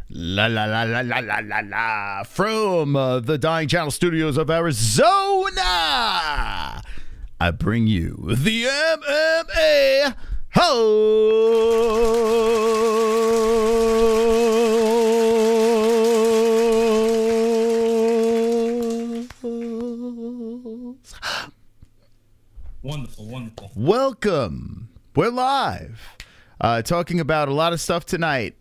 La la la la la la la la from the Dying Channel Studios of Arizona. I bring you the MMA-Holes. Wonderful, wonderful. Welcome. We're live. Talking about a lot of stuff tonight.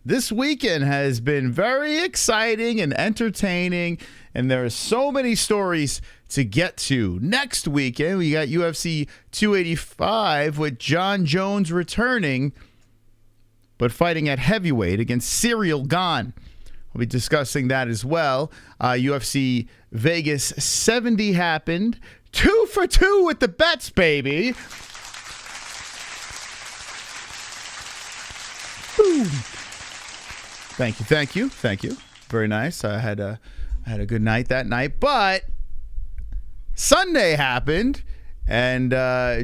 This weekend has been very exciting and entertaining, and there are so many stories to get to. Next weekend, we got UFC 285 with Jon Jones returning, but fighting at heavyweight against Serial Gone. We'll be discussing that as well. UFC Vegas 70 happened. 2 for 2 with the bets, baby. Boom. Thank you. Very nice. I had a good night that night, but Sunday happened, and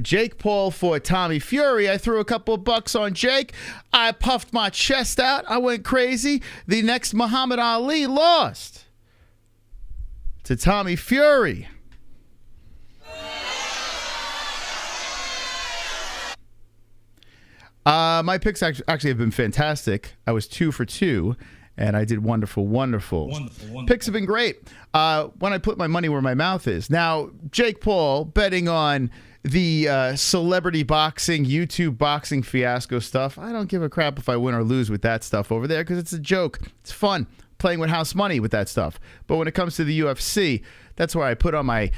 Jake Paul fought Tommy Fury. I threw a couple of bucks on Jake. I puffed my chest out. I went crazy. The next Muhammad Ali lost to Tommy Fury. My picks actually have been fantastic. I was 2 for 2, and I did wonderful. Picks have been great. When I put my money where my mouth is. Now, Jake Paul betting on the celebrity boxing, YouTube boxing fiasco stuff. I don't give a crap if I win or lose with that stuff over there because it's a joke. It's fun playing with house money with that stuff. But when it comes to the UFC, that's where I put on my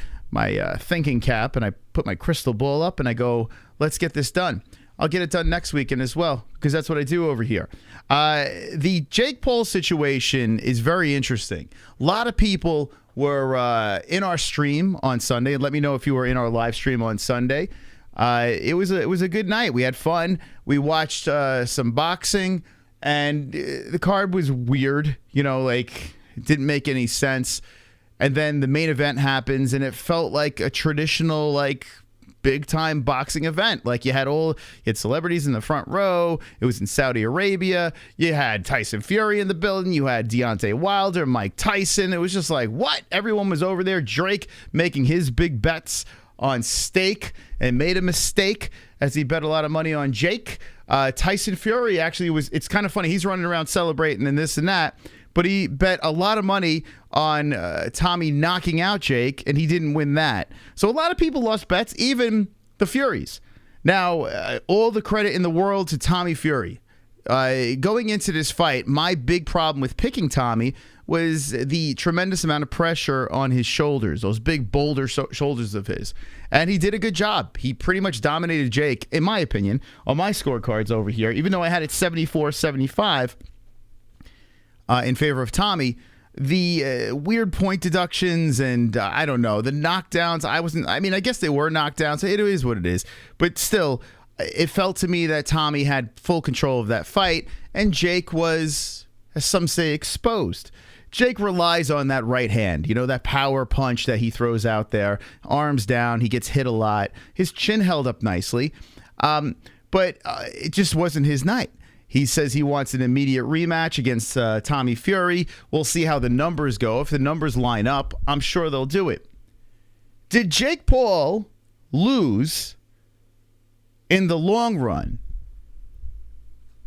thinking cap and I put my crystal ball up and I go, let's get this done. I'll get it done next weekend as well, because that's what I do over here. The Jake Paul situation is very interesting. A lot of people were in our stream on Sunday. Let me know if you were in our live stream on Sunday. It was a good night. We had fun. We watched some boxing, and the card was weird. You know, like, it didn't make any sense. And then the main event happens, and it felt like a traditional, like, big time boxing event. Like you had celebrities in the front row. It was in Saudi Arabia. You had Tyson Fury in the building. You had Deontay Wilder, Mike Tyson. It was just like, what? Everyone was over there. Drake making his big bets on stake and made a mistake as he bet a lot of money on Jake. Tyson Fury actually it's kind of funny. He's running around celebrating and this and that, but he bet a lot of money on Tommy knocking out Jake, and he didn't win that. So a lot of people lost bets, even the Furies. Now, all the credit in the world to Tommy Fury. Going into this fight, my big problem with picking Tommy was the tremendous amount of pressure on his shoulders, those big boulder shoulders of his. And he did a good job. He pretty much dominated Jake, in my opinion, on my scorecards over here, even though I had it 74-75 in favor of Tommy. The weird point deductions and I don't know, the knockdowns. I guess they were knockdowns. It is what it is. But still, it felt to me that Tommy had full control of that fight, and Jake was, as some say, exposed. Jake relies on that right hand, that power punch that he throws out there, arms down. He gets hit a lot. His chin held up nicely, but it just wasn't his night. He says he wants an immediate rematch against Tommy Fury. We'll see how the numbers go. If the numbers line up, I'm sure they'll do it. Did Jake Paul lose in the long run?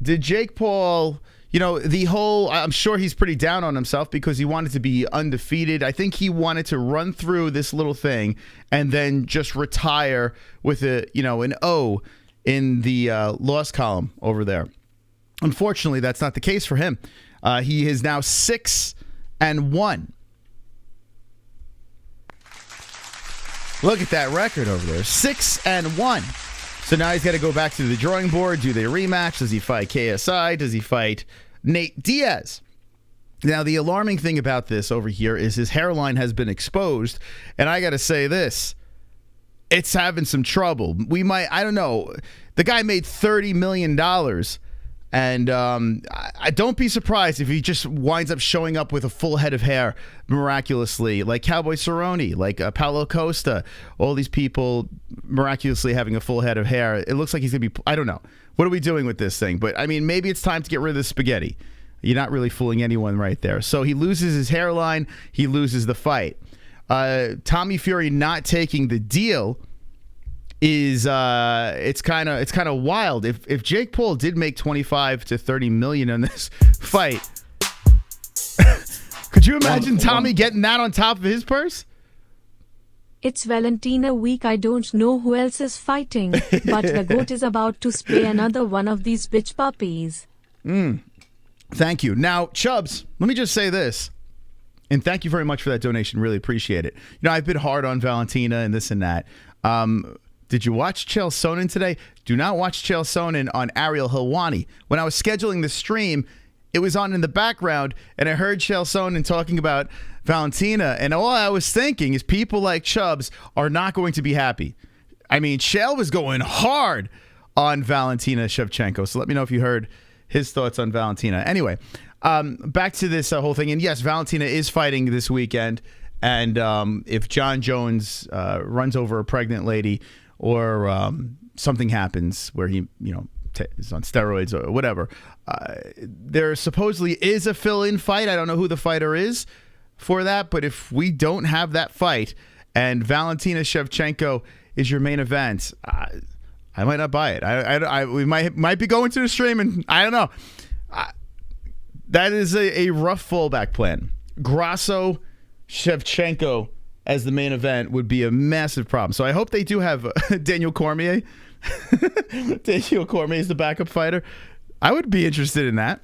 Did Jake Paul, I'm sure he's pretty down on himself because he wanted to be undefeated. I think he wanted to run through this little thing and then just retire with an O in the loss column over there. Unfortunately, that's not the case for him. He is now 6-1. Look at that record over there, 6-1. So now he's got to go back to the drawing board. Do they rematch? Does he fight KSI? Does he fight Nate Diaz? Now, the alarming thing about this over here is his hairline has been exposed, and I got to say this. It's having some trouble. I don't know. The guy made $30 million. And I don't be surprised if he just winds up showing up with a full head of hair miraculously, like Cowboy Cerrone, like Paulo Costa, all these people miraculously having a full head of hair. It looks like he's going to be, I don't know. What are we doing with this thing? But, I mean, maybe it's time to get rid of the spaghetti. You're not really fooling anyone right there. So he loses his hairline. He loses the fight. Tommy Fury not taking the deal is it's kind of wild. If Jake Paul did make 25 to 30 million on this fight, could you imagine Tommy getting that on top of his purse? It's Valentina week. I don't know who else is fighting, but the GOAT is about to spay another one of these bitch puppies. Thank you. Now, Chubbs, let me just say this, and thank you very much for that donation. Really appreciate it. You know, I've been hard on Valentina and this and that. Did you watch Chael Sonnen today? Do not watch Chael Sonnen on Ariel Helwani. When I was scheduling the stream, it was on in the background, and I heard Chael Sonnen talking about Valentina, and all I was thinking is people like Chubbs are not going to be happy. I mean, Chael was going hard on Valentina Shevchenko, so let me know if you heard his thoughts on Valentina. Anyway, back to this whole thing, and yes, Valentina is fighting this weekend, and if Jon Jones runs over a pregnant lady or something happens where he, is on steroids or whatever, there supposedly is a fill-in fight. I don't know who the fighter is for that, but if we don't have that fight and Valentina Shevchenko is your main event, I might not buy it. We might be going to the stream, and I don't know. That is a rough fallback plan. Grasso Shevchenko as the main event would be a massive problem. So I hope they do have Daniel Cormier. Daniel Cormier is the backup fighter. I would be interested in that.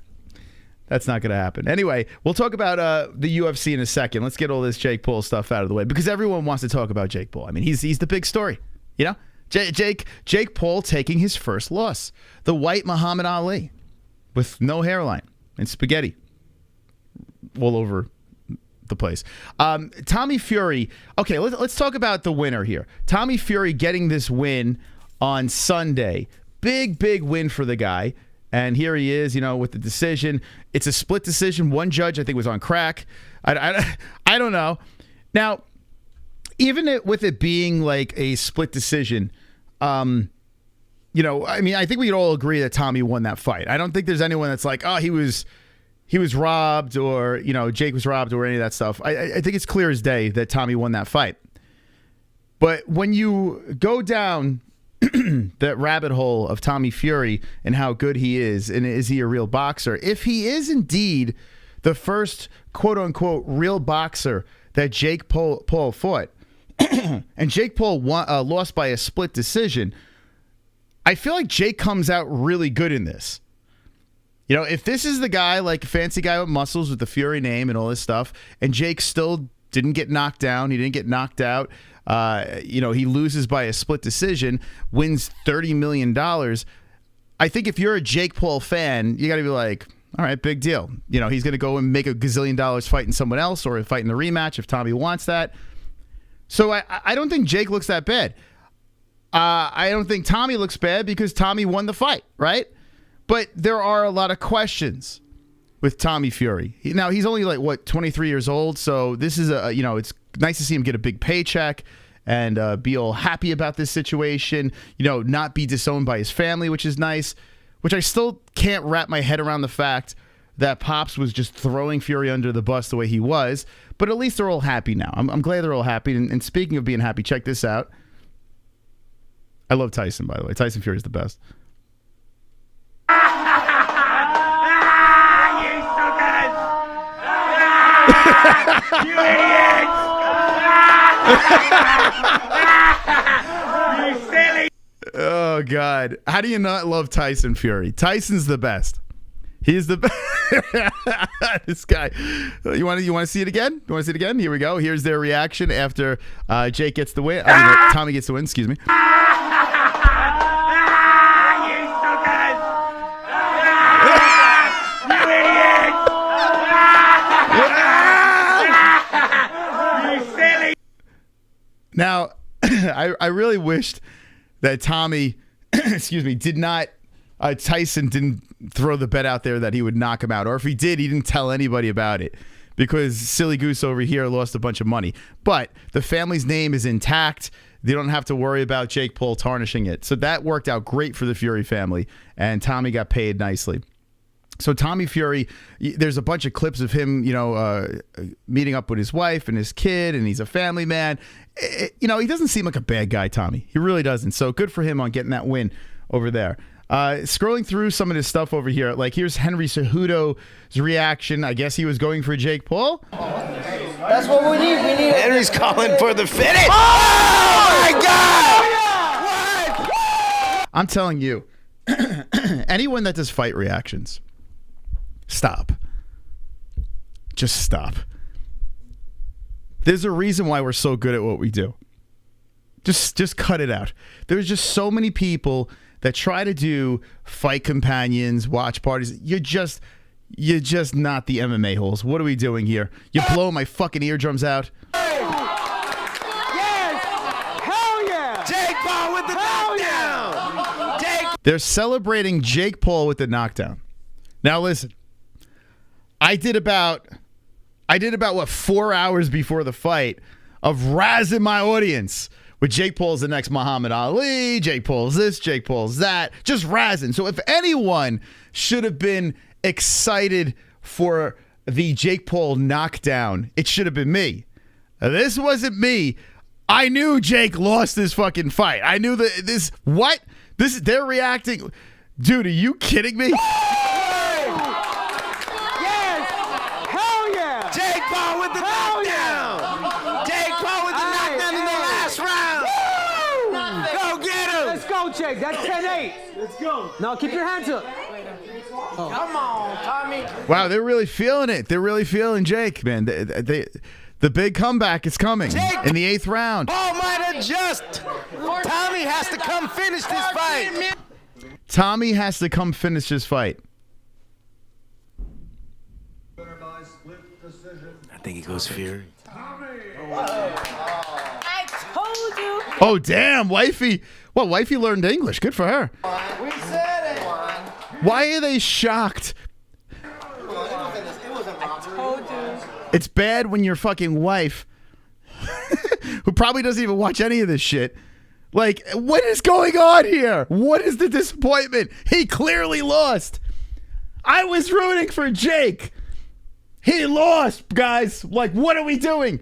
That's not going to happen. Anyway, we'll talk about the UFC in a second. Let's get all this Jake Paul stuff out of the way because everyone wants to talk about Jake Paul. I mean, he's the big story, Jake Paul taking his first loss. The white Muhammad Ali with no hairline and spaghetti all over the place. Tommy Fury. Okay, let's talk about the winner here. Tommy Fury getting this win on Sunday. Big win for the guy. And here he is, with the decision. It's a split decision. One judge, I think, was on crack. I don't know. Now, even with it being like a split decision, I mean, I think we could all agree that Tommy won that fight. I don't think there's anyone that's like, oh, he was robbed or, Jake was robbed or any of that stuff. I think it's clear as day that Tommy won that fight. But when you go down that rabbit hole of Tommy Fury and how good he is, and is he a real boxer? If he is indeed the first quote-unquote real boxer that Jake Paul fought, and Jake Paul lost by a split decision, I feel like Jake comes out really good in this. If this is the guy, like a fancy guy with muscles with the Fury name and all this stuff, and Jake still didn't get knocked down, he didn't get knocked out, he loses by a split decision, wins $30 million. I think if you're a Jake Paul fan, you got to be like, all right, big deal. He's going to go and make a gazillion dollars fighting someone else or fighting the rematch if Tommy wants that. So I don't think Jake looks that bad. I don't think Tommy looks bad because Tommy won the fight, right? But there are a lot of questions with Tommy Fury. Now, he's only 23 years old, so this is it's nice to see him get a big paycheck and be all happy about this situation, not be disowned by his family, which is nice, which I still can't wrap my head around the fact that Pops was just throwing Fury under the bus the way he was, but at least they're all happy now. I'm glad they're all happy, and speaking of being happy, check this out. I love Tyson, by the way. Tyson Fury is the best. You idiot! You silly! Oh, God. How do you not love Tyson Fury? Tyson's the best. He's the best. This guy. You want to see it again? You want to see it again? Here we go. Here's their reaction after Jake gets the win. Tommy gets the win. Excuse me. Now, I really wished that Tommy, Tyson didn't throw the bet out there that he would knock him out. Or if he did, he didn't tell anybody about it because Silly Goose over here lost a bunch of money. But the family's name is intact. They don't have to worry about Jake Paul tarnishing it. So that worked out great for the Fury family, and Tommy got paid nicely. So Tommy Fury, there's a bunch of clips of him, meeting up with his wife and his kid, and he's a family man. He doesn't seem like a bad guy, Tommy. He really doesn't. So good for him on getting that win over there. Scrolling through some of this stuff over here, like here's Henry Cejudo's reaction. I guess he was going for Jake Paul. That's what we need. Henry's calling for the finish. Oh my God! What? I'm telling you, anyone that does fight reactions, stop. Just stop. There's a reason why we're so good at what we do. Just cut it out. There's just so many people that try to do fight companions, watch parties. You're just not the MMA-Holes. What are we doing here? You blow my fucking eardrums out. Yes! Hell yeah! Jake Paul with the knockdown. They're celebrating Jake Paul with the knockdown. Now listen, I did about 4 hours before the fight of razzing my audience with Jake Paul's the next Muhammad Ali, Jake Paul's this, Jake Paul's that, just razzing. So if anyone should have been excited for the Jake Paul knockdown, it should have been me. This wasn't me. I knew Jake lost this fucking fight. I knew they're reacting. Dude, are you kidding me? Jake Paul with the knockdown. Jake Paul with the knockdown in the last round. Go get him. Let's go, Jake. That's 10-8. Let's go. Now keep your hands up. Come on, Tommy. Wow, they're really feeling it. They're really feeling Jake, man. The big comeback is coming in the 8th round. Paul might adjust. Tommy has to come finish this fight. Tommy has to come finish this fight. I think he goes Fury. I told you. Oh, damn, wifey. Well, wifey learned English. Good for her. We said it. Why are they shocked? I told you. It's bad when your fucking wife, who probably doesn't even watch any of this shit, like, what is going on here? What is the disappointment? He clearly lost. I was rooting for Jake. He lost, guys. Like, what are we doing?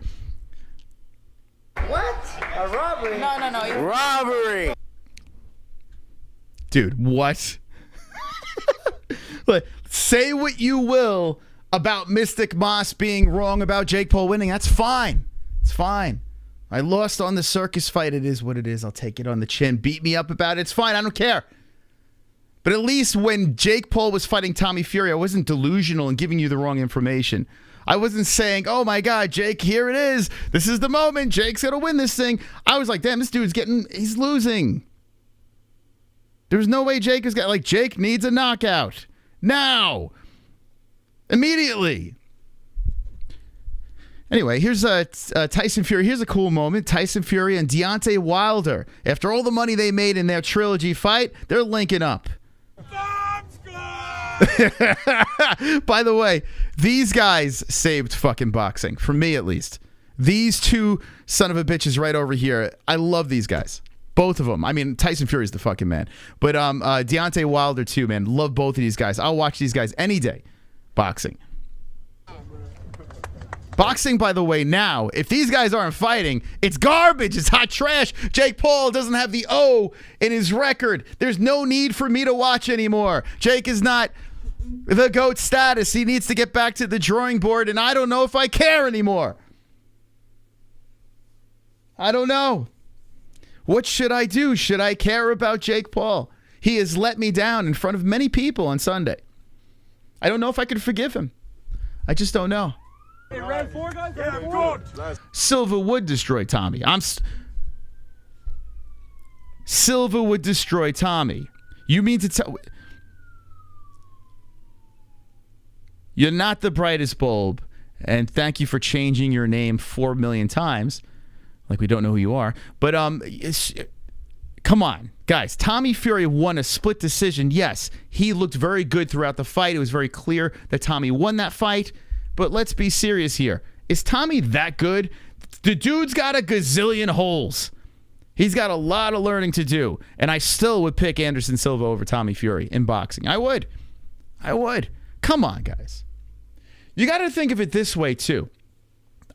What? A robbery? No. Robbery. Dude, what? Like, say what you will about Mystic Moss being wrong about Jake Paul winning. That's fine. It's fine. I lost on the circus fight. It is what it is. I'll take it on the chin. Beat me up about it. It's fine. I don't care. But at least when Jake Paul was fighting Tommy Fury, I wasn't delusional and giving you the wrong information. I wasn't saying, oh my God, Jake, here it is. This is the moment. Jake's going to win this thing. I was like, damn, this dude's he's losing. There's no way Jake is going to, like, Jake needs a knockout. Now. Immediately. Anyway, here's Tyson Fury. Here's a cool moment. Tyson Fury and Deontay Wilder. After all the money they made in their trilogy fight, they're linking up. By the way, these guys saved fucking boxing, for me at least. These two son of a bitches right over here. I love these guys. Both of them. I mean, Tyson Fury's the fucking man. But Deontay Wilder too, man. Love both of these guys. I'll watch these guys any day. Boxing. Boxing, by the way, now, if these guys aren't fighting, it's garbage. It's hot trash. Jake Paul doesn't have the O in his record. There's no need for me to watch anymore. Jake is not the GOAT status. He needs to get back to the drawing board, and I don't know if I care anymore. I don't know. What should I do? Should I care about Jake Paul? He has let me down in front of many people on Sunday. I don't know if I could forgive him. I just don't know. Hey, round 4, guys. Round 4. Silva would destroy Tommy. Silva would destroy Tommy. You mean to tell... You're not the brightest bulb, and thank you for changing your name 4 million times. Like we don't know who you are. But come on, guys. Tommy Fury won a split decision. Yes, he looked very good throughout the fight. It was very clear that Tommy won that fight. But let's be serious here. Is Tommy that good? The dude's got a gazillion holes. He's got a lot of learning to do. And I still would pick Anderson Silva over Tommy Fury in boxing. I would. Come on, guys. You got to think of it this way, too.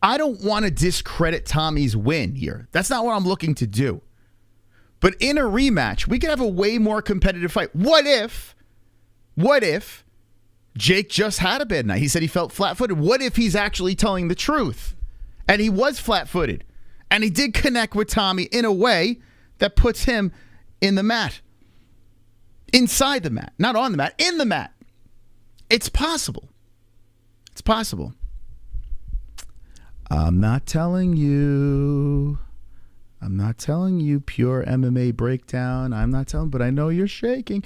I don't want to discredit Tommy's win here. That's not what I'm looking to do. But in a rematch, we could have a way more competitive fight. What if Jake just had a bad night? He said he felt flat-footed. What if he's actually telling the truth? And he was flat-footed. And he did connect with Tommy in a way that puts him in the mat. Inside the mat. Not on the mat. In the mat. It's possible. It's possible. I'm not telling you pure MMA breakdown. I'm not telling, but I know you're shaking.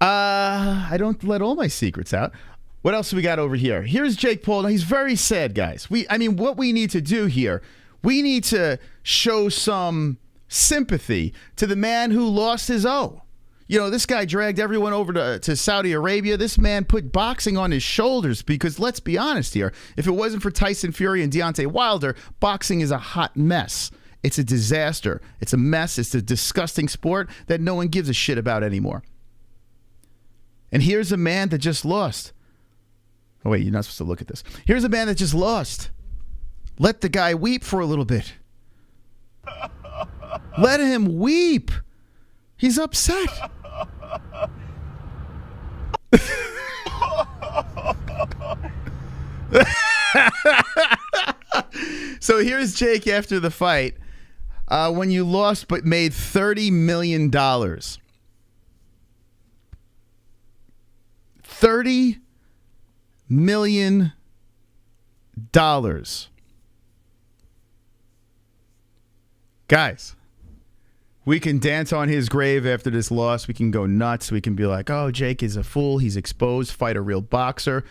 I don't let all my secrets out. What else do we got over here? Here's Jake Paul. Now, he's very sad, guys. What we need to do here, we need to show some sympathy to the man who lost his O. You know, this guy dragged everyone over to Saudi Arabia. This man put boxing on his shoulders because, let's be honest here, if it wasn't for Tyson Fury and Deontay Wilder, boxing is a hot mess. It's a disaster. It's a mess. It's a disgusting sport that no one gives a shit about anymore. And here's a man that just lost. Oh, wait, you're not supposed to look at this. Here's a man that just lost. Let the guy weep for a little bit. Let him weep. He's upset. So here's Jake after the fight. When you lost but made $30 million. $30 million. Guys, we can dance on his grave after this loss. We can go nuts. We can be like, oh, Jake is a fool. He's exposed. Fight a real boxer.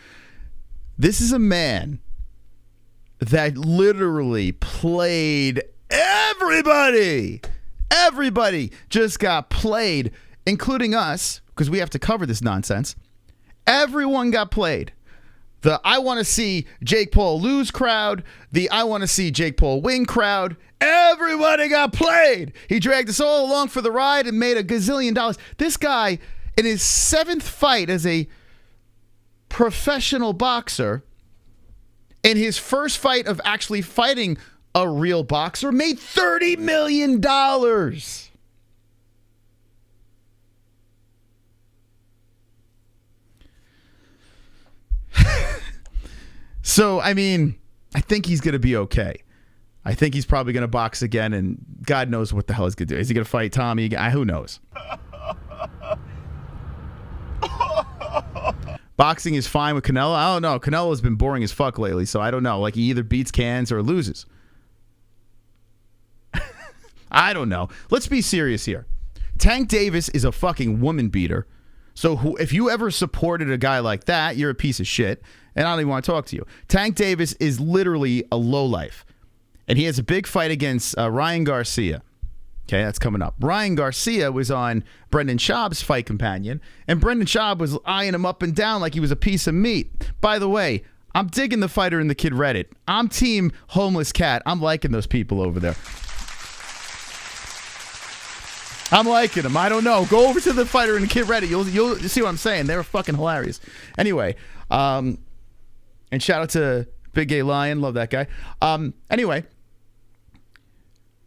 This is a man that literally played everybody. Everybody just got played, including us, because we have to cover this nonsense. Everyone got played. The I want to see Jake Paul lose crowd, the I want to see Jake Paul win crowd. Everybody got played. He dragged us all along for the ride and made $1 gazillion. This guy, in his 7th fight as a professional boxer, in his first fight of actually fighting a real boxer, made $30 million. So, I mean, I think he's going to be okay. I think he's probably going to box again, and God knows what the hell he's going to do. Is he going to fight Tommy again? Who knows? Boxing is fine with Canelo. I don't know. Canelo's been boring as fuck lately, so I don't know. Like, he either beats cans or loses. I don't know. Let's be serious here. Tank Davis is a fucking woman beater. So if you ever supported a guy like that, you're a piece of shit, and I don't even want to talk to you. Tank Davis is literally a lowlife, and he has a big fight against Ryan Garcia. Okay, that's coming up. Ryan Garcia was on Brendan Schaub's fight companion, and Brendan Schaub was eyeing him up and down like he was a piece of meat. By the way, I'm digging the fighter in the Kid Reddit. I'm team homeless cat. I'm liking those people over there. I'm liking them. I don't know. Go over to the fighter in the Kid Reddit. You'll see what I'm saying. They were fucking hilarious. Anyway, and shout out to Big Gay Lion. Love that guy. Anyway,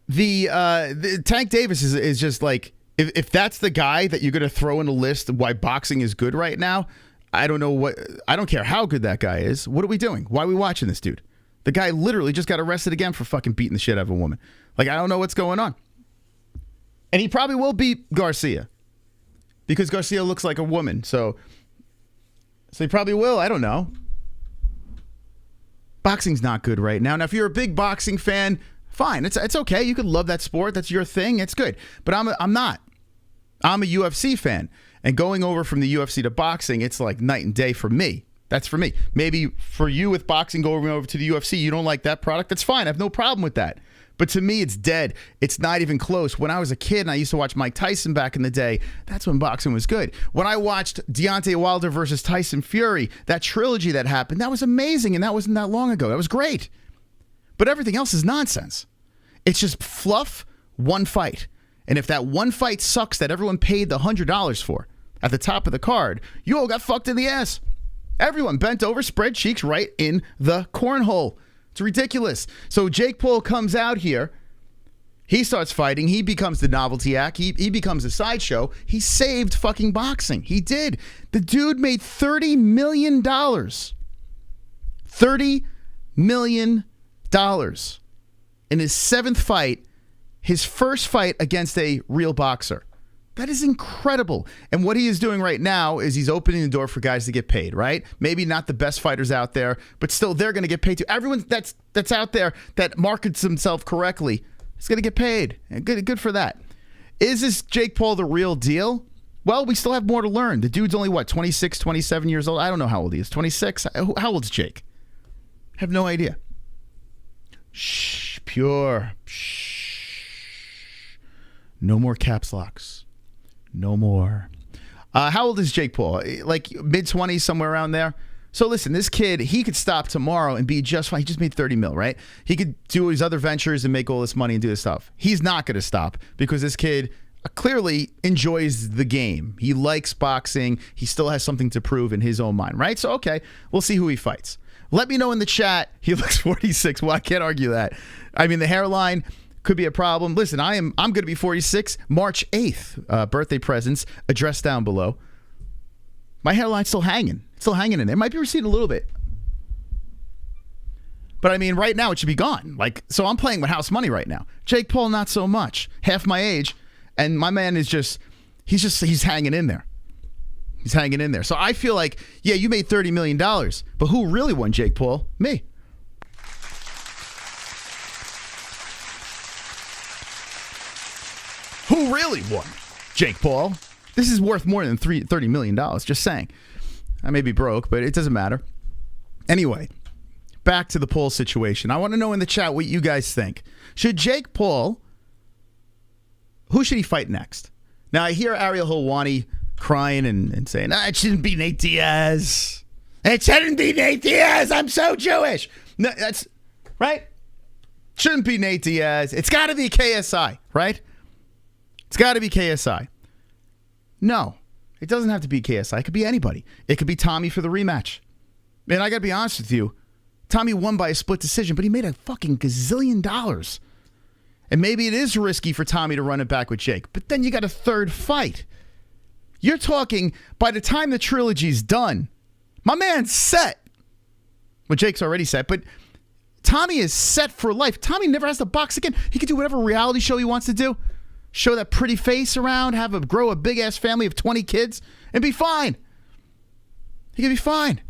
the Tank Davis is just like, if that's the guy that you're going to throw in a list of why boxing is good right now, I don't know I don't care how good that guy is. What are we doing? Why are we watching this dude? The guy literally just got arrested again for fucking beating the shit out of a woman. Like, I don't know what's going on. And he probably will beat Garcia because Garcia looks like a woman. So he probably will. I don't know. Boxing's not good right now. Now, if you're a big boxing fan, fine. It's okay. You could love that sport. That's your thing. It's good. But I'm not. I'm a UFC fan. And going over from the UFC to boxing, it's like night and day for me. That's for me. Maybe for you with boxing going over to the UFC, you don't like that product. That's fine. I have no problem with that. But to me, it's dead. It's not even close. When I was a kid and I used to watch Mike Tyson back in the day, that's when boxing was good. When I watched Deontay Wilder versus Tyson Fury, that trilogy that happened, that was amazing, and that wasn't that long ago. That was great. But everything else is nonsense. It's just fluff, one fight. And if that one fight sucks that everyone paid the $100 for at the top of the card, you all got fucked in the ass. Everyone bent over, spread cheeks right in the cornhole. It's ridiculous. So Jake Paul comes out here. He starts fighting. He becomes the novelty act. He becomes a sideshow. He saved fucking boxing. He did. The dude made $30 million. $30 million in his 7th fight, his first fight against a real boxer. That is incredible. And what he is doing right now is he's opening the door for guys to get paid, right? Maybe not the best fighters out there, but still they're going to get paid too. Everyone that's out there that markets himself correctly is going to get paid. And good for that. Is this Jake Paul the real deal? Well, we still have more to learn. The dude's only, 26, 27 years old? I don't know how old he is. 26? How old is Jake? I have no idea. Shh, pure. Shh. No more caps locks. No more. How old is Jake Paul? Like mid-20s, somewhere around there? So listen, this kid, he could stop tomorrow and be just fine. He just made 30 mil, right? He could do his other ventures and make all this money and do this stuff. He's not going to stop because this kid clearly enjoys the game. He likes boxing. He still has something to prove in his own mind, right? So, okay, we'll see who he fights. Let me know in the chat. He looks 46. Well, I can't argue that. I mean, the hairline could be a problem. Listen, I'm going to be 46 March 8th. Birthday presents addressed down below. My hairline's still hanging. It's still hanging in there. It might be receding a little bit. But I mean, right now it should be gone. So I'm playing with house money right now. Jake Paul, not so much. Half my age. And my man is he's hanging in there. He's hanging in there. So I feel like, yeah, you made $30 million. But who really won, Jake Paul? Me. Who really won? Jake Paul. This is worth more than $30 million. Just saying. I may be broke, but it doesn't matter. Anyway, back to the Paul situation. I want to know in the chat what you guys think. Should Jake Paul, who should he fight next? Now, I hear Ariel Helwani crying and saying, it shouldn't be Nate Diaz. It shouldn't be Nate Diaz. I'm so Jewish. No, that's right. Shouldn't be Nate Diaz. It's got to be KSI, right? It's got to be KSI. No, it doesn't have to be KSI. It could be anybody. It could be Tommy for the rematch. And I got to be honest with you. Tommy won by a split decision, but he made a fucking gazillion dollars. And maybe it is risky for Tommy to run it back with Jake. But then you got a third fight. You're talking, by the time the trilogy's done, my man's set. Well, Jake's already set, but Tommy is set for life. Tommy never has to box again. He can do whatever reality show he wants to do. Show that pretty face around, grow a big-ass family of 20 kids, and be fine. He can be fine.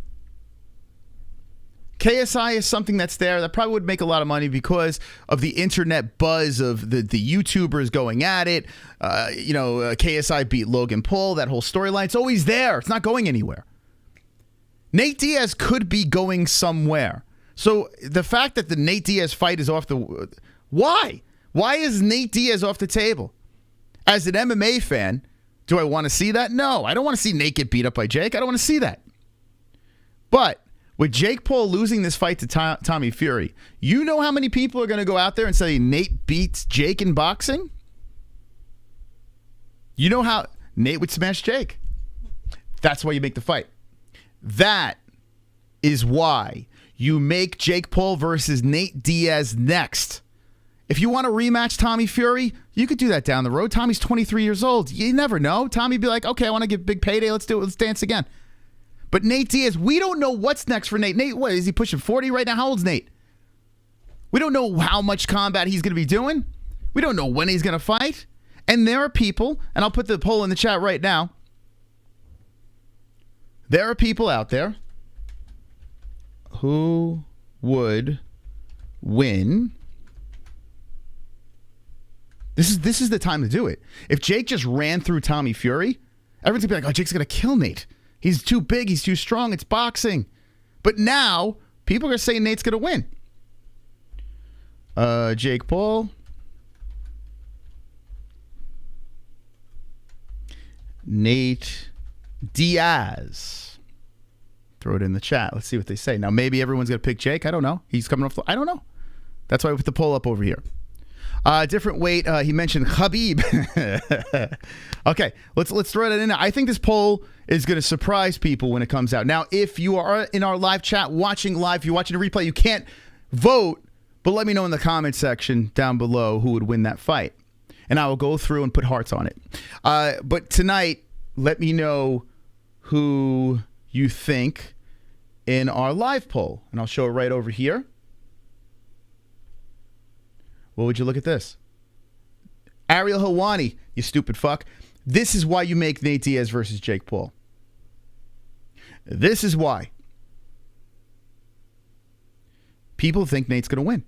KSI is something that's there that probably would make a lot of money because of the internet buzz of the YouTubers going at it. KSI beat Logan Paul, that whole storyline. It's always there. It's not going anywhere. Nate Diaz could be going somewhere. So the fact that the Nate Diaz fight is off the... Why? Why is Nate Diaz off the table? As an MMA fan, do I want to see that? No, I don't want to see Nate get beat up by Jake. I don't want to see that. But with Jake Paul losing this fight to Tommy Fury, you know how many people are going to go out there and say Nate beats Jake in boxing? You know how Nate would smash Jake. That's why you make the fight. That is why you make Jake Paul versus Nate Diaz next. If you want to rematch Tommy Fury, you could do that down the road. Tommy's 23 years old. You never know. Tommy'd be like, okay, I want to get big payday. Let's do it. Let's dance again. But Nate Diaz, we don't know what's next for Nate. Nate, what, is he pushing 40 right now? How old's Nate? We don't know how much combat he's going to be doing. We don't know when he's going to fight. And there are people, and I'll put the poll in the chat right now. There are people out there who would win. This is the time to do it. If Jake just ran through Tommy Fury, everyone's going to be like, oh, Jake's going to kill Nate. He's too big. He's too strong. It's boxing. But now, people are going to say Nate's going to win. Jake Paul. Nate Diaz. Throw it in the chat. Let's see what they say. Now, maybe everyone's going to pick Jake. I don't know. He's coming off the... I don't know. That's why I put the poll up over here. Different weight. He mentioned Khabib. Okay, let's throw that in. I think this poll is going to surprise people when it comes out. Now, if you are in our live chat watching live, if you're watching a replay, you can't vote, but let me know in the comment section down below who would win that fight, and I will go through and put hearts on it. But tonight, let me know who you think in our live poll, and I'll show it right over here. What would you look at this? Ariel Helwani, you stupid fuck. This is why you make Nate Diaz versus Jake Paul. This is why. People think Nate's going to win.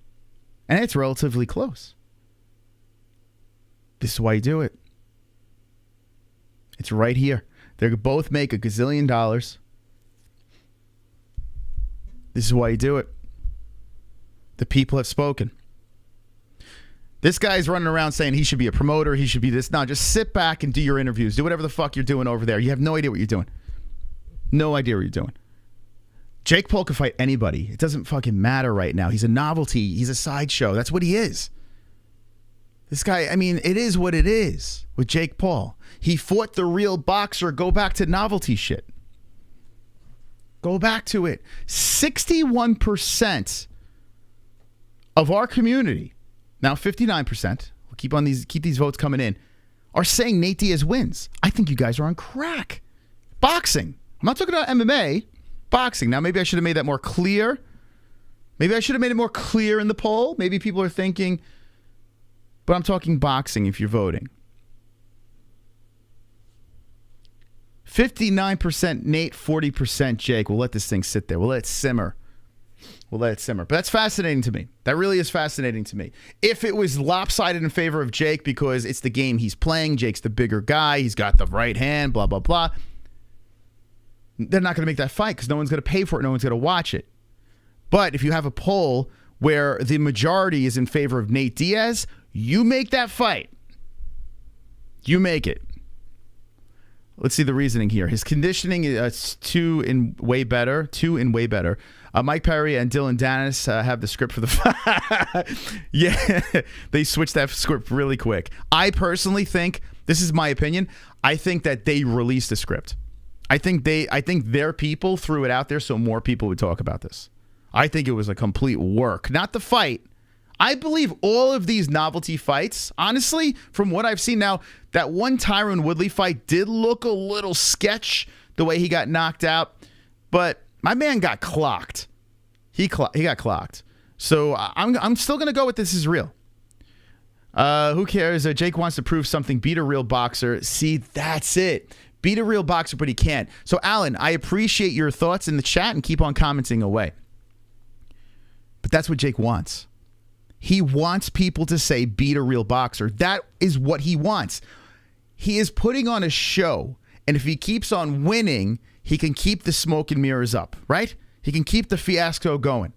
And it's relatively close. This is why you do it. It's right here. They both make $1 gazillion. This is why you do it. The people have spoken. This guy's running around saying he should be a promoter, he should be this. No, just sit back and do your interviews. Do whatever the fuck you're doing over there. You have no idea what you're doing. No idea what you're doing. Jake Paul can fight anybody. It doesn't fucking matter right now. He's a novelty. He's a sideshow. That's what he is. This guy, I mean, it is what it is with Jake Paul. He fought the real boxer. Go back to novelty shit. Go back to it. 61% of our community, now 59%, we'll keep these votes coming in, are saying Nate Diaz wins. I think you guys are on crack. Boxing. I'm not talking about MMA. Boxing. Now, maybe I should have made that more clear. Maybe I should have made it more clear in the poll. Maybe people are thinking, but I'm talking boxing if you're voting. 59% Nate, 40% Jake. We'll let this thing sit there. We'll let it simmer. But that's fascinating to me. That really is fascinating to me. If it was lopsided in favor of Jake because it's the game he's playing, Jake's the bigger guy, he's got the right hand, blah, blah, blah, they're not going to make that fight because no one's going to pay for it, no one's going to watch it. But if you have a poll where the majority is in favor of Nate Diaz, you make that fight. You make it. Let's see the reasoning here. His conditioning is two in way better. Mike Perry and Dylan Dennis have the script for the fight. Yeah, they switched that script really quick. I personally think, this is my opinion, I think that they released the script. I think their people threw it out there so more people would talk about this. I think it was a complete work, not the fight. I believe all of these novelty fights, honestly, from what I've seen now, that one Tyron Woodley fight did look a little sketch, the way he got knocked out. But my man got clocked. He got clocked. So I'm still going to go with this is real. Who cares? Jake wants to prove something. Beat a real boxer. See, that's it. Beat a real boxer, but he can't. So, Alan, I appreciate your thoughts in the chat and keep on commenting away. But that's what Jake wants. He wants people to say beat a real boxer. That is what he wants. He is putting on a show, and if he keeps on winning, he can keep the smoke and mirrors up, right? He can keep the fiasco going,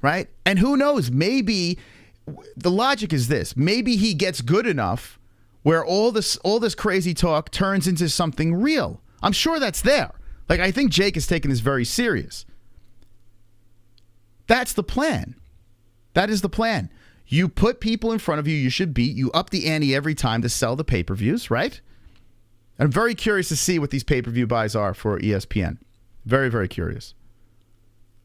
right? And who knows, maybe the logic is this. Maybe he gets good enough where all this crazy talk turns into something real. I'm sure that's there. Like, I think Jake is taking this very serious. That's the plan. That is the plan. You put people in front of you should beat. You up the ante every time to sell the pay-per-views, right? I'm very curious to see what these pay-per-view buys are for ESPN. Very, very curious.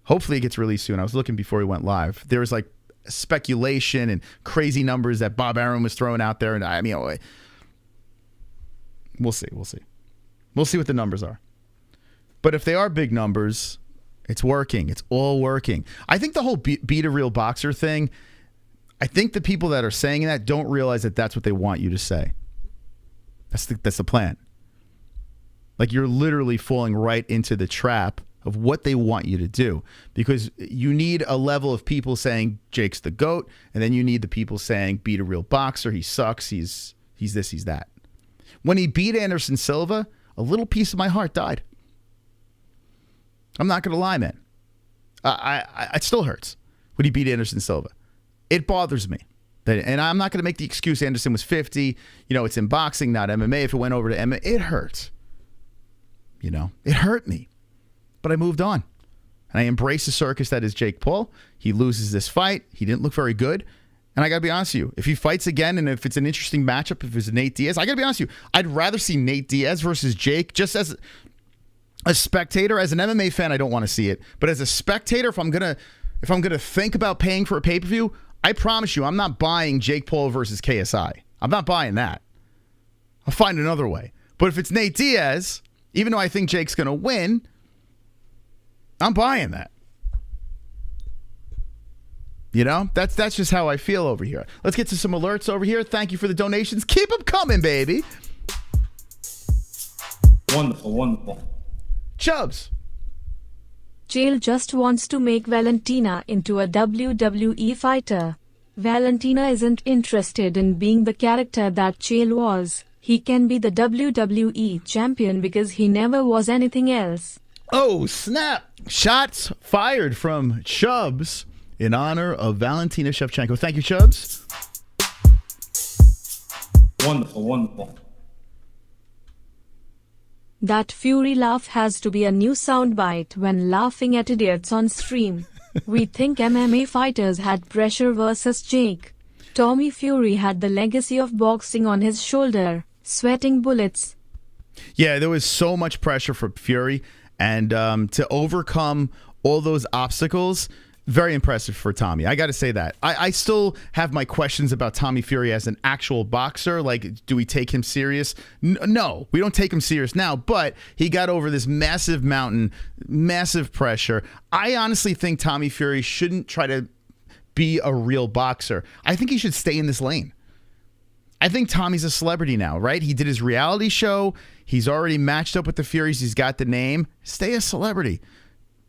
Hopefully it gets released soon. I was looking before we went live. There was like speculation and crazy numbers that Bob Arum was throwing out there. And I mean, we'll see. We'll see what the numbers are. But if they are big numbers, it's working. It's all working. I think the whole beat a real boxer thing, I think the people that are saying that don't realize that that's what they want you to say. That's the plan. Like, you're literally falling right into the trap of what they want you to do, because you need a level of people saying Jake's the GOAT, and then you need the people saying beat a real boxer, he sucks, he's this, he's that. When he beat Anderson Silva, a little piece of my heart died. I'm not going to lie, man. It still hurts when he beat Anderson Silva. It bothers me. And I'm not going to make the excuse Anderson was 50. You know, it's in boxing, not MMA. If it went over to MMA, it hurts. You know, it hurt me. But I moved on. And I embraced the circus that is Jake Paul. He loses this fight. He didn't look very good. And I got to be honest with you, if he fights again and if it's an interesting matchup, if it's Nate Diaz, I got to be honest with you, I'd rather see Nate Diaz versus Jake just as a spectator. As an MMA fan, I don't want to see it. But as a spectator, if I'm gonna think about paying for a pay-per-view, I promise you, I'm not buying Jake Paul versus KSI. I'm not buying that. I'll find another way. But if it's Nate Diaz, even though I think Jake's going to win, I'm buying that. You know, that's just how I feel over here. Let's get to some alerts over here. Thank you for the donations. Keep them coming, baby. Wonderful, wonderful. Chubbs. Chael just wants to make Valentina into a WWE fighter. Valentina isn't interested in being the character that Chael was. He can be the WWE champion because he never was anything else. Oh, snap. Shots fired from Chubbs in honor of Valentina Shevchenko. Thank you, Chubbs. Wonderful, wonderful. That Fury laugh has to be a new soundbite when laughing at idiots on stream. We think MMA fighters had pressure versus Jake. Tommy Fury had the legacy of boxing on his shoulder, sweating bullets. Yeah, there was so much pressure for Fury, and to overcome all those obstacles, very impressive for Tommy. I got to say that. I still have my questions about Tommy Fury as an actual boxer. Like, do we take him serious? No, we don't take him serious now, but he got over this massive mountain, massive pressure. I honestly think Tommy Fury shouldn't try to be a real boxer. I think he should stay in this lane. I think Tommy's a celebrity now, right? He did his reality show. He's already matched up with the Furies. He's got the name. Stay a celebrity.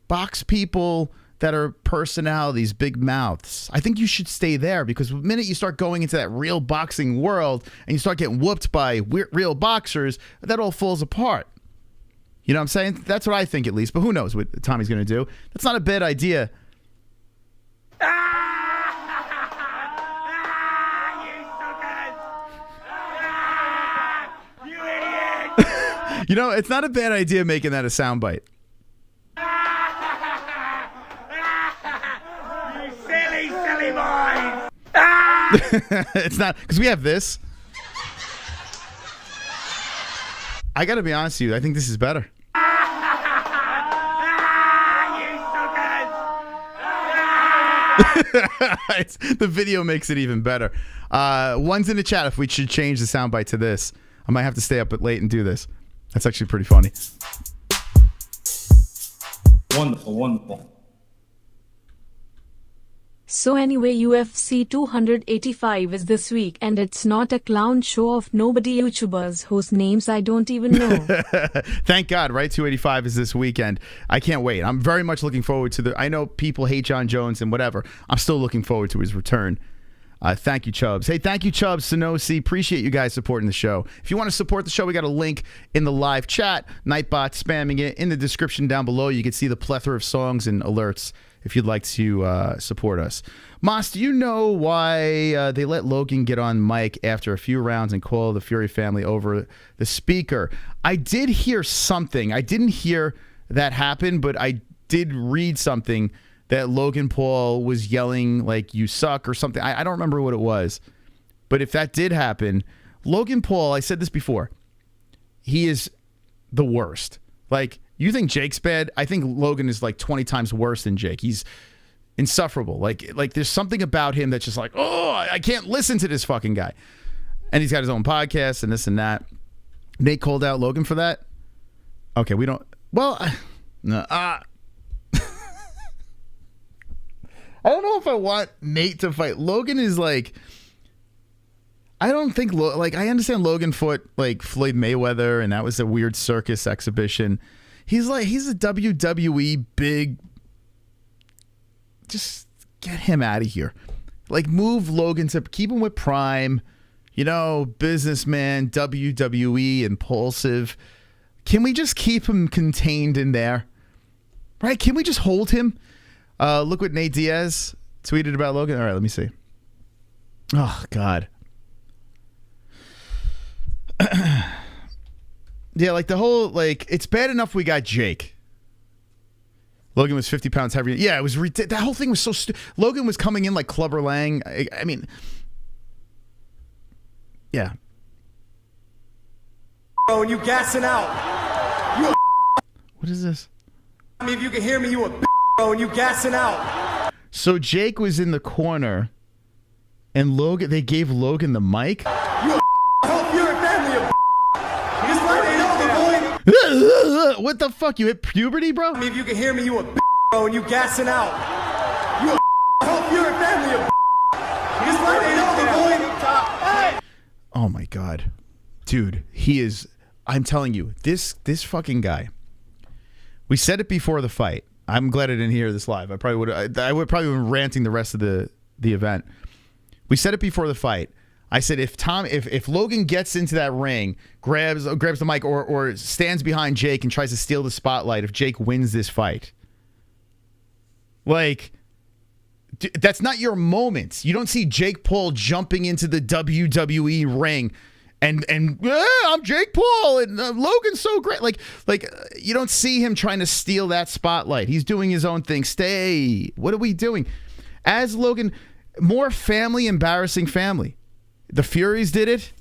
Box people that are personalities, big mouths. I think you should stay there, because the minute you start going into that real boxing world and you start getting whooped by real boxers, that all falls apart. You know what I'm saying? That's what I think, at least. But who knows what Tommy's going to do. That's not a bad idea. You idiot! You know, it's not a bad idea making that a soundbite. You silly, silly boys! It's not, because we have this. I got to be honest with you. I think this is better. The video makes it even better. One's in the chat if we should change the soundbite to this. I might have to stay up late and do this. That's actually pretty funny. Wonderful, wonderful. So anyway, UFC 285 is this week, and it's not a clown show of nobody YouTubers whose names I don't even know. Thank God, right? 285 is this weekend. I can't wait. I'm very much looking forward to I know people hate Jon Jones and whatever. I'm still looking forward to his return. Thank you, Chubbs. Hey, thank you, Chubbs, Sonosi. Appreciate you guys supporting the show. If you want to support the show, we got a link in the live chat. Nightbot spamming it in the description down below. You can see the plethora of songs and alerts if you'd like to support us. Moss, do you know why they let Logan get on mic after a few rounds and call the Fury family over the speaker? I did hear something. I didn't hear that happen, but I did read something that Logan Paul was yelling like, "You suck," or something. I don't remember what it was. But if that did happen, Logan Paul, I said this before, he is the worst. Like, you think Jake's bad? I think Logan is like 20 times worse than Jake. He's insufferable. Like there's something about him that's just like, oh, I can't listen to this fucking guy. And he's got his own podcast and this and that. Nate called out Logan for that? Okay, we don't... Well, no, I don't know if I want Nate to fight. Logan is like... I don't think... I understand Logan fought like Floyd Mayweather, and that was a weird circus exhibition. He's a WWE big... Just get him out of here. Like, move Logan to... Keep him with Prime. You know, businessman, WWE, impulsive. Can we just keep him contained in there? Right? Can we just hold him? Look what Nate Diaz tweeted about Logan. All right, let me see. Oh, God. Yeah, like the whole, like, it's bad enough we got Jake. Logan was 50 pounds heavier. Yeah, it was that whole thing was so Logan was coming in like Clubber Lang. I mean, yeah. Bro, and you gassing out. You what is this? I mean, if you can hear me, you a bro, and you gassing out. So Jake was in the corner, and Logan. They gave Logan the mic. You a hope you're a family of This fight ain't over, boy. What the fuck? You hit puberty, bro? I mean, if you can hear me, you a bro, and you gassing out. You a hope you're a family of This fight ain't over, boy. Oh my god, dude, he is. I'm telling you, this fucking guy. We said it before the fight. I'm glad I didn't hear this live. I would probably been ranting the rest of the event. We said it before the fight. I said if Logan gets into that ring, grabs the mic or stands behind Jake and tries to steal the spotlight, if Jake wins this fight, like, that's not your moment. You don't see Jake Paul jumping into the WWE ring and I'm Jake Paul and Logan's so great. Like you don't see him trying to steal that spotlight. He's doing his own thing. Stay. What are we doing? As Logan, more family, embarrassing family. The Furies did it.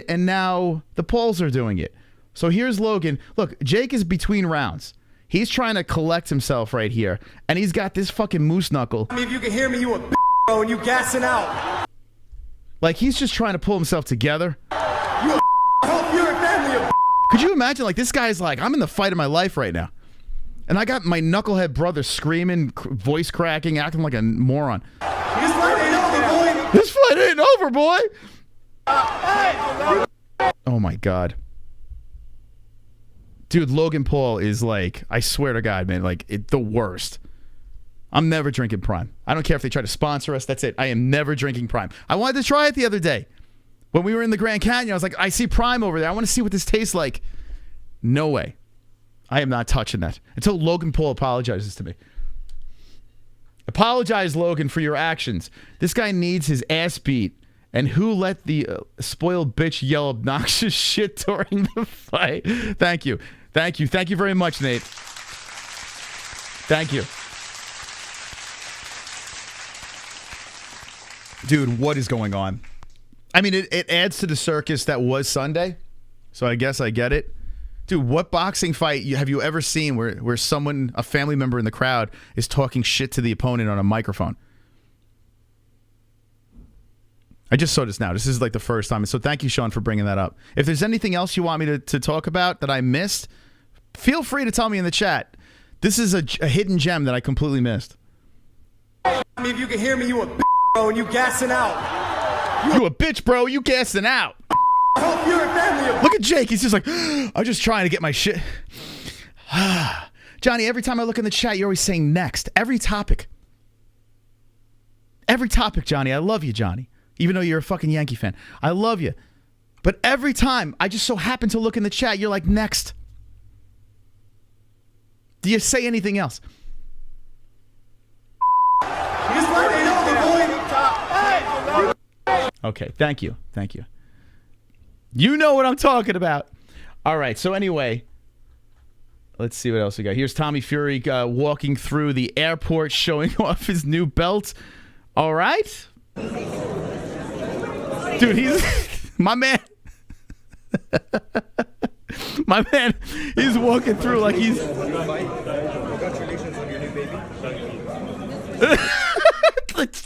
And now the Pauls are doing it. So here's Logan. Look, Jake is between rounds. He's trying to collect himself right here, and he's got this fucking moose knuckle. I mean, if you can hear me, you a bro, and you gassing out. Like, he's just trying to pull himself together. You a hope you're a family of Could you imagine, like, this guy's like, I'm in the fight of my life right now. And I got my knucklehead brother screaming, voice cracking, acting like a moron. This fight ain't over, boy. This fight ain't over, boy. Oh, my God. Dude, Logan Paul is like, I swear to God, man, like, the worst. I'm never drinking Prime. I don't care if they try to sponsor us. That's it. I am never drinking Prime. I wanted to try it the other day. When we were in the Grand Canyon, I was like, I see Prime over there. I want to see what this tastes like. No way. I am not touching that until Logan Paul apologizes to me. Apologize, Logan, for your actions. This guy needs his ass beat. And who let the spoiled bitch yell obnoxious shit during the fight? Thank you. Thank you. Thank you very much, Nate. Thank you. Dude, what is going on? I mean, it adds to the circus that was Sunday, so I guess I get it. Dude, what boxing fight have you ever seen where someone, a family member in the crowd, is talking shit to the opponent on a microphone? I just saw this now. This is like the first time. So thank you, Sean, for bringing that up. If there's anything else you want me to talk about that I missed, feel free to tell me in the chat. This is a hidden gem that I completely missed. I mean, if you can hear me, you a bro, and you gassing out. You a bitch, bro. You gassing out. Hope you're a family of Look at Jake. He's just like, I'm just trying to get my shit. Johnny, every time I look in the chat, you're always saying next. Every topic. Every topic, Johnny. I love you, Johnny. Even though you're a fucking Yankee fan. I love you. But every time I just so happen to look in the chat, you're like, next. Do you say anything else? This fight ain't over, boy. Okay, thank you. Thank you. You know what I'm talking about. All right, so anyway, let's see what else we got. Here's Tommy Fury walking through the airport showing off his new belt. All right. Dude, he's my man. My man, he's walking through like he's. Congratulations on your new baby.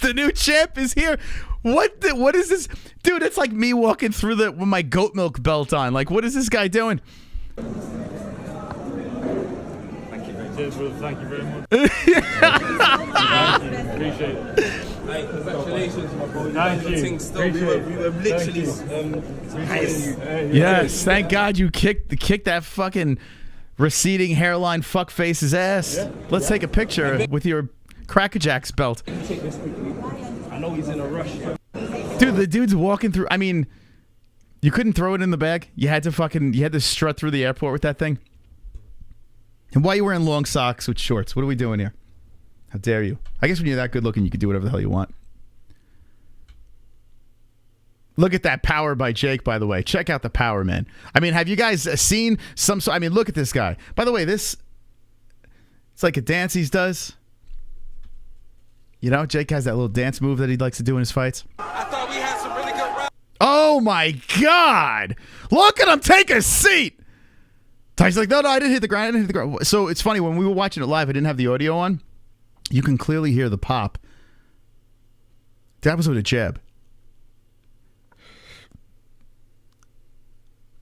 The new champ is here. What is this? Dude, it's like me walking through with my goat milk belt on. Like, what is this guy doing? Thank you. Cheers, brother. Thank you very much. Thank you. Appreciate it. Hey, congratulations, my bro. Thank you. We were literally Yes, thank God you kicked that fucking receding hairline fuckface's ass. Yeah. Let's take a picture with your Cracker Jacks belt. take this quickly. I know he's in a rush. Dude, the dude's walking through. I mean, you couldn't throw it in the bag. You had to strut through the airport with that thing. And why are you wearing long socks with shorts? What are we doing here? How dare you? I guess when you're that good looking, you can do whatever the hell you want. Look at that power by Jake, by the way. Check out the power, man. I mean, have you guys seen some... I mean, look at this guy. By the way, this It's like a dance he does. You know, Jake has that little dance move that he likes to do in his fights. I thought we had some really good rounds. Oh my God. Look at him take a seat. Ty's like, no, I didn't hit the ground. I didn't hit the ground. So it's funny, when we were watching it live, I didn't have the audio on. You can clearly hear the pop. That was with a jab.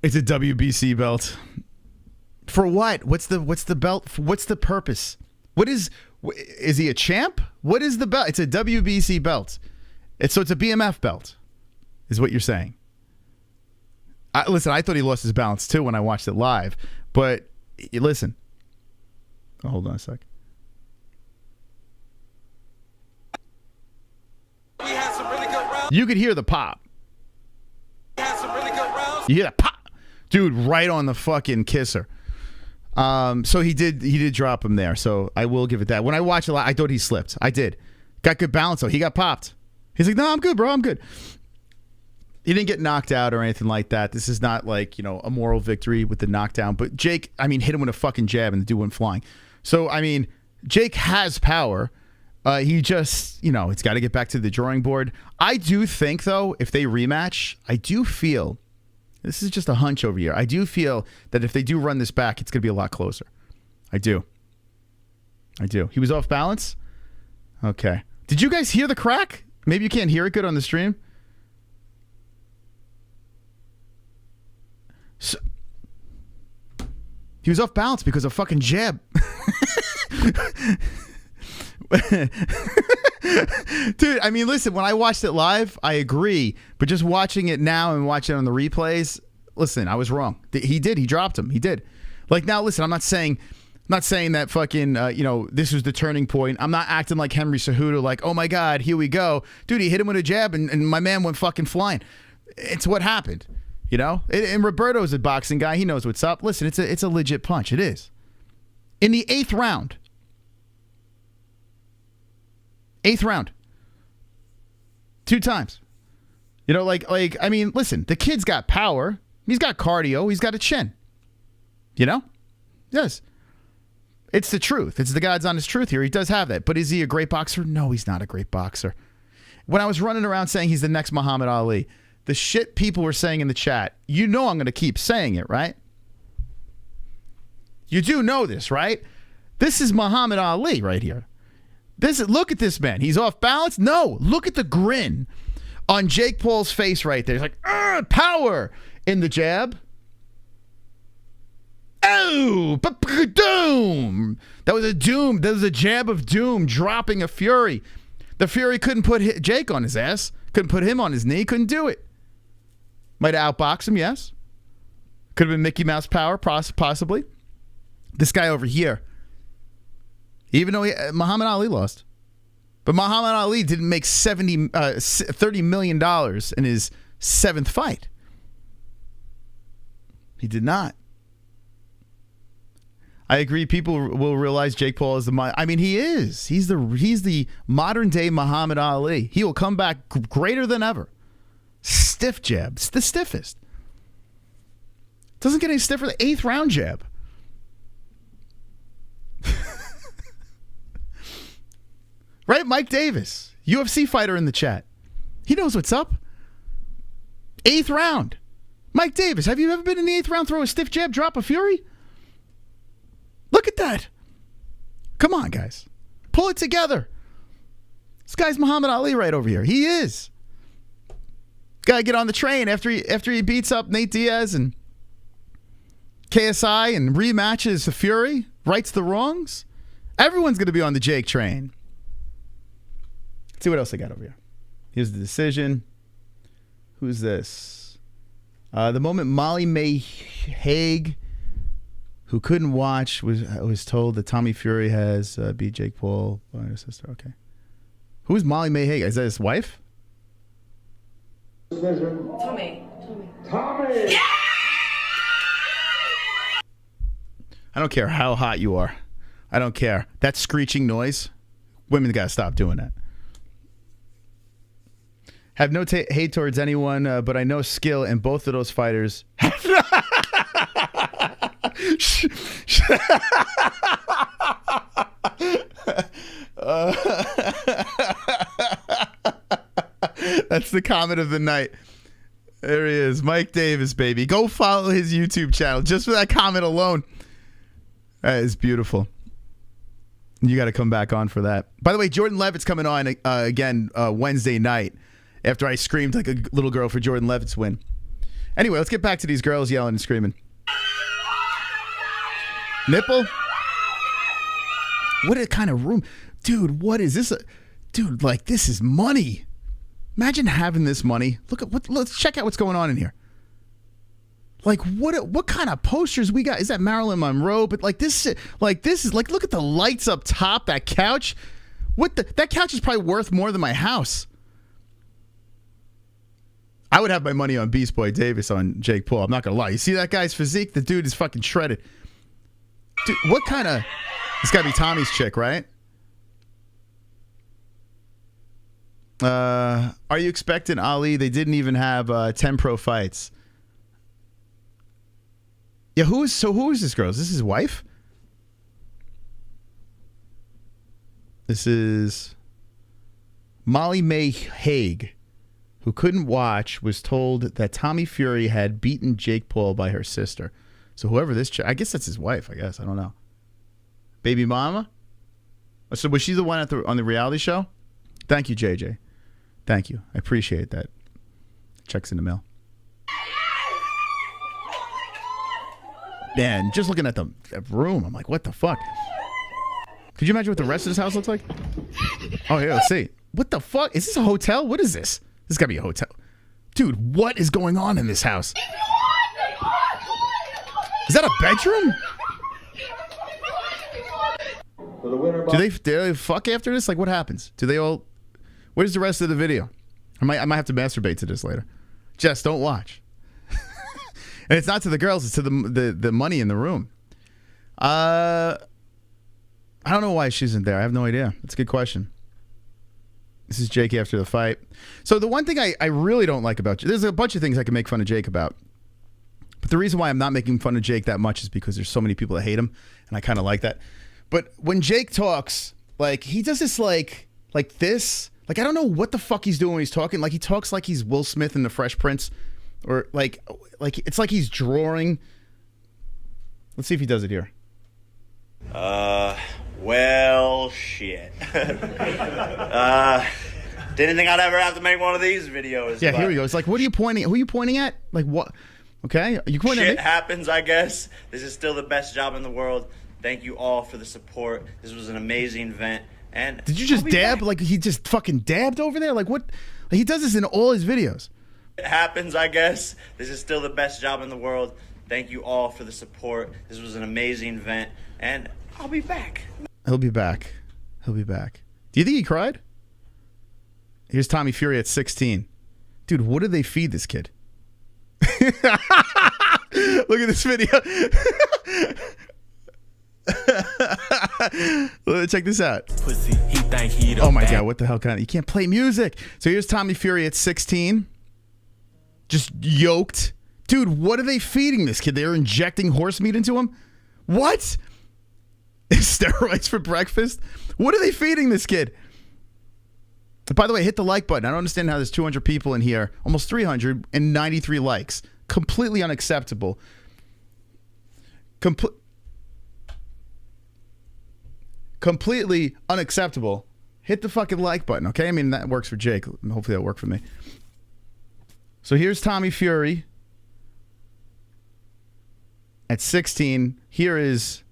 It's a WBC belt. For what? What's the belt? What's the purpose? What is he a champ? What is the belt? It's a WBC belt. So it's a BMF belt, is what you're saying. Listen, I thought he lost his balance too when I watched it live. But listen. Oh, hold on a sec. We had some really good rounds. You could hear the pop. We had some really good rounds. You hear that pop? Dude, right on the fucking kisser. So he did drop him there. So I will give it that. When I watched it live, I thought he slipped. I did. Got good balance though. He got popped. He's like, no, I'm good, bro. I'm good. He didn't get knocked out or anything like that. This is not like, a moral victory with the knockdown. But Jake, hit him with a fucking jab and the dude went flying. So, Jake has power. He just, it's got to get back to the drawing board. I do think, though, if they rematch, I do feel, this is just a hunch over here, I do feel that if they do run this back, it's going to be a lot closer. I do. He was off balance? Okay. Did you guys hear the crack? Maybe you can't hear it good on the stream. So, he was off balance because of fucking jab. Dude, listen, when I watched it live, I agree. But just watching it now and watching it on the replays, listen, I was wrong. He dropped him. He did. Like, now, listen, I'm not saying that fucking, this was the turning point. I'm not acting like Henry Cejudo, like, oh my God, here we go. Dude, he hit him with a jab and my man went fucking flying. It's what happened. And Roberto's a boxing guy. He knows what's up. Listen, it's a legit punch. It is. In the 8th round. 8th round. 2 times. Listen, the kid's got power. He's got cardio. He's got a chin. Yes. It's the truth. It's the God's honest truth here. He does have that. But is he a great boxer? No, he's not a great boxer. When I was running around saying he's the next Muhammad Ali, the shit people were saying in the chat, I'm going to keep saying it, right? You do know this, right? This is Muhammad Ali right here. Look at this man. He's off balance. No, look at the grin on Jake Paul's face right there. He's like, power in the jab. Oh, doom. That was a doom. That was a jab of doom, dropping a Fury. The Fury couldn't put Jake on his ass. Couldn't put him on his knee. Couldn't do it. Might have outboxed him, yes. Could have been Mickey Mouse power, possibly. This guy over here, even though Muhammad Ali lost, but Muhammad Ali didn't make $30 million in his 7th fight. He did not. I agree. People will realize Jake Paul is he is. He's the modern day Muhammad Ali. He will come back greater than ever. Stiff jab. It's the stiffest. Doesn't get any stiffer. The 8th round jab. Right? Mike Davis, UFC fighter in the chat. He knows what's up. 8th round. Mike Davis, have you ever been in the 8th round, throw a stiff jab, drop a Fury? Look at that. Come on, guys. Pull it together. This guy's Muhammad Ali right over here. He is. Got to get on the train after he beats up Nate Diaz and KSI and rematches the Fury, rights the wrongs. Everyone's going to be on the Jake train. Let's see what else I got over here. Here's the decision. Who's this? The moment Molly May Hague, who couldn't watch, was told that Tommy Fury has beat Jake Paul by her sister. Okay. Who's Molly May Hague? Is that his wife? Tommy. Tommy! I don't care how hot you are. I don't care. That screeching noise, women got to stop doing that. Have no hate towards anyone, but I know skill, and both of those fighters have That's the comment of the night. There he is, Mike Davis, baby. Go follow his YouTube channel just for that comment alone. That is beautiful. You got to come back on for that. By the way, Jordan Leavitt's coming on again Wednesday night after I screamed like a little girl for Jordan Leavitt's win. Anyway, let's get back to these girls yelling and screaming. Nipple? What a kind of room. Dude, what is this? Dude, like, this is money. Imagine having this money. Look at what. Let's check out what's going on in here. Like, what kind of posters we got? Is that Marilyn Monroe? But like this is like, look at the lights up top. That couch. That couch is probably worth more than my house. I would have my money on Beast Boy Davis on Jake Paul. I'm not gonna lie. You see that guy's physique? The dude is fucking shredded. Dude, what kind of? This gotta be Tommy's chick, right? Are you expecting Ali? They didn't even have 10 pro fights. Yeah, who is this girl? Is this his wife? This is Molly May Haig, who couldn't watch, was told that Tommy Fury had beaten Jake Paul by her sister. So whoever this chick, I guess that's his wife, I guess. I don't know. Baby mama? So was she the one on the reality show? Thank you, JJ. Thank you. I appreciate that. Checks in the mail. Man, just looking at the room, I'm like, what the fuck? Could you imagine what the rest of this house looks like? Oh, yeah, let's see. What the fuck? Is this a hotel? What is this? This gotta be a hotel. Dude, what is going on in this house? Is that a bedroom? Do they fuck after this? Like, what happens? Do they all... Where's the rest of the video? I might have to masturbate to this later. Jess, don't watch. And it's not to the girls, it's to the money in the room. I don't know why she isn't there. I have no idea. That's a good question. This is Jake after the fight. So the one thing I really don't like about... There's a bunch of things I can make fun of Jake about. But the reason why I'm not making fun of Jake that much is because there's so many people that hate him. And I kind of like that. But when Jake talks, like, he does this like this... Like, I don't know what the fuck he's doing when he's talking. Like, he talks like he's Will Smith in The Fresh Prince. Or, like it's like he's drawing. Let's see if he does it here. Well, shit. Didn't think I'd ever have to make one of these videos. Yeah, here we go. It's like, what are you pointing at? Who are you pointing at? Like, what? Okay, are you pointing at me? Shit happens, I guess. This is still the best job in the world. Thank you all for the support. This was an amazing event. And did you just dab? Like, he just fucking dabbed over there? Like, what? Like, he does this in all his videos. It happens, I guess. This is still the best job in the world. Thank you all for the support. This was an amazing event. And I'll be back. He'll be back. He'll be back. Do you think he cried? Here's Tommy Fury at 16. Dude, what did they feed this kid? Look at this video. Check this out. Pussy, he think he oh my god, what the hell kind of... You can't play music. So here's Tommy Fury at 16. Just yoked. Dude, what are they feeding this kid? They're injecting horse meat into him? What? Steroids for breakfast? What are they feeding this kid? By the way, hit the like button. I don't understand how there's 200 people in here. Almost 393 likes. Completely unacceptable. Completely unacceptable. Hit the fucking like button, okay? I mean, that works for Jake. Hopefully that worked for me. So here's Tommy Fury at 16. Here is...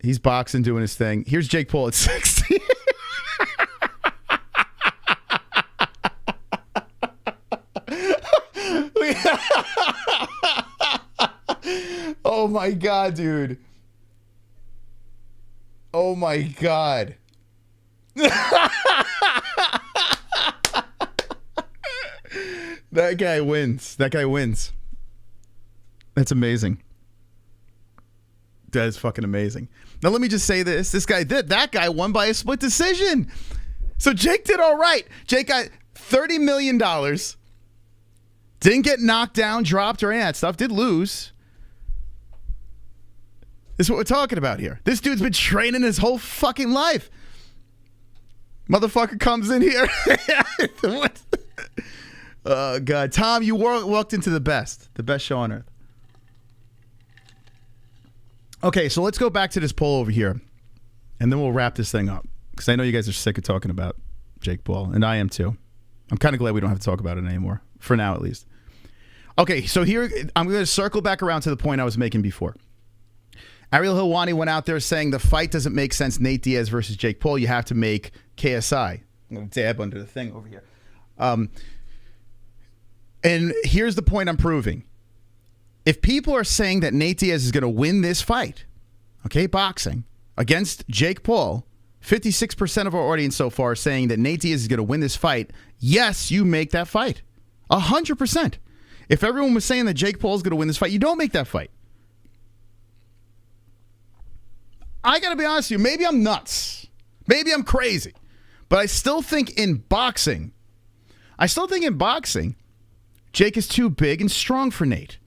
He's boxing, doing his thing. Here's Jake Paul at 16. Oh my god, dude. Oh my god. That guy wins. That guy wins. That's amazing. That is fucking amazing. Now let me just say this. That guy won by a split decision. So Jake did all right. Jake got $30 million. Didn't get knocked down, dropped, or any of that stuff. Did lose. This is what we're talking about here. This dude's been training his whole fucking life. Motherfucker comes in here. What? Oh, God. Tom, you walked into the best show on earth. Okay, so let's go back to this poll over here, and then we'll wrap this thing up, because I know you guys are sick of talking about Jake Paul, and I am too. I'm kind of glad we don't have to talk about it anymore, for now at least. Okay, so here, I'm going to circle back around to the point I was making before. Ariel Helwani went out there saying the fight doesn't make sense, Nate Diaz versus Jake Paul. You have to make KSI. I'm going to dab under the thing over here. And here's the point I'm proving. If people are saying that Nate Diaz is going to win this fight, okay, boxing, against Jake Paul, 56% of our audience so far are saying that Nate Diaz is going to win this fight. Yes, you make that fight. 100%. If everyone was saying that Jake Paul is going to win this fight, you don't make that fight. I got to be honest with you. Maybe I'm nuts. Maybe I'm crazy. But I still think in boxing, Jake is too big and strong for Nate.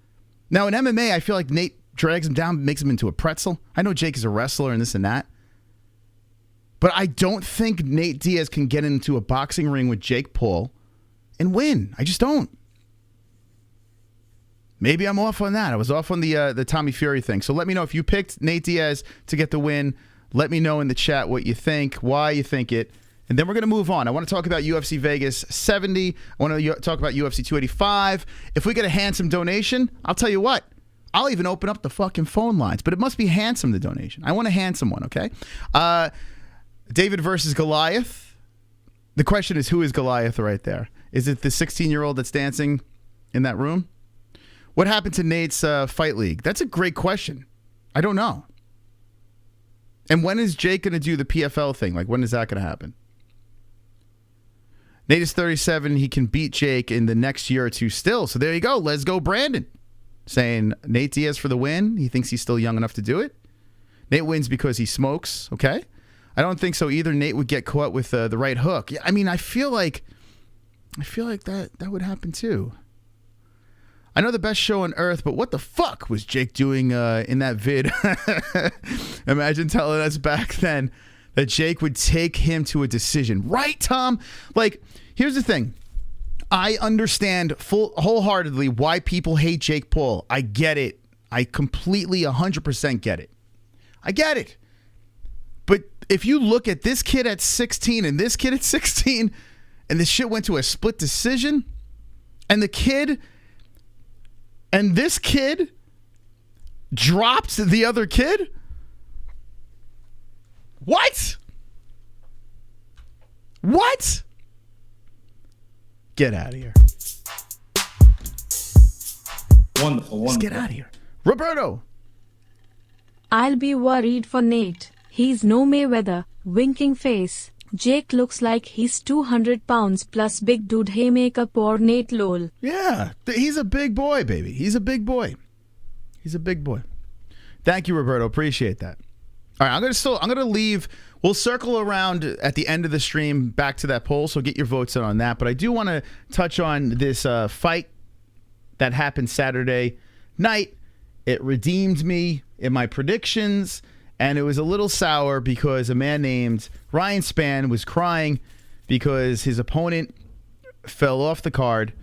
Now, in MMA, I feel like Nate drags him down, makes him into a pretzel. I know Jake is a wrestler and this and that. But I don't think Nate Diaz can get into a boxing ring with Jake Paul and win. I just don't. Maybe I'm off on that. I was off on the Tommy Fury thing. So let me know if you picked Nate Diaz to get the win. Let me know in the chat what you think, why you think it. And then we're going to move on. I want to talk about UFC Vegas 70. I want to talk about UFC 285. If we get a handsome donation, I'll tell you what. I'll even open up the fucking phone lines. But it must be handsome, the donation. I want a handsome one, okay? David versus Goliath. The question is, who is Goliath right there? Is it the 16-year-old that's dancing in that room? What happened to Nate's fight league? That's a great question. I don't know. And when is Jake going to do the PFL thing? Like, when is that going to happen? Nate is 37. He can beat Jake in the next year or two still. So there you go. Let's go, Brandon. Saying Nate Diaz for the win. He thinks he's still young enough to do it. Nate wins because he smokes. Okay. I don't think so either. Nate would get caught with the right hook. Yeah, I mean, I feel like that would happen too. I know the best show on earth, but what the fuck was Jake doing in that vid? Imagine telling us back then that Jake would take him to a decision. Right, Tom? Like, here's the thing. I understand wholeheartedly why people hate Jake Paul. I get it. I completely 100% get it. I get it. But if you look at this kid at 16 and this kid at 16, and this shit went to a split decision, and this kid dropped the other kid? What? Get out of here. Wonderful. Just get out of here. Roberto. I'll be worried for Nate. He's no Mayweather. Winking face. Jake looks like he's 200 pounds plus big dude. Haymaker poor Nate lol. Yeah, he's a big boy, baby. He's a big boy. Thank you, Roberto. Appreciate that. All right, I'm gonna leave. We'll circle around at the end of the stream back to that poll, so get your votes in on that. But I do want to touch on this fight that happened Saturday night. It redeemed me in my predictions, and it was a little sour because a man named Ryan Spann was crying because his opponent fell off the card.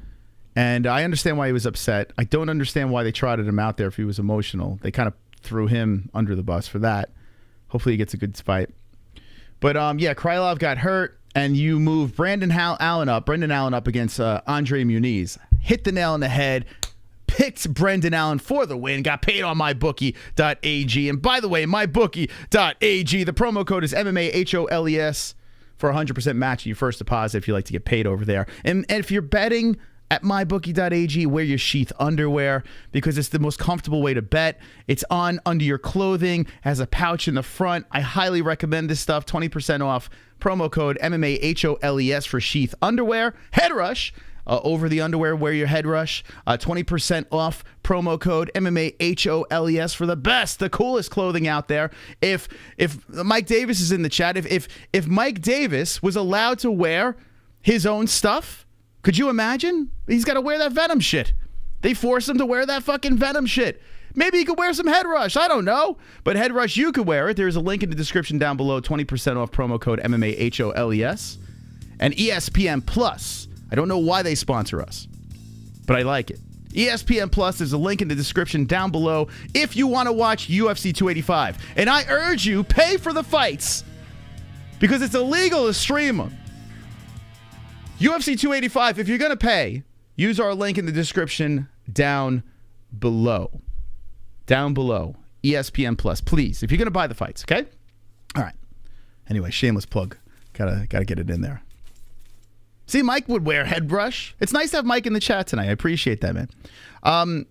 And I understand why he was upset. I don't understand why they trotted him out there if he was emotional. They kind of threw him under the bus for that. Hopefully he gets a good fight. But yeah, Krylov got hurt, and you moved Brendan Allen up against Andre Muniz. Hit the nail on the head. Picked Brendan Allen for the win. Got paid on mybookie.ag. And by the way, mybookie.ag, the promo code is MMA-HOLES for 100% match your first deposit if you like to get paid over there. And if you're betting at mybookie.ag, wear your sheath underwear because it's the most comfortable way to bet. It's on under your clothing, has a pouch in the front. I highly recommend this stuff. 20% off. Promo code MMA-HOLES for sheath underwear. Head rush. Over the underwear, wear your head rush. 20% off. Promo code MMA-HOLES for the best, the coolest clothing out there. If Mike Davis is in the chat, if Mike Davis was allowed to wear his own stuff, could you imagine? He's got to wear that Venom shit. They force him to wear that fucking Venom shit. Maybe you could wear some head rush. I don't know. But head rush, you could wear it. There's a link in the description down below. 20% off promo code MMA-HOLES. And ESPN Plus. I don't know why they sponsor us, but I like it. ESPN Plus, there's a link in the description down below if you want to watch UFC 285. And I urge you, pay for the fights because it's illegal to stream them. UFC 285, if you're going to pay, use our link in the description down below. Down below. ESPN Plus, please, if you're going to buy the fights, okay? All right. Anyway, shameless plug. Gotta get it in there. See, Mike would wear head brush. It's nice to have Mike in the chat tonight. I appreciate that, man.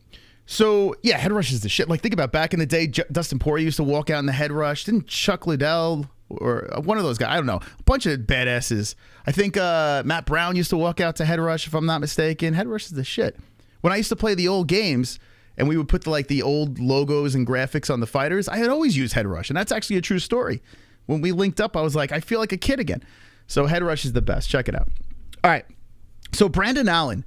So, yeah, head rush is the shit. Like, think about back in the day, Dustin Poirier used to walk out in the head rush. Didn't Chuck Liddell or one of those guys, I don't know, a bunch of badasses. I think Matt Brown used to walk out to head rush, if I'm not mistaken. Head rush is the shit. When I used to play the old games and we would put the old logos and graphics on the fighters, I had always used head rush, and that's actually a true story. When we linked up, I was like, I feel like a kid again. So head rush is the best. Check it out. All right, so Brandon Allen,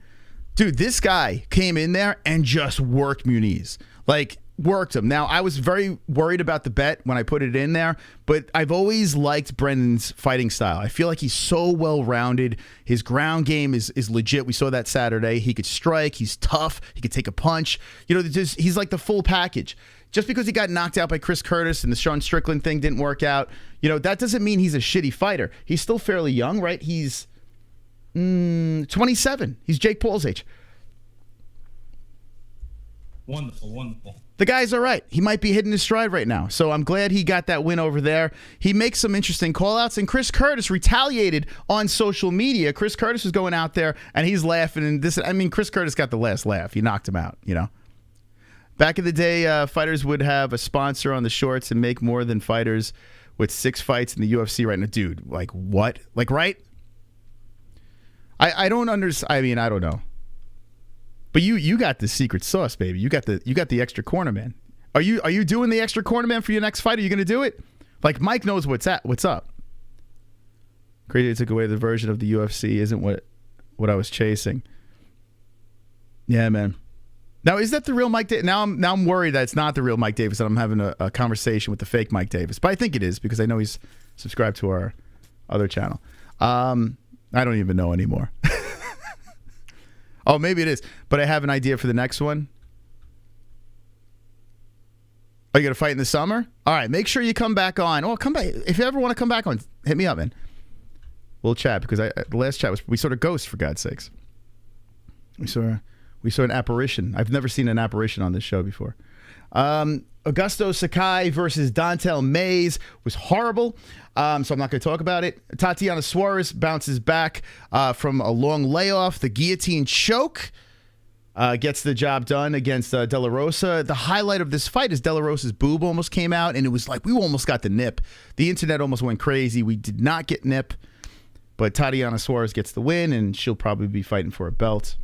dude, this guy came in there and just worked Muniz. Like, worked him. Now, I was very worried about the bet when I put it in there, but I've always liked Brendan's fighting style. I feel like he's so well-rounded. His ground game is legit. We saw that Saturday. He could strike. He's tough. He could take a punch. You know, he's like the full package. Just because he got knocked out by Chris Curtis and the Sean Strickland thing didn't work out, you know, that doesn't mean he's a shitty fighter. He's still fairly young, right? He's 27. He's Jake Paul's age. Wonderful. The guy's all right. He might be hitting his stride right now. So I'm glad he got that win over there. He makes some interesting call-outs, and Chris Curtis retaliated on social media. Chris Curtis was going out there, and he's laughing. And Chris Curtis got the last laugh. He knocked him out, you know. Back in the day, fighters would have a sponsor on the shorts and make more than fighters with 6 fights in the UFC right now. Dude, like what? Like, right? I don't understand. I mean, I don't know. But you got the secret sauce, baby. You got the extra corner man. Are you doing the extra corner man for your next fight? Are you going to do it? Like, Mike knows what's up. Crazy took away the version of the UFC isn't what I was chasing. Yeah, man. Now, is that the real Mike Davis? Now I'm worried that it's not the real Mike Davis, that I'm having a conversation with the fake Mike Davis. But I think it is, because I know he's subscribed to our other channel. I don't even know anymore. Oh, maybe it is. But I have an idea for the next one. Are you going to fight in the summer? All right, make sure you come back on. Oh, come back. If you ever want to come back on, hit me up, man. We'll chat, because the last chat we saw a ghost, for God's sakes. We saw an apparition. I've never seen an apparition on this show before. Augusto Sakai versus Dontel Mays was horrible, so I'm not going to talk about it. Tatiana Suarez bounces back from a long layoff. The guillotine choke gets the job done against De La Rosa. The highlight of this fight is De La Rosa's boob almost came out, and it was like we almost got the nip. The internet almost went crazy. We did not get nip, but Tatiana Suarez gets the win, and she'll probably be fighting for a belt.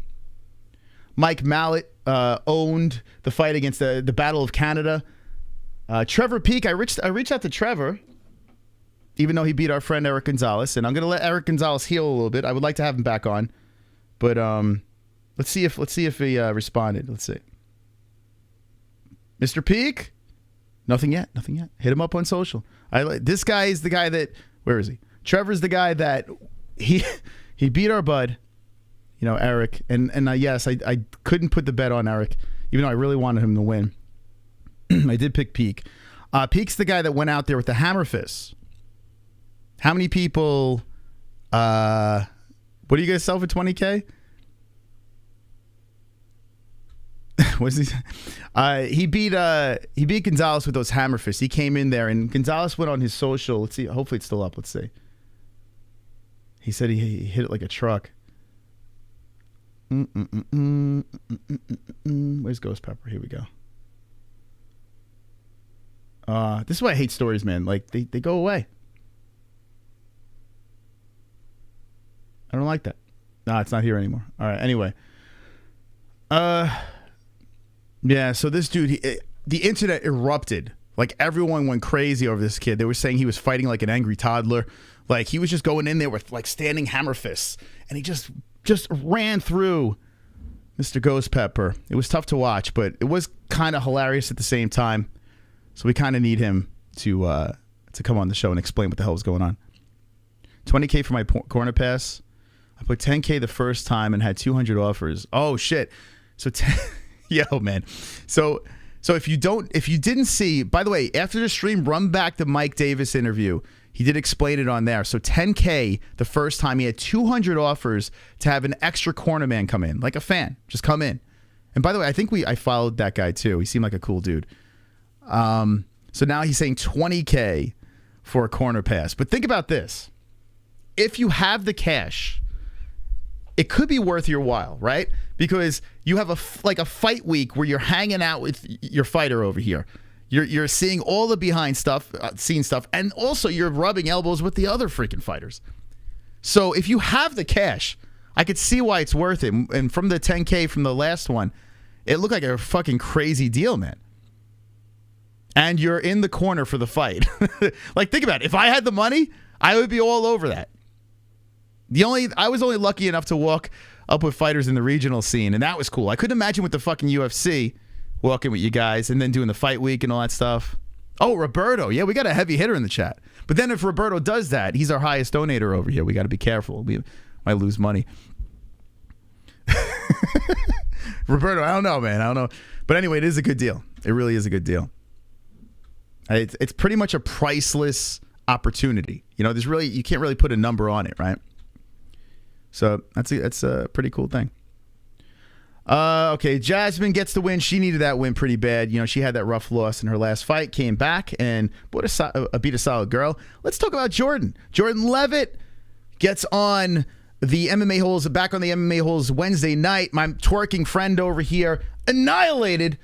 Mike Mallet owned the fight against the Battle of Canada. Trevor Peak, I reached out to Trevor, even though he beat our friend Eric Gonzalez, and I'm going to let Eric Gonzalez heal a little bit. I would like to have him back on, but let's see if he responded. Let's see. Mr. Peak, nothing yet. Hit him up on social. This guy is the guy that, where is he? Trevor's the guy that he beat our bud. You know, Eric, and yes, I couldn't put the bet on Eric, even though I really wanted him to win. I did pick Peak. Peak's the guy that went out there with the hammer fists. How many people, what do you guys sell for 20K? What's he? He beat Gonzalez with those hammer fists. He came in there, and Gonzalez went on his social. Let's see. Hopefully it's still up. Let's see. He said he hit it like a truck. Where's Ghost Pepper? Here we go. This is why I hate stories, man. Like, they go away. I don't like that. Nah, it's not here anymore. All right, anyway. Yeah, so this dude, the internet erupted. Like, everyone went crazy over this kid. They were saying he was fighting like an angry toddler. Like, he was just going in there with, like, standing hammer fists. And he just ran through Mr. Ghost Pepper. It was tough to watch, but it was kind of hilarious at the same time. So we kind of need him to come on the show and explain what the hell was going on. $20K for my corner pass. I put $10K the first time and had 200 offers. Oh shit! So, yo man. So if you didn't see, by the way, after the stream, run back the Mike Davis interview. He did explain it on there. So $10K the first time, he had 200 offers to have an extra corner man come in, like a fan, just come in. And by the way, I think I followed that guy too. He seemed like a cool dude. So now he's saying $20K for a corner pass. But think about this. If you have the cash, it could be worth your while, right? Because you have a fight week where you're hanging out with your fighter over here. You're seeing all the behind scene stuff, and also you're rubbing elbows with the other freaking fighters. So if you have the cash, I could see why it's worth it. And from the $10K from the last one, it looked like a fucking crazy deal, man. And you're in the corner for the fight. Like, think about it. If I had the money, I would be all over that. I was only lucky enough to walk up with fighters in the regional scene, and that was cool. I couldn't imagine with the fucking UFC walking with you guys and then doing the fight week and all that stuff. Oh, Roberto. Yeah, we got a heavy hitter in the chat. But then if Roberto does that, he's our highest donator over here. We got to be careful. We might lose money. Roberto, I don't know, man. I don't know. But anyway, it is a good deal. It really is a good deal. It's pretty much a priceless opportunity. You know, you can't really put a number on it, right? So that's a pretty cool thing. Okay, Jasmine gets the win. She needed that win pretty bad. You know, she had that rough loss in her last fight, came back and beat a solid girl. Let's talk about Jordan. Jordan Leavitt gets on the MMA-Holes, back on the MMA-Holes Wednesday night. My twerking friend over here annihilated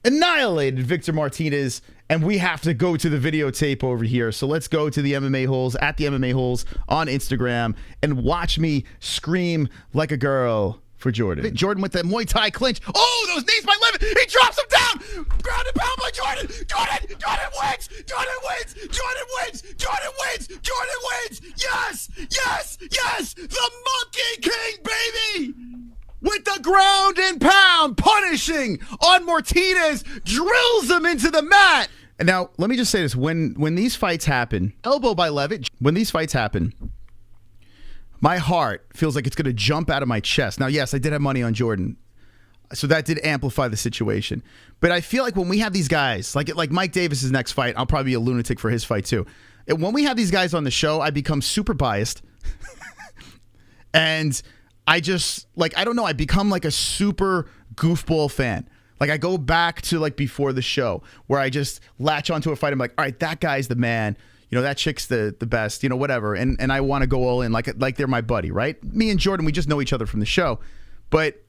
Victor Martinez, and we have to go to the videotape over here. So let's go to the MMA-Holes, at the MMA-Holes on Instagram, and watch me scream like a girl for Jordan. Jordan with the Muay Thai clinch. Oh, those knees by Leavitt. He drops him down. Ground and pound by Jordan. Jordan wins. Jordan wins. Jordan wins. Jordan wins. Jordan wins. Yes. Yes. Yes. The Monkey King, baby. With the ground and pound, punishing on Martinez, drills him into the mat. And now, let me just say this. When these fights happen, elbow by Leavitt, when these fights happen, my heart feels like it's going to jump out of my chest. Now, yes, I did have money on Jordan, so that did amplify the situation. But I feel like when we have these guys, like Mike Davis's next fight, I'll probably be a lunatic for his fight too. And when we have these guys on the show, I become super biased. And I just, I don't know, I become like a super goofball fan. Like, I go back to, before the show, where I just latch onto a fight. I'm like, all right, that guy's the man. You know, that chick's the best, you know, whatever. And I want to go all in like they're my buddy, right? Me and Jordan, we just know each other from the show. But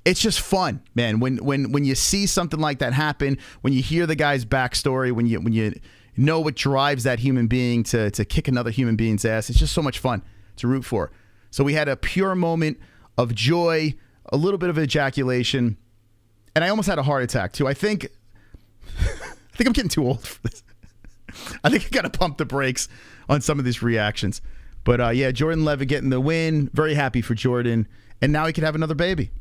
it's just fun, man. When you see something like that happen, when you hear the guy's backstory, when you know what drives that human being to kick another human being's ass, it's just so much fun to root for. So we had a pure moment of joy, a little bit of ejaculation, and I almost had a heart attack too. I think I'm getting too old for this. I think I got to pump the brakes on some of these reactions. But yeah, Jordan Leavitt getting the win. Very happy for Jordan. And now he could have another baby.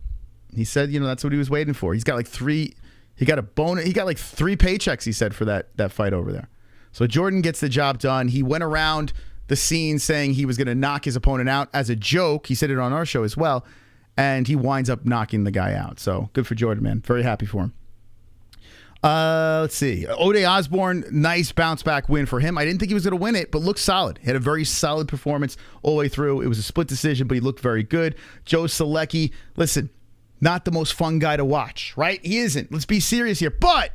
He said, you know, that's what he was waiting for. He's got three paychecks, he said, for that fight over there. So Jordan gets the job done. He went around the scene saying he was going to knock his opponent out as a joke. He said it on our show as well. And he winds up knocking the guy out. So good for Jordan, man. Very happy for him. Let's see. Ode Osborne, nice bounce back win for him. I didn't think he was going to win it, but looked solid. He had a very solid performance all the way through. It was a split decision, but he looked very good. Joe Selecki, listen, not the most fun guy to watch, right? He isn't. Let's be serious here. But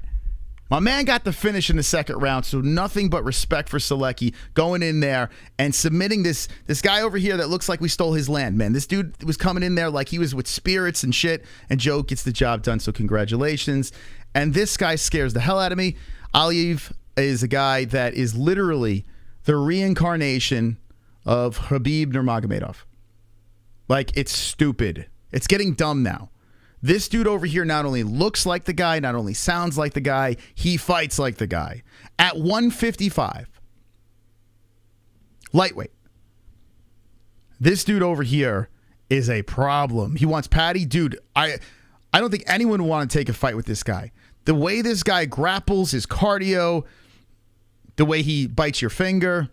my man got the finish in the second round, so nothing but respect for Selecki going in there and submitting this guy over here that looks like we stole his land, man. This dude was coming in there like he was with spirits and shit, and Joe gets the job done, so congratulations. And this guy scares the hell out of me. Aliyev is a guy that is literally the reincarnation of Khabib Nurmagomedov. Like, it's stupid. It's getting dumb now. This dude over here not only looks like the guy, not only sounds like the guy, he fights like the guy. At 155, lightweight, this dude over here is a problem. He wants Patty. Dude, I don't think anyone would want to take a fight with this guy. The way this guy grapples, his cardio, the way he bites your finger.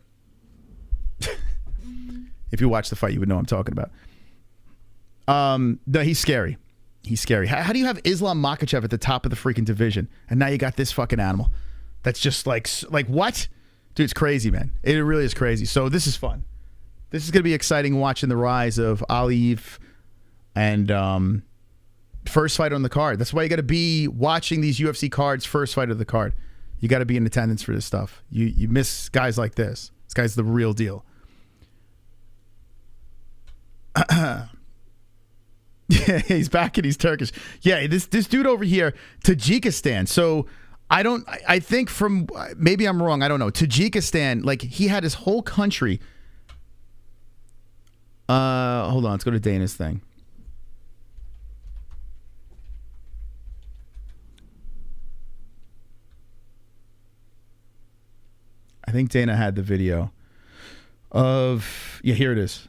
If you watch the fight, you would know what I'm talking about. No, he's scary. He's scary. How do you have Islam Makhachev at the top of the freaking division, and now you got this fucking animal? That's just like what? Dude, it's crazy, man. It really is crazy. So this is fun. This is going to be exciting watching the rise of Aliyev and first fight on the card. That's why you got to be watching these UFC cards, first fight of the card. You got to be in attendance for this stuff. You miss guys like this. This guy's the real deal. Yeah, he's back and he's Turkish. Yeah, this dude over here, Tajikistan. So I think from, maybe I'm wrong, I don't know. Tajikistan, like he had his whole country. Hold on, let's go to Dana's thing. I think Dana had the video of, yeah, here it is.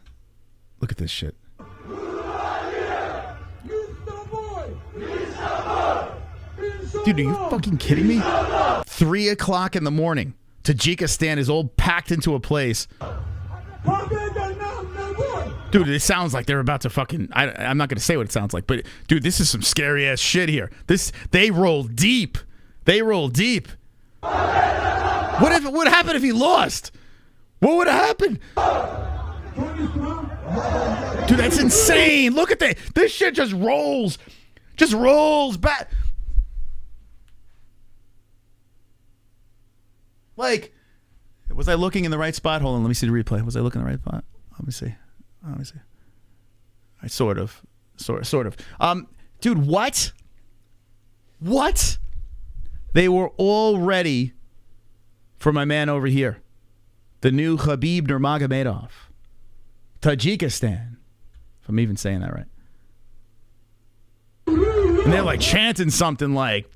Look at this shit. Dude, are you fucking kidding me? 3 o'clock in the morning. Tajikistan is all packed into a place. Dude, it sounds like they're about to fucking... I'm not going to say what it sounds like, but dude, this is some scary ass shit here. They roll deep. They roll deep. What happened if he lost? What would have happened? Dude, that's insane. Look at that. This shit just rolls. Just rolls back. Like, was I looking in the right spot? Hold on, let me see the replay. Was I looking in the right spot? Let me see. Sort of. Dude, what? What? They were all ready for my man over here. The new Khabib Nurmagomedov. Tajikistan. If I'm even saying that right. And they're like chanting something like...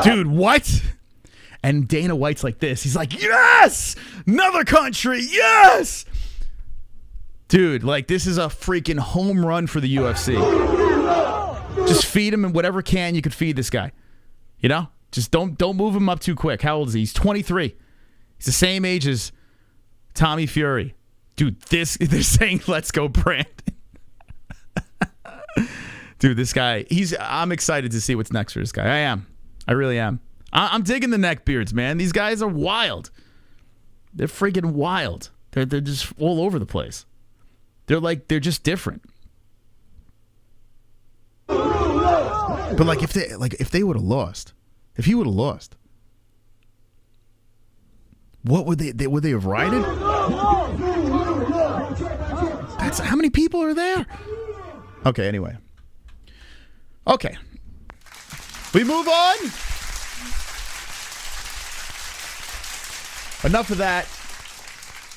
Dude, what? And Dana White's like this. He's like, yes! Another country, yes! Dude, like, this is a freaking home run for the UFC. Just feed him in whatever can you could feed this guy. You know? Just don't move him up too quick. How old is he? He's 23. He's the same age as Tommy Fury. Dude, they're saying, let's go, Brandon. Dude, this guy, I'm excited to see what's next for this guy. I am. I really am. I'm digging the neck beards, man. These guys are wild. They're freaking wild. They're just all over the place. They're just different. But like if they would have lost, if he would have lost, what would they have rioted? That's how many people are there? Okay, anyway. Okay. We move on. Enough of that.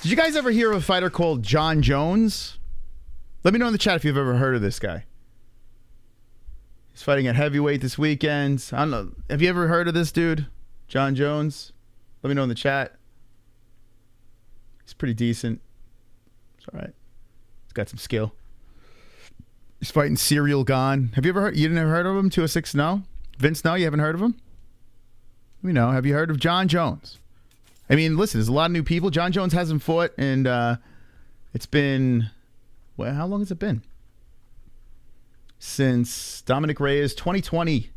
Did you guys ever hear of a fighter called Jon Jones? Let me know in the chat if you've ever heard of this guy. He's fighting at heavyweight this weekend. I don't know. Have you ever heard of this dude? Jon Jones? Let me know in the chat. He's pretty decent. It's all right. He's got some skill. He's fighting Serial Gone. Have you ever heard? You didn't ever heard of him? 206 No? Vince No? You haven't heard of him? Let me know. Have you heard of Jon Jones? I mean, listen, there's a lot of new people. Jon Jones hasn't fought, and it's been, well, how long has it been? Since Dominic Reyes, 2020,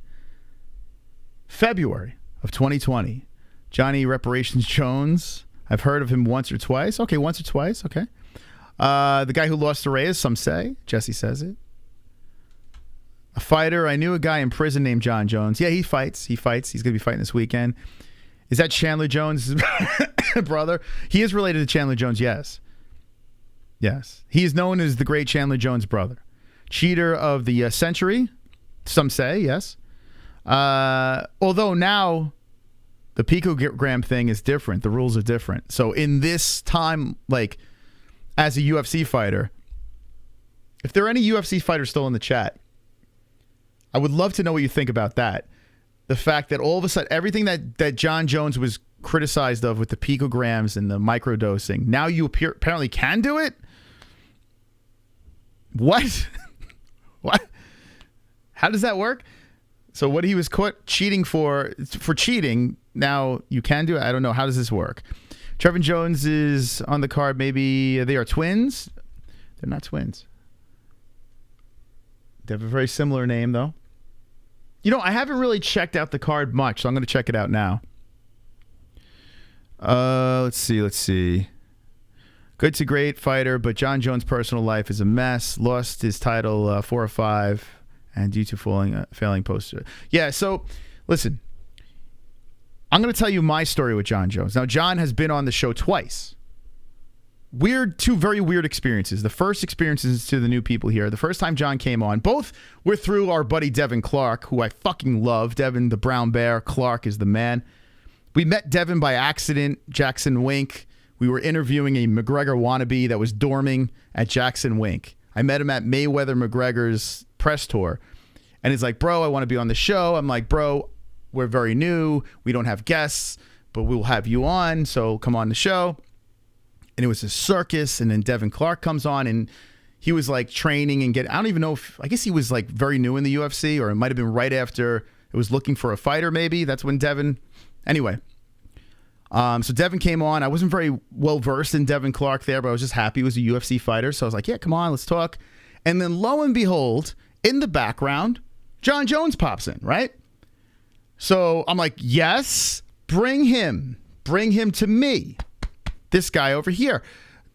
February of 2020. Johnny Reparations Jones, I've heard of him once or twice. Okay, once or twice, okay. The guy who lost to Reyes, some say. Jesse says it. A fighter, I knew a guy in prison named Jon Jones. Yeah, he fights. He's going to be fighting this weekend. Is that Chandler Jones' brother? He is related to Chandler Jones, yes. Yes. He is known as the great Chandler Jones' brother. Cheater of the century, some say, yes. Although now the picogram thing is different. The rules are different. So in this time, like, as a UFC fighter, if there are any UFC fighters still in the chat, I would love to know what you think about that. The fact that all of a sudden, everything that Jon Jones was criticized of with the picograms and the microdosing. Now you apparently can do it? What? What? How does that work? So what he was caught cheating for cheating, now you can do it? I don't know. How does this work? Trevin Jones is on the card. Maybe they are twins. They're not twins. They have a very similar name, though. You know, I haven't really checked out the card much, so I'm going to check it out now. Let's see. Good to great fighter, but Jon Jones' personal life is a mess. Lost his title 4 or 5, and due to failing poster. Yeah, so listen. I'm going to tell you my story with Jon Jones. Now, Jon has been on the show twice. Two very weird experiences. The first experiences to the new people here. The first time Jon came on, both were through our buddy Devin Clark, who I fucking love. Devin, the brown bear. Clark is the man. We met Devin by accident, Jackson Wink. We were interviewing a McGregor wannabe that was dorming at Jackson Wink. I met him at Mayweather-McGregor's press tour. And he's like, bro, I want to be on the show. I'm like, bro, we're very new. We don't have guests, but we'll have you on. So come on the show. And it was a circus. And then Devin Clark comes on and he was like training and I don't even know I guess he was like very new in the UFC, or it might have been right after it was looking for a fighter. Maybe that's when Devin, anyway. So Devin came on. I wasn't very well versed in Devin Clark there, but I was just happy he was a UFC fighter. So I was like, yeah, come on, let's talk. And then lo and behold, in the background, Jon Jones pops in, right? So I'm like, yes, bring him to me. This guy over here,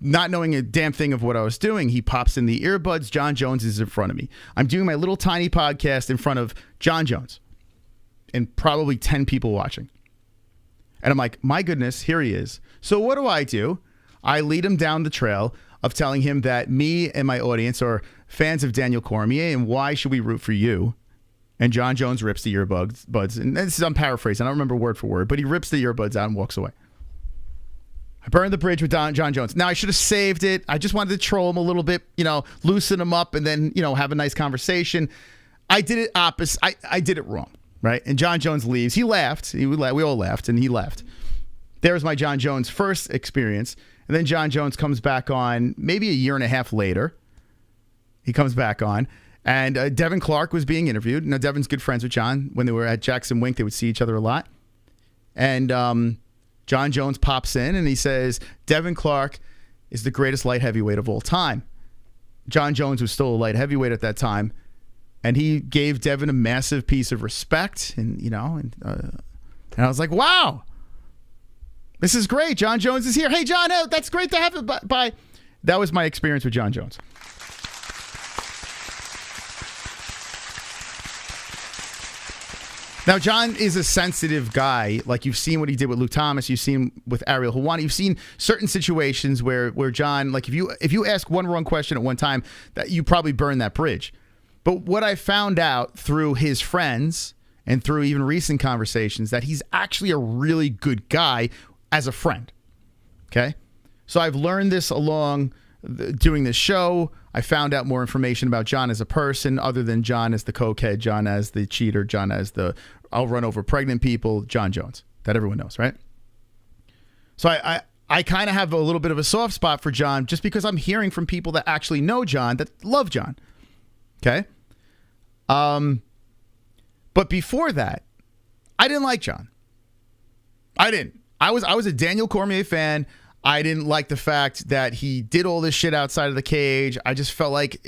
not knowing a damn thing of what I was doing. He pops in the earbuds. Jon Jones is in front of me. I'm doing my little tiny podcast in front of Jon Jones and probably 10 people watching. And I'm like, my goodness, here he is. So what do? I lead him down the trail of telling him that me and my audience are fans of Daniel Cormier and why should we root for you? And Jon Jones rips the earbuds. And this is, I'm paraphrasing. I don't remember word for word, but he rips the earbuds out and walks away. I burned the bridge with Jon Jones. Now, I should have saved it. I just wanted to troll him a little bit, loosen him up and then, have a nice conversation. I did it opposite. I did it wrong, right? And Jon Jones leaves. He laughed. We all laughed, and he left. There's my Jon Jones first experience. And then Jon Jones comes back on maybe a year and a half later. He comes back on. And Devin Clark was being interviewed. Now, Devin's good friends with Jon. When they were at Jackson Wink, they would see each other a lot. And Jon Jones pops in and he says, Devin Clark is the greatest light heavyweight of all time. Jon Jones was still a light heavyweight at that time. And he gave Devin a massive piece of respect. And I was like, wow, this is great. Jon Jones is here. Hey, Jon, that's great to have it. Bye. That was my experience with Jon Jones. Now, Jon is a sensitive guy. Like, you've seen what he did with Luke Thomas. You've seen with Ariel Helwani. You've seen certain situations where Jon, like, if you ask one wrong question at one time, that you probably burn that bridge. But what I found out through his friends and through even recent conversations, that he's actually a really good guy as a friend. Okay? So I've learned this along doing this show. I found out more information about Jon as a person, other than Jon as the cokehead, Jon as the cheater, Jon as the I'll run over pregnant people, Jon Jones, that everyone knows, right? So I kind of have a little bit of a soft spot for Jon just because I'm hearing from people that actually know Jon, that love Jon. Okay? But before that, I didn't like Jon. I didn't. I was a Daniel Cormier fan. I didn't like the fact that he did all this shit outside of the cage. I just felt like,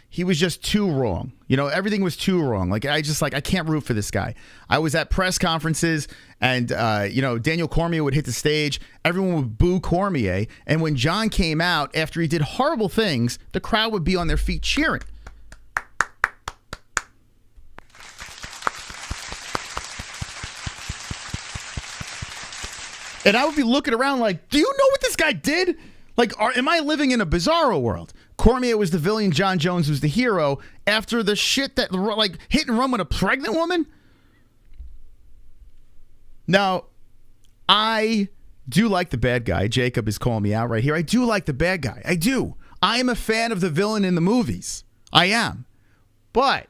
he was just too wrong. Everything was too wrong. Like, I can't root for this guy. I was at press conferences and, Daniel Cormier would hit the stage. Everyone would boo Cormier. And when Jon came out after he did horrible things, the crowd would be on their feet cheering. And I would be looking around like, do you know what this guy did? Like, am I living in a bizarro world? Cormier was the villain, Jon Jones was the hero after the shit that, like, hit and run with a pregnant woman? Now, I do like the bad guy. Jacob is calling me out right here. I do like the bad guy. I do. I am a fan of the villain in the movies. I am. But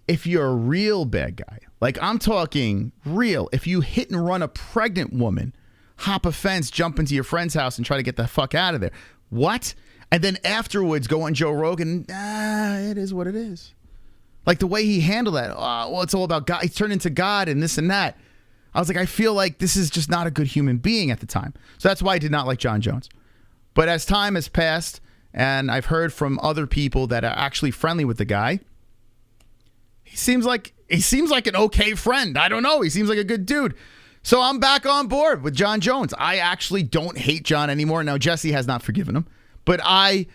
if you're a real bad guy, like I'm talking real, if you hit and run a pregnant woman, hop a fence, jump into your friend's house and try to get the fuck out of there. What? And then afterwards go on Joe Rogan, it is what it is. Like the way he handled that. Oh, well, it's all about God. He turned into God and this and that. I was like, I feel like this is just not a good human being at the time. So that's why I did not like Jon Jones. But as time has passed, and I've heard from other people that are actually friendly with the guy, he seems like an okay friend. I don't know. He seems like a good dude. So I'm back on board with Jon Jones. I actually don't hate Jon anymore. Now, Jesse has not forgiven him, but I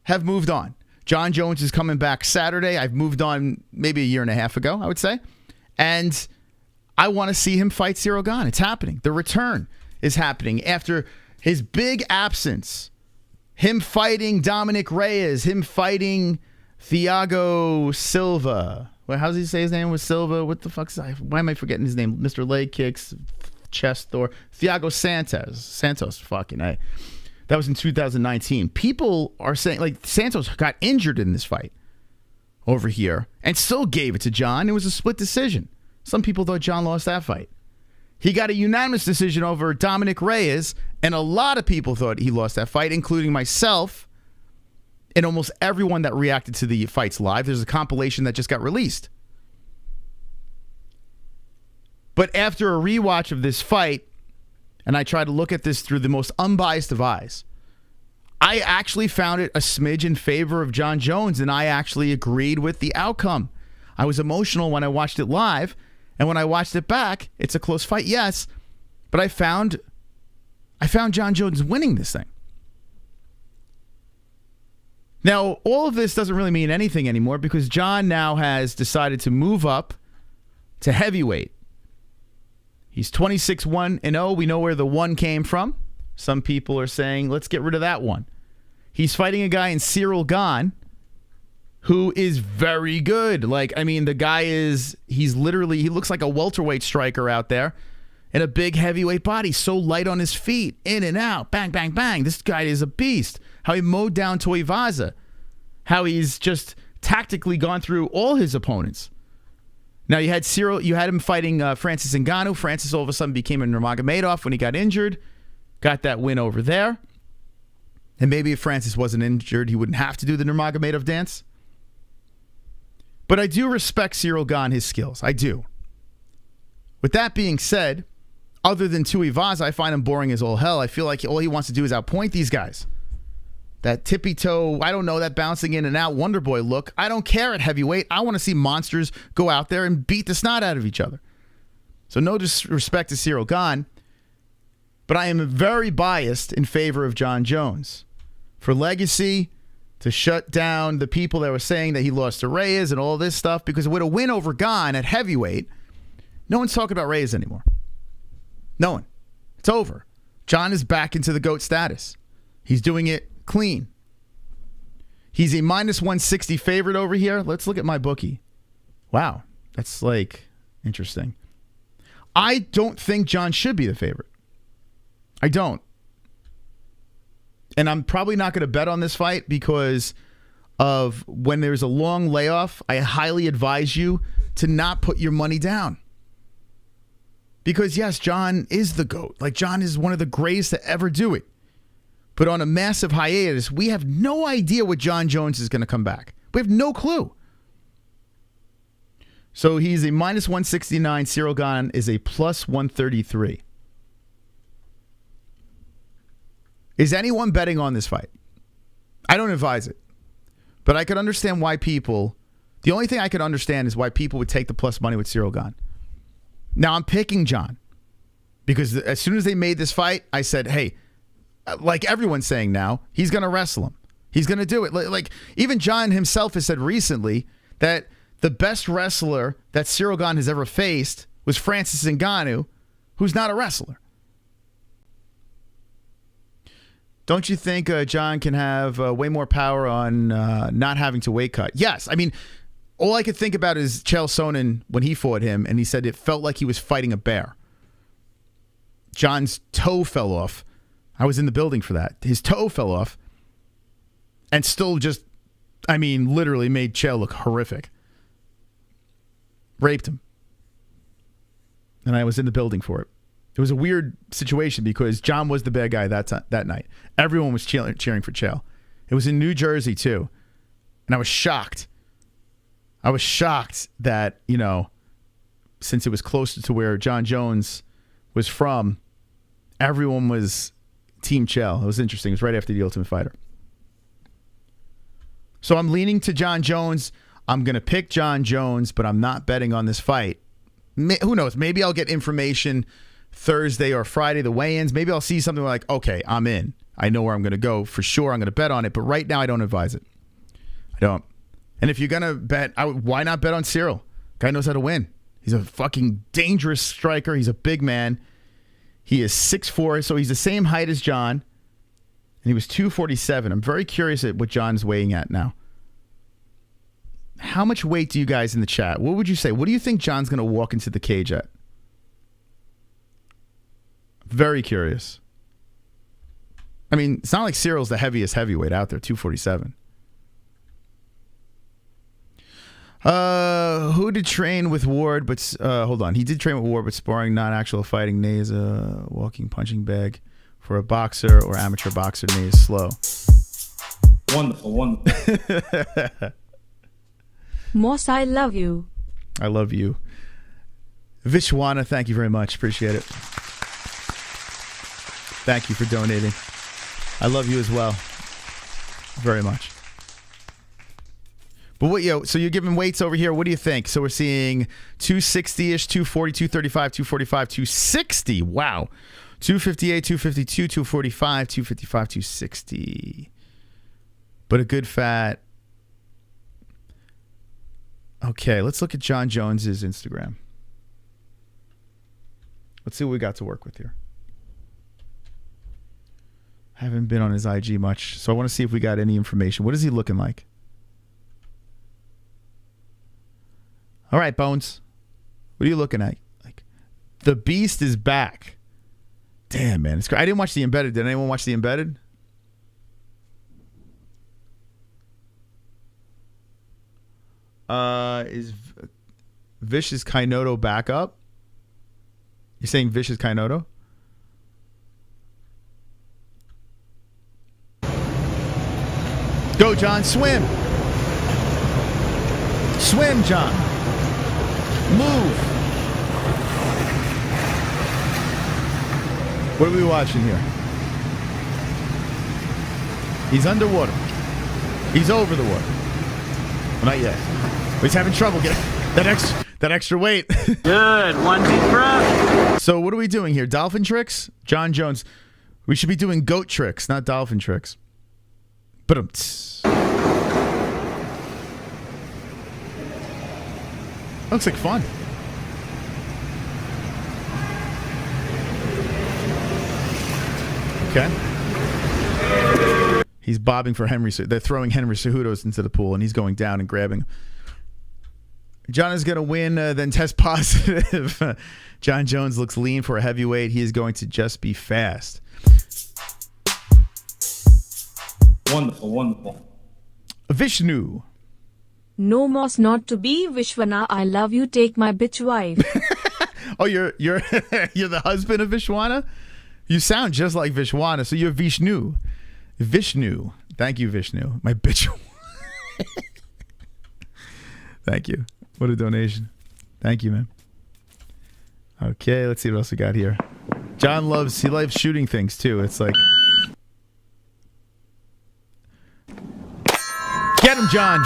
have moved on. Jon Jones is coming back Saturday. I've moved on maybe a year and a half ago, I would say. And I want to see him fight Ciryl Gane. It's happening. The return is happening after his big absence. Him fighting Dominic Reyes. Him fighting Thiago Silva. Well, how does he say his name? Was Silva? What the fuck? Why am I forgetting his name? Mr. Leg Kicks, Chest Thor. Thiago Santos. Fucking A. That was in 2019. People are saying, like, Santos got injured in this fight over here and still gave it to Jon. It was a split decision. Some people thought Jon lost that fight. He got a unanimous decision over Dominic Reyes, and a lot of people thought he lost that fight, including myself and almost everyone that reacted to the fights live. There's a compilation that just got released. But after a rewatch of this fight, and I try to look at this through the most unbiased of eyes, I actually found it a smidge in favor of Jon Jones, and I actually agreed with the outcome. I was emotional when I watched it live, and when I watched it back, it's a close fight, yes, but I found Jon Jones winning this thing. Now, all of this doesn't really mean anything anymore because Jon now has decided to move up to heavyweight. He's 26-1-0. We know where the 1 came from. Some people are saying, let's get rid of that one. He's fighting a guy in Ciryl Gane who is very good. Like, I mean, the guy he looks like a welterweight striker out there in a big heavyweight body. So light on his feet, in and out, bang, bang, bang. This guy is a beast. How he mowed down Tuivasa. How he's just tactically gone through all his opponents. Now, you had him fighting Francis Ngannou. Francis all of a sudden became a Nurmagomedov when he got injured. Got that win over there. And maybe if Francis wasn't injured, he wouldn't have to do the Nurmagomedov dance. But I do respect Ciryl Gane, his skills. I do. With that being said, other than Tuivasa, I find him boring as all hell. I feel like all he wants to do is outpoint these guys. That tippy toe, I don't know, that bouncing in and out Wonder Boy look. I don't care at heavyweight. I want to see monsters go out there and beat the snot out of each other. So no disrespect to Ciryl Gane, but I am very biased in favor of Jon Jones. For legacy, to shut down the people that were saying that he lost to Reyes and all this stuff, because with a win over Gane at heavyweight, no one's talking about Reyes anymore. No one. It's over. Jon is back into the GOAT status. He's doing it clean. He's a minus 160 favorite over here. Let's look at my bookie. Wow. That's like interesting. I don't think Jon should be the favorite. I don't. And I'm probably not going to bet on this fight because of when there's a long layoff, I highly advise you to not put your money down. Because yes, Jon is the GOAT. Like, Jon is one of the greatest to ever do it. But on a massive hiatus, we have no idea what Jon Jones is going to come back. We have no clue. So he's a minus 169. Ciryl Gane is a plus 133. Is anyone betting on this fight? I don't advise it. But I could understand why people... The only thing I could understand is why people would take the plus money with Ciryl Gane. Now, I'm picking Jon. Because as soon as they made this fight, I said, hey, like everyone's saying now, he's going to wrestle him. He's going to do it. Like even Jon himself has said recently that the best wrestler that Ciryl Gane has ever faced was Francis Ngannou, who's not a wrestler. Don't you think Jon can have way more power on not having to weight cut? Yes. I mean, all I could think about is Chael Sonnen when he fought him, and he said it felt like he was fighting a bear. Jon's toe fell off. I was in the building for that. His toe fell off and still just, I mean, literally made Chael look horrific. raped him. And I was in the building for it. It was a weird situation because Jon was the bad guy that night. Everyone was cheering for Chael. It was in New Jersey too. And I was shocked. I was shocked that, you know, since it was closer to where Jon Jones was from, everyone was Team Chael. It was interesting. It was right after The Ultimate Fighter. So I'm leaning to Jon Jones. I'm going to pick Jon Jones, but I'm not betting on this fight. Who knows? Maybe I'll get information Thursday or Friday, the weigh-ins. Maybe I'll see something like, okay, I'm in. I know where I'm going to go. For sure, I'm going to bet on it. But right now, I don't advise it. I don't. And if you're going to bet, why not bet on Cyril? Guy knows how to win. He's a fucking dangerous striker. He's a big man. He is 6'4", so he's the same height as Jon. And he was 247. I'm very curious at what Jon's weighing at now. How much weight do you guys in the chat? What would you say? What do you think Jon's going to walk into the cage at? Very curious. I mean, it's not like Cyril's the heaviest heavyweight out there, 247. Who did train with Ward, but hold on. He did train with Ward, but sparring, not actual fighting. Nay is a walking punching bag. For a boxer or amateur boxer, Nay is slow. Wonderful, wonderful. Moss, I love you. I love you. Vishwana, thank you very much. Appreciate it. Thank you for donating. I love you as well. Very much. But what, so you're giving weights over here. What do you think? So we're seeing 260-ish, 240, 235, 245, 260. Wow. 258, 252, 245, 255, 260. But a good fat. Okay, let's look at Jon Jones's Instagram. Let's see what we got to work with here. I haven't been on his IG much, so I want to see if we got any information. What is he looking like? All right, Bones. What are you looking at? Like, the Beast is back. Damn, man. It's crazy. I didn't watch The Embedded. Did anyone watch The Embedded? Is Vicious Kainoto back up? You're saying Vicious Kainoto? Go, Jon. Swim. Swim, Jon. Move. What are we watching here? He's underwater. He's over the water. Well, not yet. But he's having trouble getting that extra weight. Good. One deep breath. So what are we doing here? Dolphin tricks? Jon Jones. We should be doing goat tricks, not dolphin tricks. But looks like fun. Okay. He's bobbing for Henry. They're throwing Henry Cejudos into the pool, and he's going down and grabbing. Jon is going to win, then test positive. Jon Jones looks lean for a heavyweight. He is going to just be fast. Wonderful, wonderful. Vishnu. No Moss, not to be Vishwana. I love you. Take my bitch wife. Oh, you're you're the husband of Vishwana? You sound just like Vishwana, so you're Vishnu. Vishnu. Thank you, Vishnu. My bitch. Thank you. What a donation. Thank you, man. Okay, let's see what else we got here. Jon loves shooting things too. It's like, get him, Jon.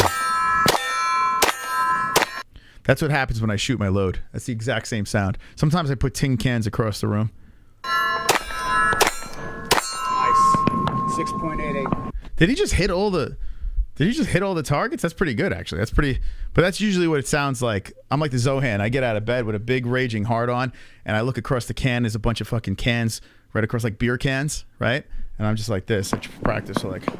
That's what happens when I shoot my load. That's the exact same sound. Sometimes I put tin cans across the room. Nice. 6.88. Did he just hit all the targets? That's pretty good, actually. That's pretty, but that's usually what it sounds like. I'm like the Zohan. I get out of bed with a big raging hard on, and I look across the can. There's a bunch of fucking cans right across, like beer cans, right? And I'm just like this. I practice, so like. Nice.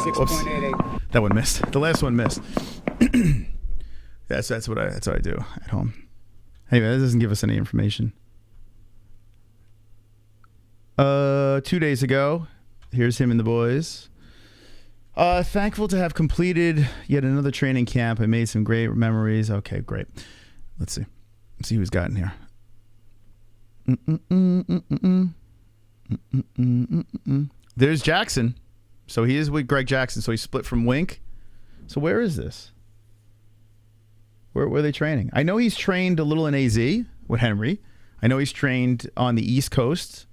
6.88. That one missed. The last one missed. That's what I do at home. Anyway, that doesn't give us any information. 2 days ago. Here's him and the boys. Thankful to have completed yet another training camp. I made some great memories. Okay, great. Let's see. Let's see who's got in here. There's Jackson. So he is with Greg Jackson. So he split from Wink. So where is this? Where are they training? I know he's trained a little in AZ with Henry. I know he's trained on the East Coast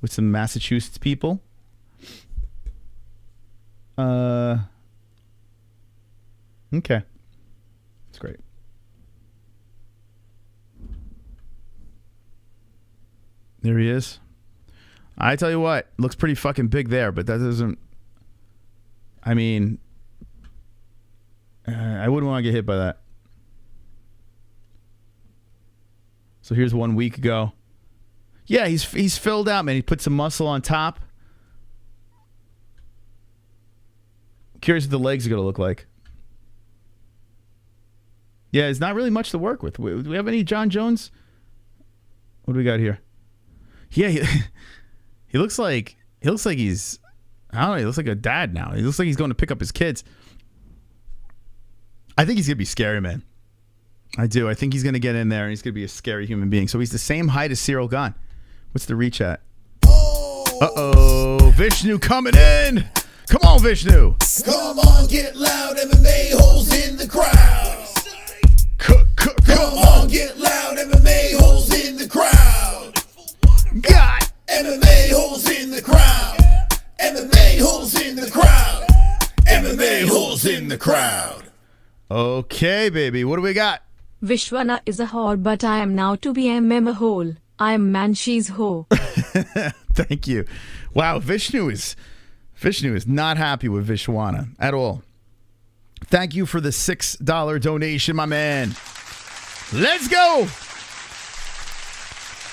with some Massachusetts people. Okay. That's great. There he is. I tell you what, looks pretty fucking big there, but that doesn't... I mean... I wouldn't want to get hit by that. So here's 1 week ago. Yeah, he's filled out, man. He put some muscle on top. Curious what the legs are going to look like. Yeah, it's not really much to work with. Do we have any Jon Jones? What do we got here? Yeah, he looks like he's, I don't know, he looks like a dad now. He looks like he's going to pick up his kids. I think he's going to be scary, man. I do. I think he's going to get in there and he's going to be a scary human being. So he's the same height as Cyril Gahn. What's the reach at? Uh-oh. Vishnu coming in. Come on, Vishnu. Come on, get loud, MMA-Holes in the crowd. Come on, get loud, MMA-Holes in the crowd. God. MMA-Holes in the crowd. MMA-Holes in the crowd. MMA-Holes in the crowd. Okay, baby. What do we got? Vishwana is a whore, but I am now to be MMA-Hole. I am man, she's hoe. Thank you. Wow, Vishnu is not happy with Vishwana at all. Thank you for the $6 donation, my man. Let's go.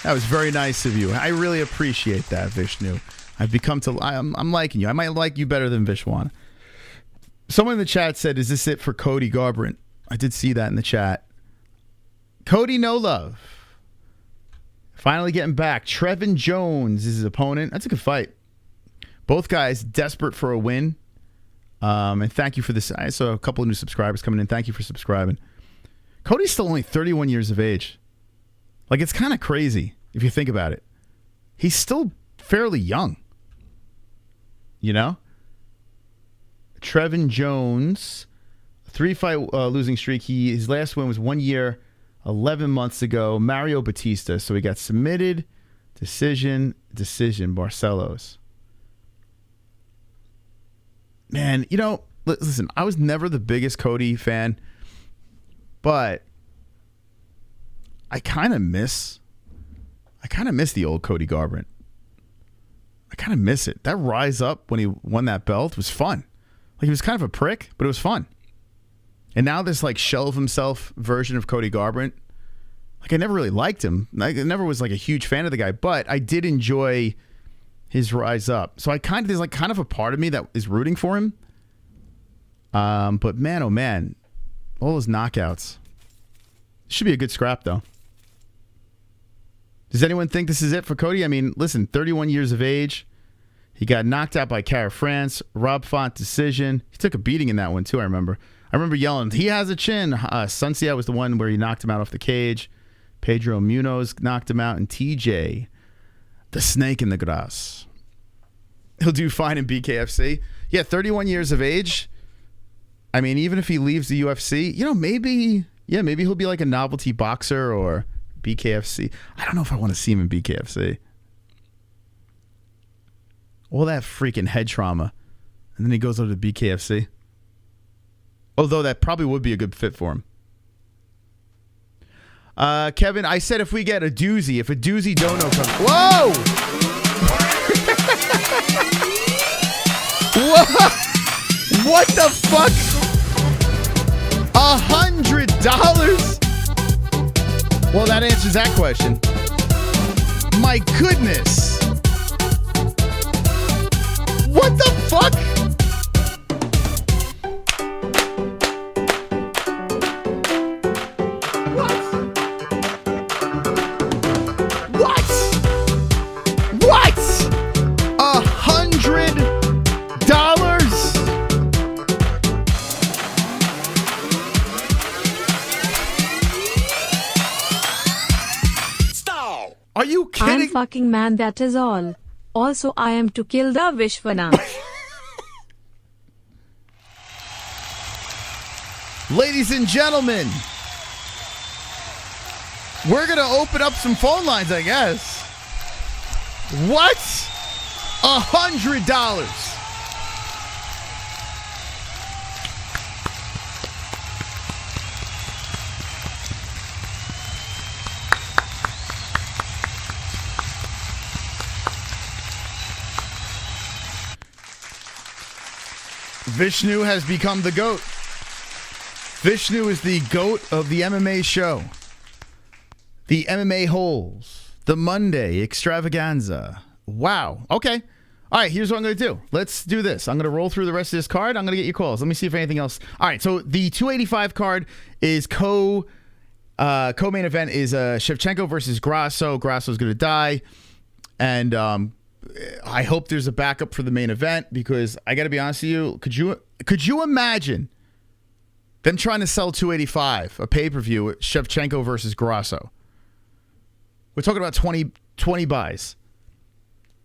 That was very nice of you. I really appreciate that, Vishnu. I'm liking you. I might like you better than Vishwana. Someone in the chat said, is this it for Cody Garbrandt? I did see that in the chat. Cody, no love. Finally getting back. Trevin Jones is his opponent. That's a good fight. Both guys desperate for a win. And thank you for this. I saw a couple of new subscribers coming in. Thank you for subscribing. Cody's still only 31 years of age. Like, it's kind of crazy if you think about it. He's still fairly young. You know? Trevin Jones, 3-fight losing streak. His last win was 1 year, 11 months ago. Mario Batista. So he got submitted, decision, Barcelos. Man, you know, listen, I was never the biggest Cody fan, but I kind of miss the old Cody Garbrandt. I kind of miss it. That rise up when he won that belt was fun. Like, he was kind of a prick, but it was fun. And now this, like, shell of himself version of Cody Garbrandt, like, I never really liked him. I never was, like, a huge fan of the guy, but I did enjoy his rise up. So there's like kind of a part of me that is rooting for him. But man, oh man, all those knockouts. Should be a good scrap though. Does anyone think this is it for Cody? I mean, listen, 31 years of age. He got knocked out by Cara France. Rob Font decision. He took a beating in that one too, I remember. I remember yelling, he has a chin. Suncia was the one where he knocked him out off the cage. Pedro Munoz knocked him out. And TJ, the snake in the grass. He'll do fine in BKFC. Yeah, 31 years of age. I mean, even if he leaves the UFC, you know, maybe he'll be like a novelty boxer or BKFC. I don't know if I want to see him in BKFC. All that freaking head trauma. And then he goes over to BKFC. Although that probably would be a good fit for him. Kevin, I said if we get a doozy, if a doozy dono comes... Whoa! What the fuck? $100? Well, that answers that question. My goodness. What the fuck? What? fucking man, that is all. Also, I am to kill the Vishwana. Ladies and gentlemen, we're going to open up some phone lines, I guess. What? $100. Vishnu has become the GOAT. Vishnu is the GOAT of the MMA show. The MMA-Holes. The Monday extravaganza. Wow. Okay. All right, here's what I'm going to do. Let's do this. I'm going to roll through the rest of this card. I'm going to get your calls. Let me see if anything else. All right, so the 285 card is co-main event is Shevchenko versus Grasso. Grasso's going to die. And I hope there's a backup for the main event because I got to be honest with you. Could you imagine them trying to sell 285, a pay-per-view, Shevchenko versus Grasso? We're talking about 20 buys.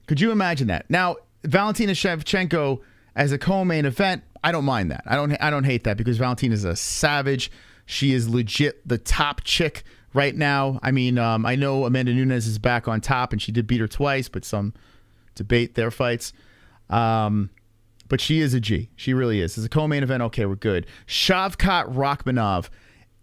Could you imagine that? Now, Valentina Shevchenko as a co-main event, I don't mind that. I don't hate that because Valentina's a savage. She is legit the top chick right now. I mean, I know Amanda Nunes is back on top and she did beat her twice, but some debate their fights. But she is a G. She really is. As a co-main event, okay, we're good. Shavkat Rakhmonov,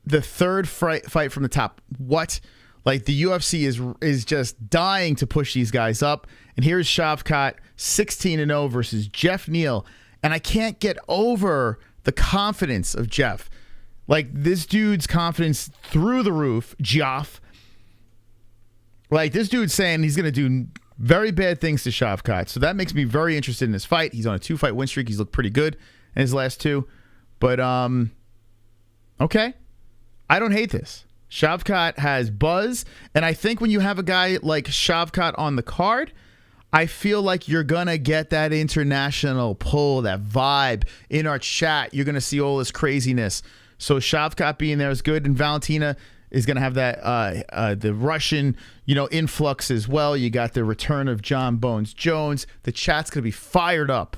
the third fight from the top. What? Like, the UFC is just dying to push these guys up. And here's Shavkat, 16-0 versus Jeff Neal. And I can't get over the confidence of Jeff. Like, this dude's confidence through the roof. Jeff. Like, this dude's saying he's going to do very bad things to Shavkat. So that makes me very interested in this fight. He's on a 2-fight win streak. He's looked pretty good in his last 2. But, okay. I don't hate this. Shavkat has buzz. And I think when you have a guy like Shavkat on the card, I feel like you're going to get that international pull, that vibe in our chat. You're going to see all this craziness. So Shavkat being there is good. And Valentina is going to have that the Russian, influx as well. You got the return of Jon Jones. The chat's going to be fired up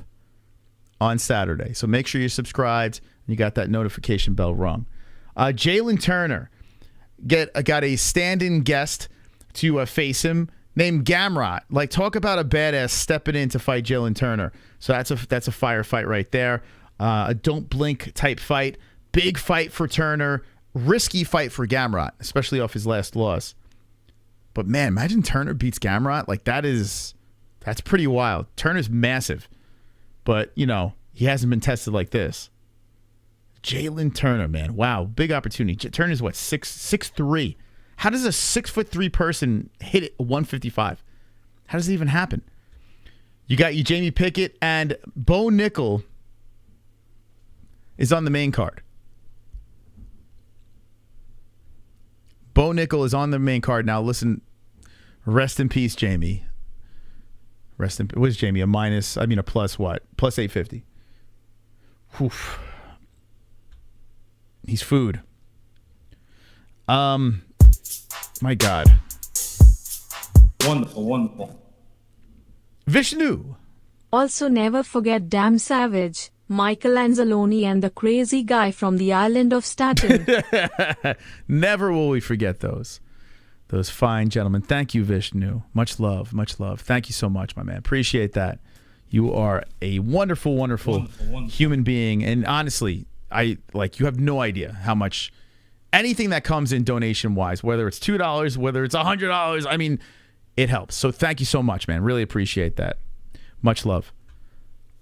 on Saturday. So make sure you're subscribed and you got that notification bell rung. Jalen Turner got a stand-in guest to face him named Gamrot. Like, talk about a badass stepping in to fight Jalen Turner. So that's a fire fight right there. A don't blink type fight. Big fight for Turner. Risky fight for Gamrot, especially off his last loss. But man, imagine Turner beats Gamrot. Like, that's pretty wild. Turner's massive, but he hasn't been tested like this. Jalen Turner, man, wow, big opportunity. Turner's what, 6'3". How does a 6'3" person hit it 155? How does it even happen? You got Jamie Pickett and Bo Nickel is on the main card. Bo Nickel is on the main card. Now, listen, rest in peace, Jamie. What is Jamie? A plus what? Plus 850. Whew. He's food. My God. Wonderful, wonderful. Vishnu. Also, never forget Damn Savage, Michael Anzalone, and the crazy guy from the island of Staten. Never will we forget those fine gentlemen. Thank you, Vishnu. Much love, much love. Thank you so much, my man. Appreciate that. You are a wonderful, wonderful human being. And honestly, you have no idea how much anything that comes in donation wise, whether it's $2, whether it's $100, I mean, it helps. So thank you so much, man. Really appreciate that. Much love.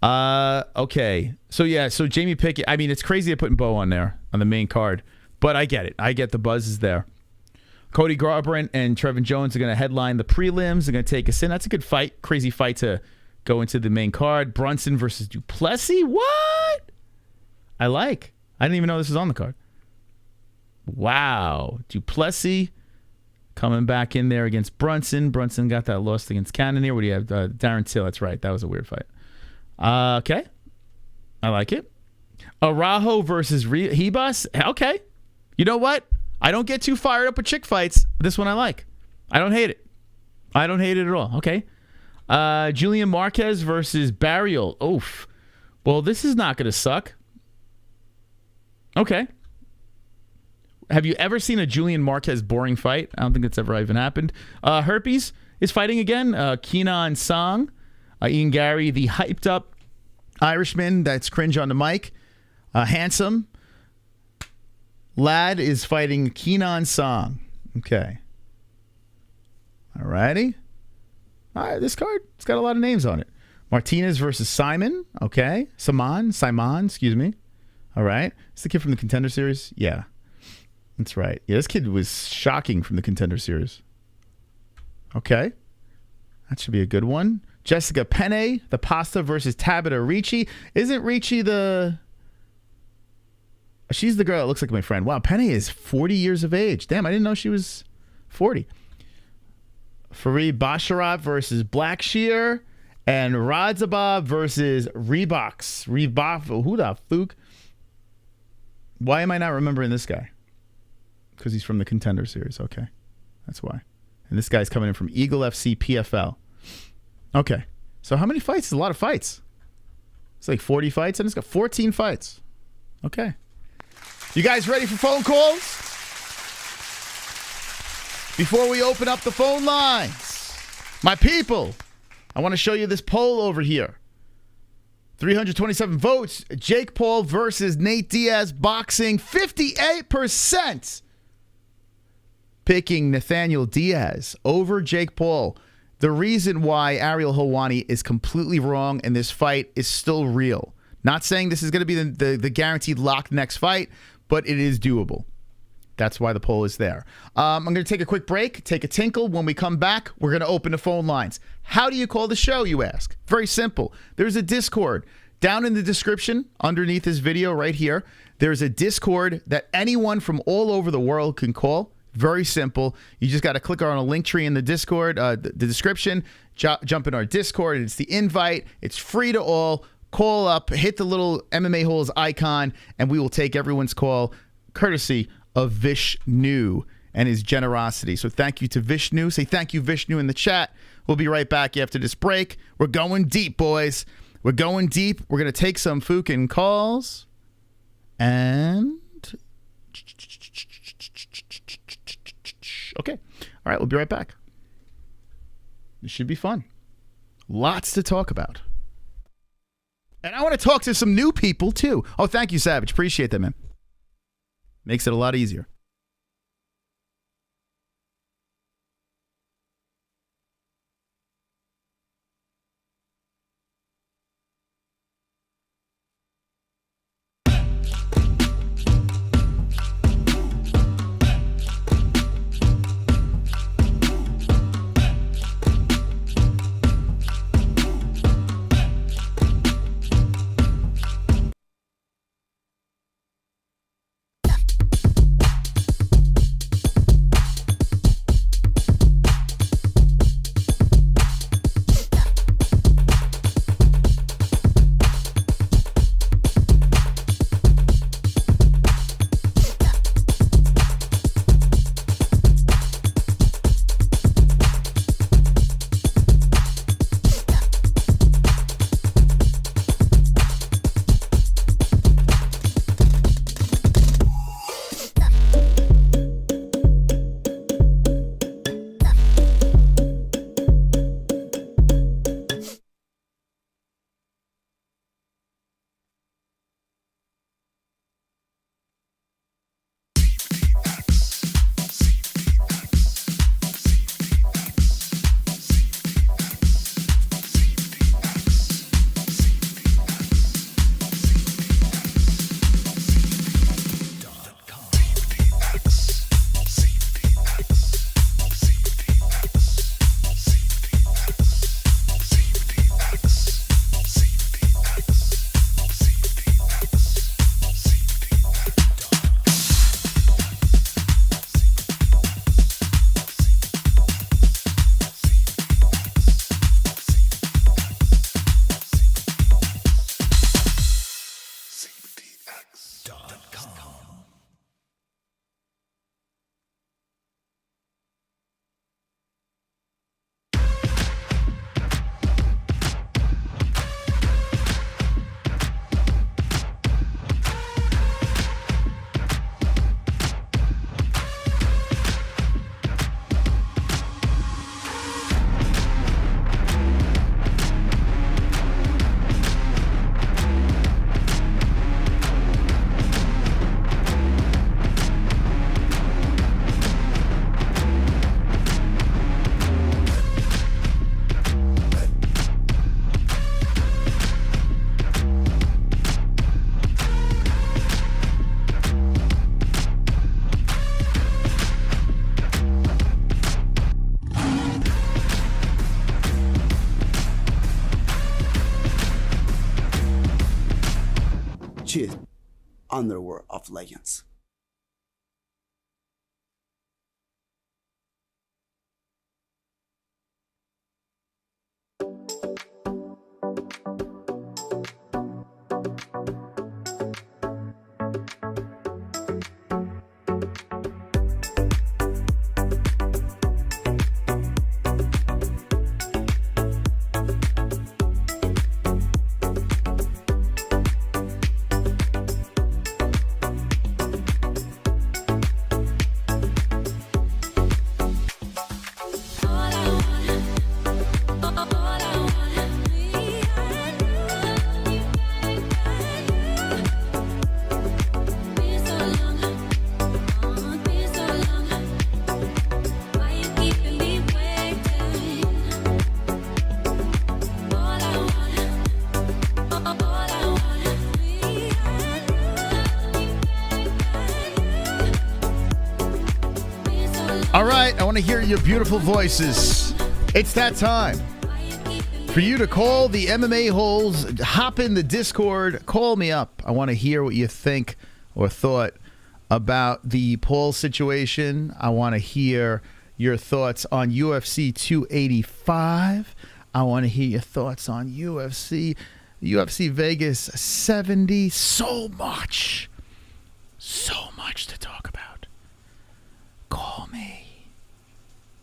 Okay. So Jamie Pickett, I mean, it's crazy they're putting Bo on there on the main card, but I get it. I get the buzz is there. Cody Garbrandt and Trevin Jones are going to headline the prelims. They're going to take us in. That's a good fight. Crazy fight to go into the main card. Brunson versus Duplessis. What? I didn't even know this was on the card. Wow. Duplessis coming back in there against Brunson. Brunson got that loss against Cannonier. What do you have? Darren Till. That's right. That was a weird fight. Okay. I like it. Araujo versus Ribas. Okay. You know what? I don't get too fired up with chick fights. This one I like. I don't hate it. I don't hate it at all. Okay. Julian Marquez versus Barrios. Oof. Well, this is not going to suck. Okay. Have you ever seen a Julian Marquez boring fight? I don't think that's ever even happened. Herpes is fighting again. Kenan Song. Ian Gary, the hyped up Irishman that's cringe on the mic. Handsome. Lad is fighting Kenan Song. Okay. All righty. All right, this card, it's got a lot of names on it. Martinez versus Simon. Okay. Simon, excuse me. All right. It's the kid from the Contender Series? Yeah. That's right. Yeah, this kid was shocking from the Contender Series. Okay. That should be a good one. Jessica Penne, the Pasta versus Tabitha Ricci. Isn't Ricci the... She's the girl that looks like my friend. Wow, Penne is 40 years of age. Damn, I didn't know she was 40. Fareed Basharat versus Blackshear. And Radzabov versus Reeboks. Reebok, who the fuck? Why am I not remembering this guy? Because he's from the Contender Series. Okay, that's why. And this guy's coming in from Eagle FC PFL. Okay, so how many fights? It's a lot of fights. It's like 40 fights, and it's got 14 fights. Okay. You guys ready for phone calls? Before we open up the phone lines, my people, I want to show you this poll over here. 327 votes. Jake Paul versus Nate Diaz boxing. 58% picking Nathaniel Diaz over Jake Paul. The reason why Ariel Helwani is completely wrong and this fight is still real. Not saying this is going to be the guaranteed locked next fight, but it is doable. That's why the poll is there. I'm going to take a quick break, take a tinkle. When we come back, we're going to open the phone lines. How do you call the show, you ask? Very simple. There's a Discord. Down in the description, underneath this video right here, there's a Discord that anyone from all over the world can call. Very simple. You just got to click on a link tree in the Discord, the description, jump in our Discord. It's the invite. It's free to all. Call up, hit the little MMA-Holes icon, and we will take everyone's call courtesy of Vishnu and his generosity. So thank you to Vishnu. Say thank you, Vishnu, in the chat. We'll be right back after this break. We're going deep, boys. We're going deep. We're going to take some fucking calls. And... Okay. All right, we'll be right back. This should be fun. Lots to talk about. And I want to talk to some new people, too. Oh, thank you, Savage. Appreciate that, man. Makes it a lot easier. shit underworld of legends. All right, I want to hear your beautiful voices. It's that time for you to call the MMA-Holes, hop in the Discord, call me up. I want to hear what you think or thought about the Paul situation. I want to hear your thoughts on UFC 285. I want to hear your thoughts on UFC Vegas 70. So much to talk about. Call me.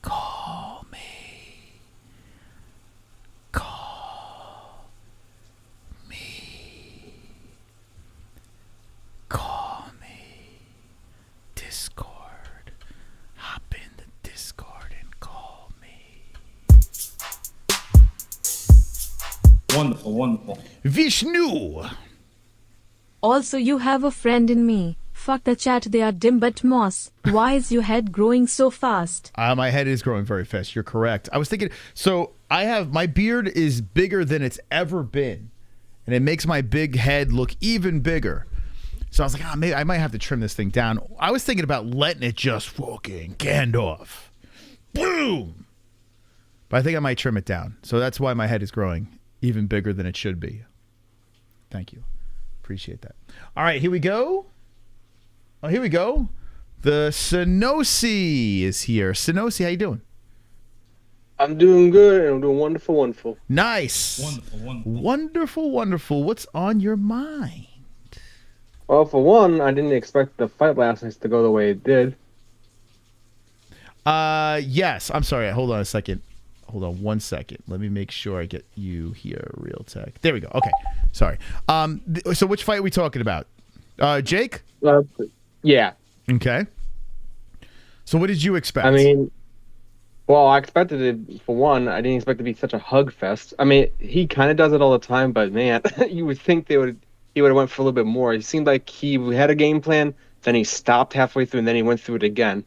Call me. Call me. Call me. Discord. Hop in the Discord and call me. Wonderful, wonderful. Vishnu. Also, you have a friend in me. Fuck the chat, they are dim but moss. Why is your head growing so fast? My head is growing very fast. You're correct. I was thinking, so my beard is bigger than it's ever been. And it makes my big head look even bigger. So I was like, maybe I might have to trim this thing down. I was thinking about letting it just fucking Gandalf. Boom! But I think I might trim it down. So that's why my head is growing even bigger than it should be. Thank you. Appreciate that. All right, here we go. Oh, here we go. The Sonosi is here. Sonosi, how you doing? I'm doing good, and I'm doing wonderful, wonderful. Nice. Wonderful, wonderful. Wonderful, wonderful. What's on your mind? Well, for one, I didn't expect the fight last night to go the way it did. Yes. I'm sorry. Hold on a second. Hold on 1 second. Let me make sure I get you here, real tech. There we go. Okay. Sorry. So which fight are we talking about? Jake? Yeah. Okay. So what did you expect? I mean, well, I expected it, for one, I didn't expect it to be such a hug fest. I mean, he kind of does it all the time, but man, you would think he would have went for a little bit more. It seemed like he had a game plan, then he stopped halfway through, and then he went through it again.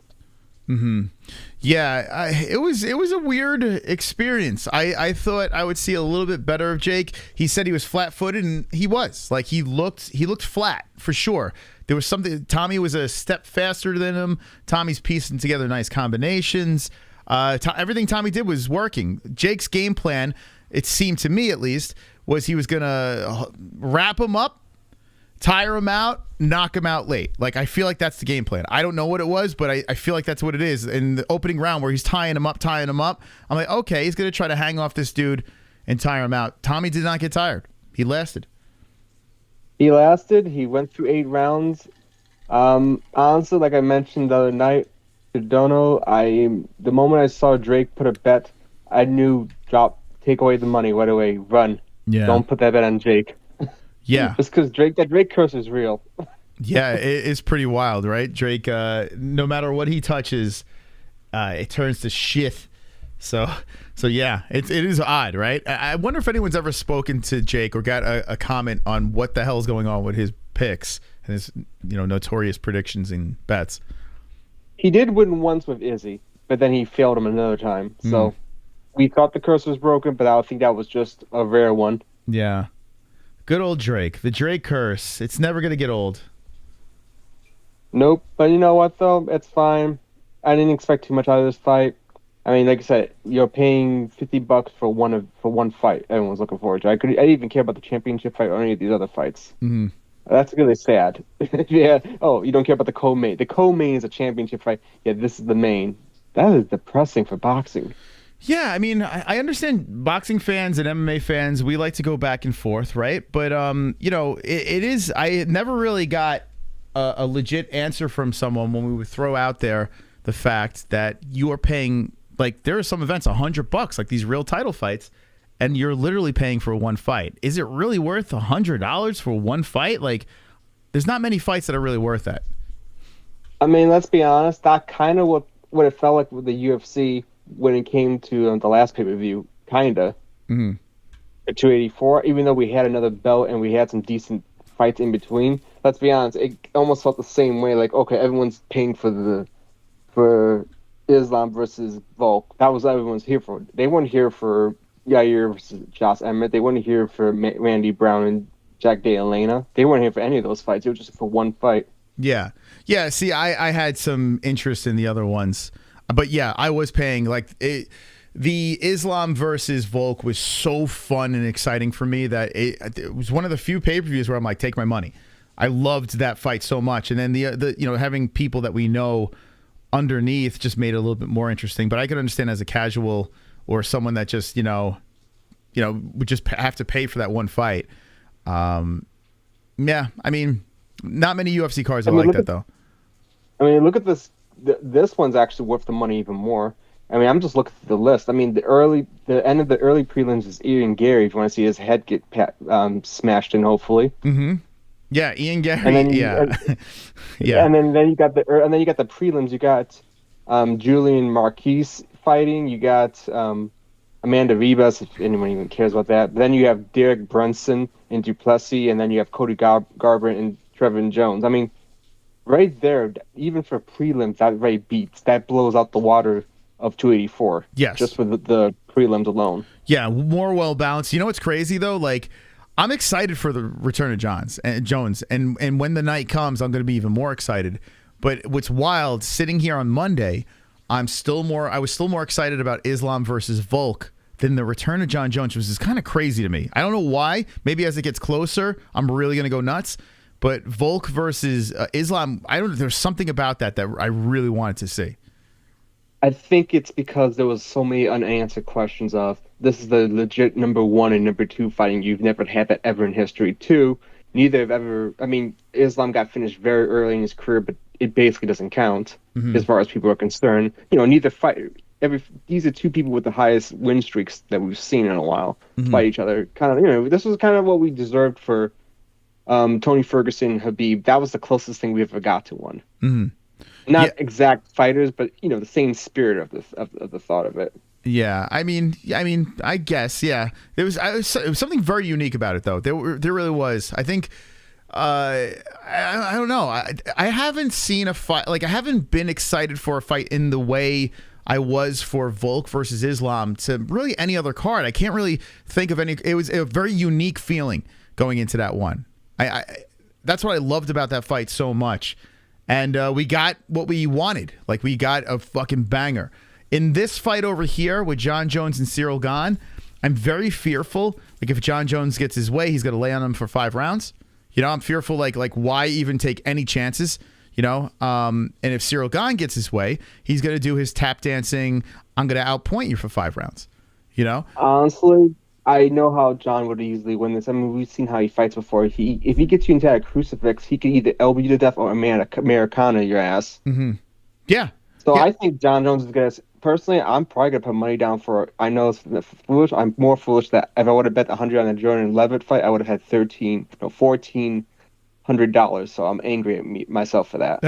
Mm-hmm. Yeah, it was a weird experience. I thought I would see a little bit better of Jake. He said he was flat-footed, and he was. Like, he looked flat for sure. There was something. Tommy was a step faster than him. Tommy's piecing together nice combinations. Everything Tommy did was working. Jake's game plan, it seemed to me at least, was he was gonna wrap him up, tire him out, knock him out late. Like, I feel like that's the game plan. I don't know what it was, but I feel like that's what it is. In the opening round where he's tying him up, I'm like, okay, he's going to try to hang off this dude and tire him out. Tommy did not get tired. He lasted. He lasted. He went through 8 rounds. Honestly, like I mentioned the other night to Dono, the moment I saw Drake put a bet, I knew, take away the money right away, run. Yeah. Don't put that bet on Jake. Yeah. Just because that Drake curse is real. Yeah, it's pretty wild, right? Drake, no matter what he touches, it turns to shit. So yeah, it is odd, right? I wonder if anyone's ever spoken to Jake or got a comment on what the hell is going on with his picks and his notorious predictions and bets. He did win once with Izzy, but then he failed him another time. So we thought the curse was broken, but I think that was just a rare one. Yeah. Good old Drake. The Drake curse. It's never going to get old. Nope. But you know what, though? It's fine. I didn't expect too much out of this fight. I mean, like I said, you're paying $50 for one fight. Everyone's looking forward to. I didn't even care about the championship fight or any of these other fights. Mm-hmm. That's really sad. Yeah. Oh, you don't care about the co-main. The co-main is a championship fight. Yeah, this is the main. That is depressing for boxing. Yeah, I mean, I understand boxing fans and MMA fans, we like to go back and forth, right? But, you know, it is, I never really got a legit answer from someone when we would throw out there the fact that you are paying, like, there are some events $100, like these real title fights, and you're literally paying for one fight. Is it really worth $100 for one fight? Like, there's not many fights that are really worth that. I mean, let's be honest, that kind of what it felt like with the UFC when it came to the last pay-per-view, kinda. Mm-hmm. At 284, even though we had another belt and we had some decent fights in between, let's be honest, it almost felt the same way. Like, okay, everyone's paying for Islam versus Volk. That was what everyone's here for. They weren't here for Yair versus Josh Emmett. They weren't here for Randy Brown and Jack De Elena. They weren't here for any of those fights. It was just for one fight. Yeah. Yeah, see, I had some interest in the other ones. But yeah, I was paying like the Islam versus Volk was so fun and exciting for me that it was one of the few pay-per-views where I'm like, take my money. I loved that fight so much, and then the you know, having people that we know underneath just made it a little bit more interesting. But I could understand as a casual or someone that just you know would just have to pay for that one fight. Yeah, I mean, not many UFC cards are like that though. I mean, look at this. This one's actually worth the money even more. I mean, I'm just looking at the list. I mean, the end of the early prelims is Ian Gary. If you want to see his head get smashed in, hopefully. Mm-hmm. Yeah, Ian Gary. And then yeah. And then you got the prelims. You got Julian Marquise fighting. You got Amanda Ribas, if anyone even cares about that. But then you have Derek Brunson and Duplessis, and then you have Cody Garbrandt and Trevin Jones. I mean, right there, even for prelims, that right beats. That blows out the water of 284. Yes. Just for the prelims alone. Yeah, more well balanced. You know what's crazy though? Like, I'm excited for the return of Jones, and when the night comes, I'm going to be even more excited. But what's wild, sitting here on Monday, I was still more excited about Islam versus Volk than the return of Jon Jones, which is kind of crazy to me. I don't know why. Maybe as it gets closer, I'm really going to go nuts. But Volk versus Islam, there's something about that I really wanted to see. I think it's because there was so many unanswered questions of, this is the legit number 1 and number 2 fighting. You've never had that ever in history. 2, neither have ever, I mean, Islam got finished very early in his career, but it basically doesn't count as far as people are concerned. You know, neither fight, these are 2 people with the highest win streaks that we've seen in a while fight each other. Kind of, you know, this was kind of what we deserved for Tony Ferguson, Habib. That was the closest thing we ever got to one. Mm-hmm. Not exact fighters, but you know, the same spirit of the thought of it. Yeah, I mean, I guess, yeah. It was something very unique about it, though. There really was. I think, I don't know. I haven't seen a fight, like I haven't been excited for a fight in the way I was for Volk versus Islam to really any other card. I can't really think of any. It was a very unique feeling going into that one. That's what I loved about that fight so much. And we got what we wanted. Like, we got a fucking banger. In this fight over here with Jon Jones and Cyril Gane, I'm very fearful. Like, if Jon Jones gets his way, he's going to lay on him for 5 rounds. You know, I'm fearful, like why even take any chances? You know, and if Cyril Gane gets his way, he's going to do his tap dancing, I'm going to outpoint you for 5 rounds. You know? Honestly, I know how John would easily win this. I mean, we've seen how he fights before. If he gets you into that crucifix, he could either elbow you to death or Americana your ass. Mm-hmm. Yeah. So yeah. I think Jon Jones is going to... Personally, I'm probably going to put money down for... I know it's foolish. I'm more foolish that if I would have bet 100 on the Jordan Leavitt fight, I would have had $1,400. So I'm angry at myself for that.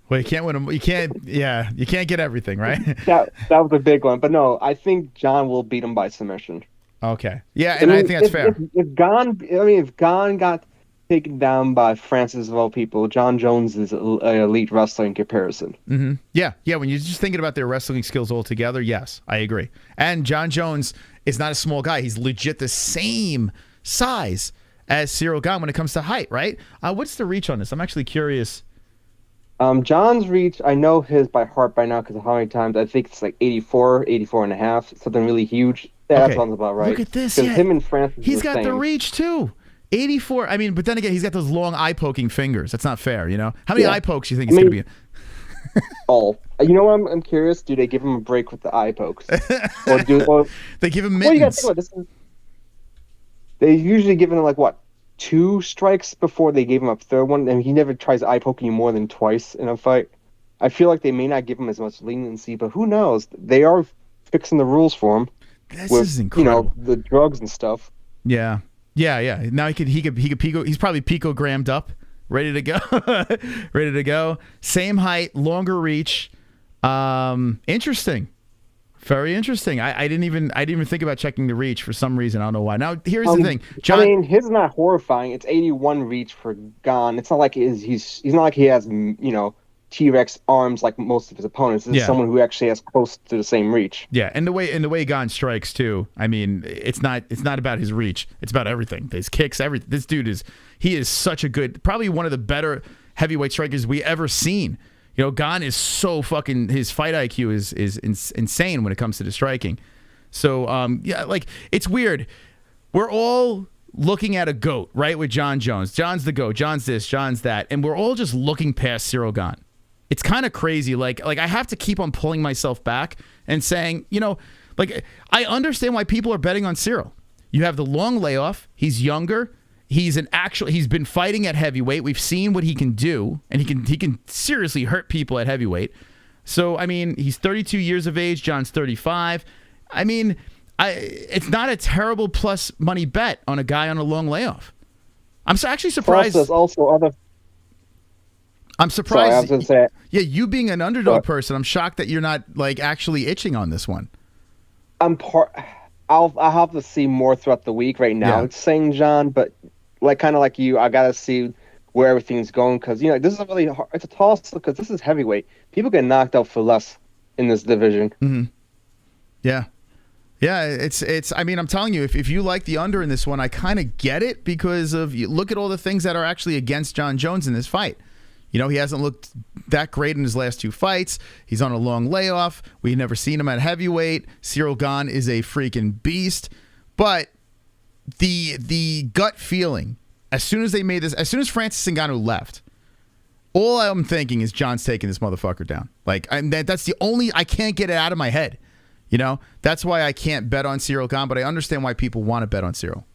Well, you can't win them. You can't get everything, right? that was a big one. But no, I think John will beat him by submission. Okay. Yeah, and I think that's fair. If Gane got taken down by Francis of all people, Jon Jones is an elite wrestler in comparison. Mm-hmm. Yeah. When you're just thinking about their wrestling skills altogether, yes, I agree. And Jon Jones is not a small guy. He's legit the same size as Cyril Gane when it comes to height, right? What's the reach on this? I'm actually curious. John's reach, I know his by heart by now because of how many times. I think it's like 84 and a half, something really huge. Yeah, that sounds about right. Look at this. Because him and Francis he's got the reach too. 84. I mean, but then again, he's got those long eye poking fingers. That's not fair, you know. How many eye pokes do you think he's going to be? Oh, you know what? I'm curious. Do they give him a break with the eye pokes, or they give him mittens? Well, you got to think about this. They usually give him like what, 2 strikes before they gave him a third one, and he never tries eye poking you more than twice in a fight. I feel like they may not give him as much leniency, but who knows? They are fixing the rules for him. This is incredible. The drugs and stuff. Yeah. Now he could pico. He's probably picogrammed up, ready to go. Same height, longer reach. Interesting. Very interesting. I didn't even think about checking the reach for some reason. I don't know why. Now here's the thing, John. I mean, his is not horrifying. It's 81 reach for Gon. It's not like he's not like he has T-Rex arms like most of his opponents. This is someone who actually has close to the same reach. Yeah, and the way Gon strikes too. I mean, it's not about his reach. It's about everything. His kicks, everything. This dude is such a good, probably one of the better heavyweight strikers we ever seen. You know, Gon is so fucking, his fight IQ is insane when it comes to the striking. So like it's weird. We're all looking at a GOAT, right? With Jon Jones. Jon's the GOAT. Jon's this. Jon's that. And we're all just looking past Ciryl Gane. It's kind of crazy. Like I have to keep on pulling myself back and saying, like I understand why people are betting on Ciryl. You have the long layoff. He's younger. He's been fighting at heavyweight. We've seen what he can do, and he can seriously hurt people at heavyweight. So I mean, he's 32 years of age. Jon's 35. I mean, it's not a terrible plus money bet on a guy on a long layoff. I'm actually surprised. Plus, there's also other. I'm surprised. Sorry, I was going to say. Yeah, you being an underdog person, I'm shocked that you're not like actually itching on this one. I'll have to see more throughout the week. Right now, it's saying Jon, but kind of like you, I gotta see where everything's going because this is a really hard. It's a toss because this is heavyweight. People get knocked out for less in this division. Mm-hmm. Yeah. It's. I mean, I'm telling you, if you like the under in this one, I kind of get it because of look at all the things that are actually against Jon Jones in this fight. He hasn't looked that great in his last 2 fights. He's on a long layoff. We've never seen him at heavyweight. Ciryl Gane is a freaking beast. But the gut feeling, as soon as Francis Ngannou left, all I'm thinking is Jon's taking this motherfucker down. Like that's the only, I can't get it out of my head. That's why I can't bet on Ciryl Gane, but I understand why people want to bet on Ciryl.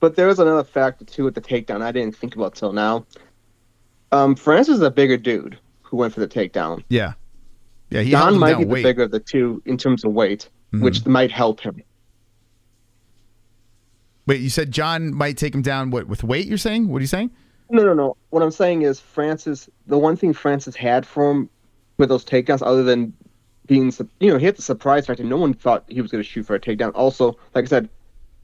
But there was another factor too with the takedown I didn't think about till now. Francis is a bigger dude who went for the takedown. Yeah. He Jon might be the bigger of the two in terms of weight, which might help him. Wait, you said Jon might take him down with weight, you're saying? What are you saying? No. What I'm saying is the one thing Francis had for him with those takedowns, other than being, he had the surprise factor. No one thought he was going to shoot for a takedown. Also, like I said,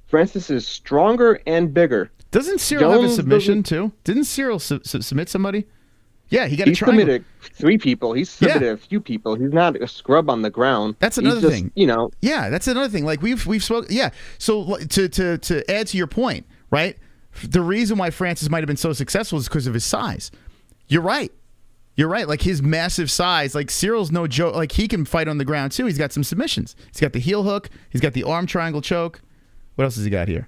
Francis is stronger and bigger. Doesn't Ciryl have a submission too? Didn't Ciryl submit somebody? Yeah, he got a triangle. He submitted 3 people. He submitted a few people. He's not a scrub on the ground. That's another thing. Yeah, that's another thing. Like we've spoken. Yeah. So to add to your point, right? The reason why Francis might have been so successful is because of his size. You're right. Like his massive size. Like Cyril's no joke. Like he can fight on the ground too. He's got some submissions. He's got the heel hook. He's got the arm triangle choke. What else has he got here?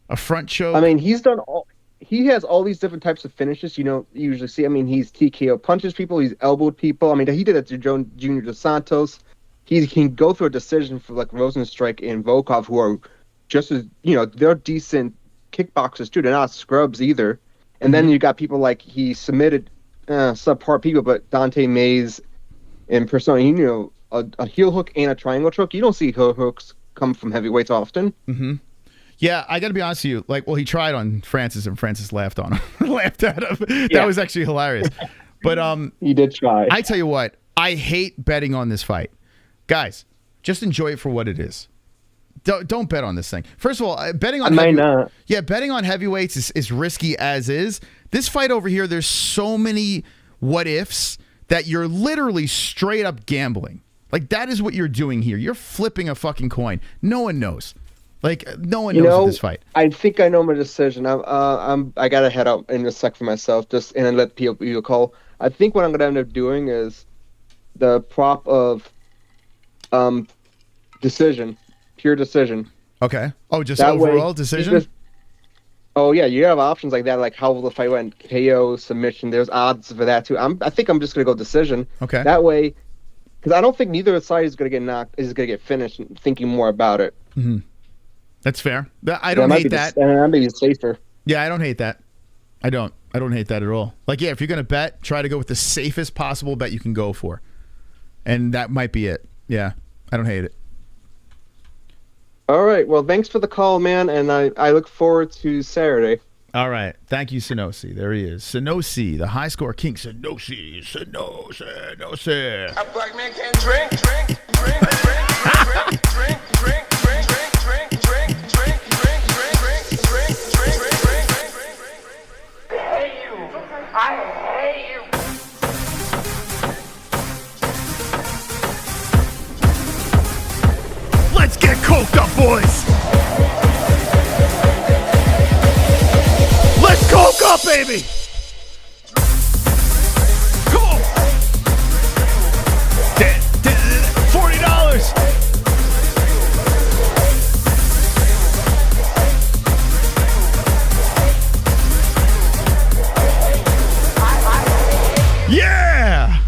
A front choke. I mean, he has all these different types of finishes. You usually see. I mean, he's TKO punches people. He's elbowed people. I mean, he did it to Junior Dos Santos. He can go through a decision for like Rosenstrike and Volkov, who are just as they're decent kickboxers too. They're not scrubs either. And then you got people like he submitted subpar people, but Dante Mays and Persona. A heel hook and a triangle choke. You don't see heel hooks come from heavyweights often. Mm-hmm. Yeah, I got to be honest with you. He tried on Francis, and Francis laughed on him, laughed at him. That was actually hilarious. But he did try. I tell you what, I hate betting on this fight, guys. Just enjoy it for what it is. Don't bet on this thing. First of all, betting on betting on heavyweights is risky as is. This fight over here, there's so many what ifs that you're literally straight up gambling. Like that is what you're doing here. You're flipping a fucking coin. No one knows. Like no one knows this fight. I think I know my decision. I gotta head out in a sec for myself, and then let people call. I think what I'm gonna end up doing is the prop of decision, pure decision. Okay. Oh, just that overall decision. Oh yeah, you have options like that, like how the fight went, KO, submission. There's odds for that too. I think I'm just gonna go decision. Okay. That way, because I don't think neither side is gonna get finished. Thinking more about it. Mm-hmm. That's fair. I don't hate that. That may be safer. Yeah, I don't hate that. I don't hate that at all. Like, yeah, if you're gonna bet, try to go with the safest possible bet you can go for, and that might be it. Yeah, I don't hate it. All right. Well, thanks for the call, man, and I look forward to Saturday. All right. Thank you, Sonosi. There he is. Sonosi, the high score king. Sonosi. A black man can't drink, drink, drink, drink, drink, drink, drink, drink, drink, drink, drink, drink, drink, drink, drink, drink, drink, drink, drink. I hate you. I hate you. Let's get coked up, boys. Let's coke up, baby. Come on. $40. Yeah.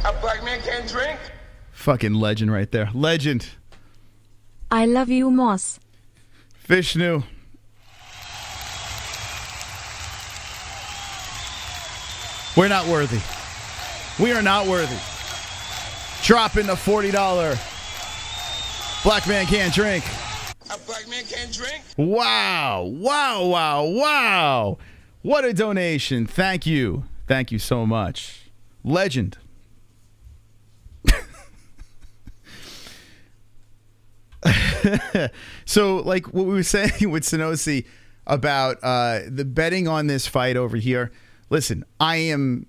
A black man can't drink. Fucking legend right there. Legend. I love you, Moss. Vishnu. We're not worthy. We are not worthy. Dropping the $40. Black man can't drink. A black man can't drink. Wow. Wow, wow, wow. What a donation. Thank you. Thank you so much. Legend. So, like what we were saying with Sonosi about the betting on this fight over here. Listen, I am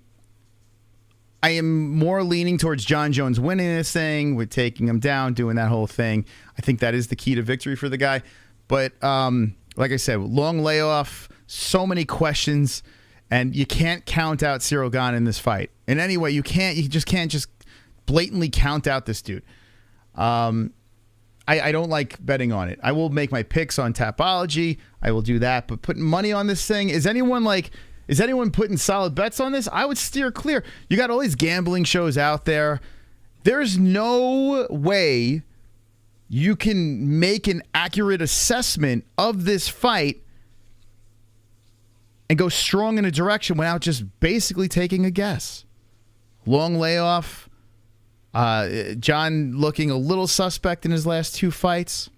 more leaning towards Jon Jones winning this thing, with taking him down, doing that whole thing. I think that is the key to victory for the guy. But like I said, long layoff, so many questions, and you can't count out Ciryl Gane in this fight. In any way, you can't. You just can't just blatantly count out this dude. I don't like betting on it. I will make my picks on Tapology. I will do that. But putting money on this thing, is anyone putting solid bets on this? I would steer clear. You got all these gambling shows out there. There's no way you can make an accurate assessment of this fight and go strong in a direction without just basically taking a guess. Long layoff. John looking a little suspect in his last two fights.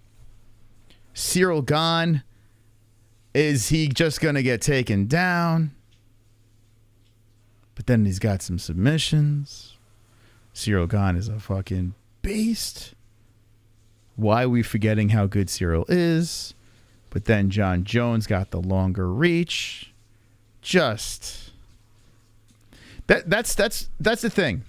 Ciryl Gane. Is he just going to get taken down? But then he's got some submissions. Ciryl Gane is a fucking beast. Why are we forgetting how good Ciryl is? But then Jon Jones got the longer reach. Just that's the thing.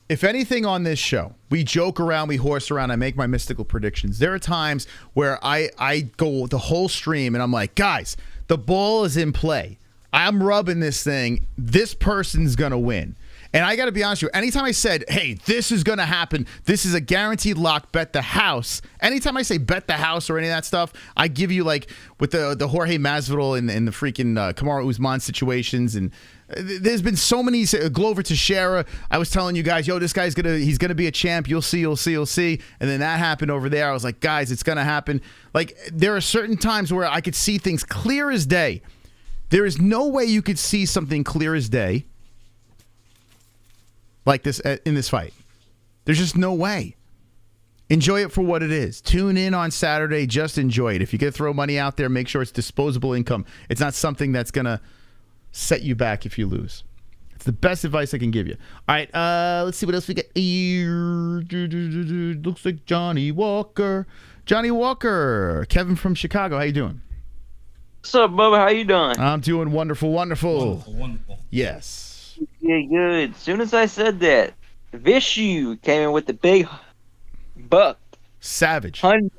If anything on this show, we joke around, we horse around, I make my mystical predictions. There are times where I go the whole stream and I'm like, guys, the ball is in play. I'm rubbing this thing. This person's going to win. And I got to be honest with you, anytime I said, hey, this is going to happen, this is a guaranteed lock, bet the house. Anytime I say bet the house or any of that stuff, I give you, like, with the Jorge Masvidal and the freaking Kamaru Usman situations, and there's been so many. Glover Teixeira, I was telling you guys, yo, this guy's he's gonna be a champ. You'll see. And then that happened over there. I was like, guys, it's gonna happen. Like, there are certain times where I could see things clear as day. There is no way you could see something clear as day like this in this fight. There's just no way. Enjoy it for what it is. Tune in on Saturday. Just enjoy it. If you get to throw money out there, make sure it's disposable income. It's not something that's gonna set you back if you lose. It's the best advice I can give you. All right, let's see what else we get here. Looks like Johnny Walker. Kevin from Chicago. How you doing? What's up, Bubba? How you doing? I'm doing wonderful. Wonderful. Yes. Yeah, good. As soon as I said that, Vishu came in with the big buck. Savage. 100.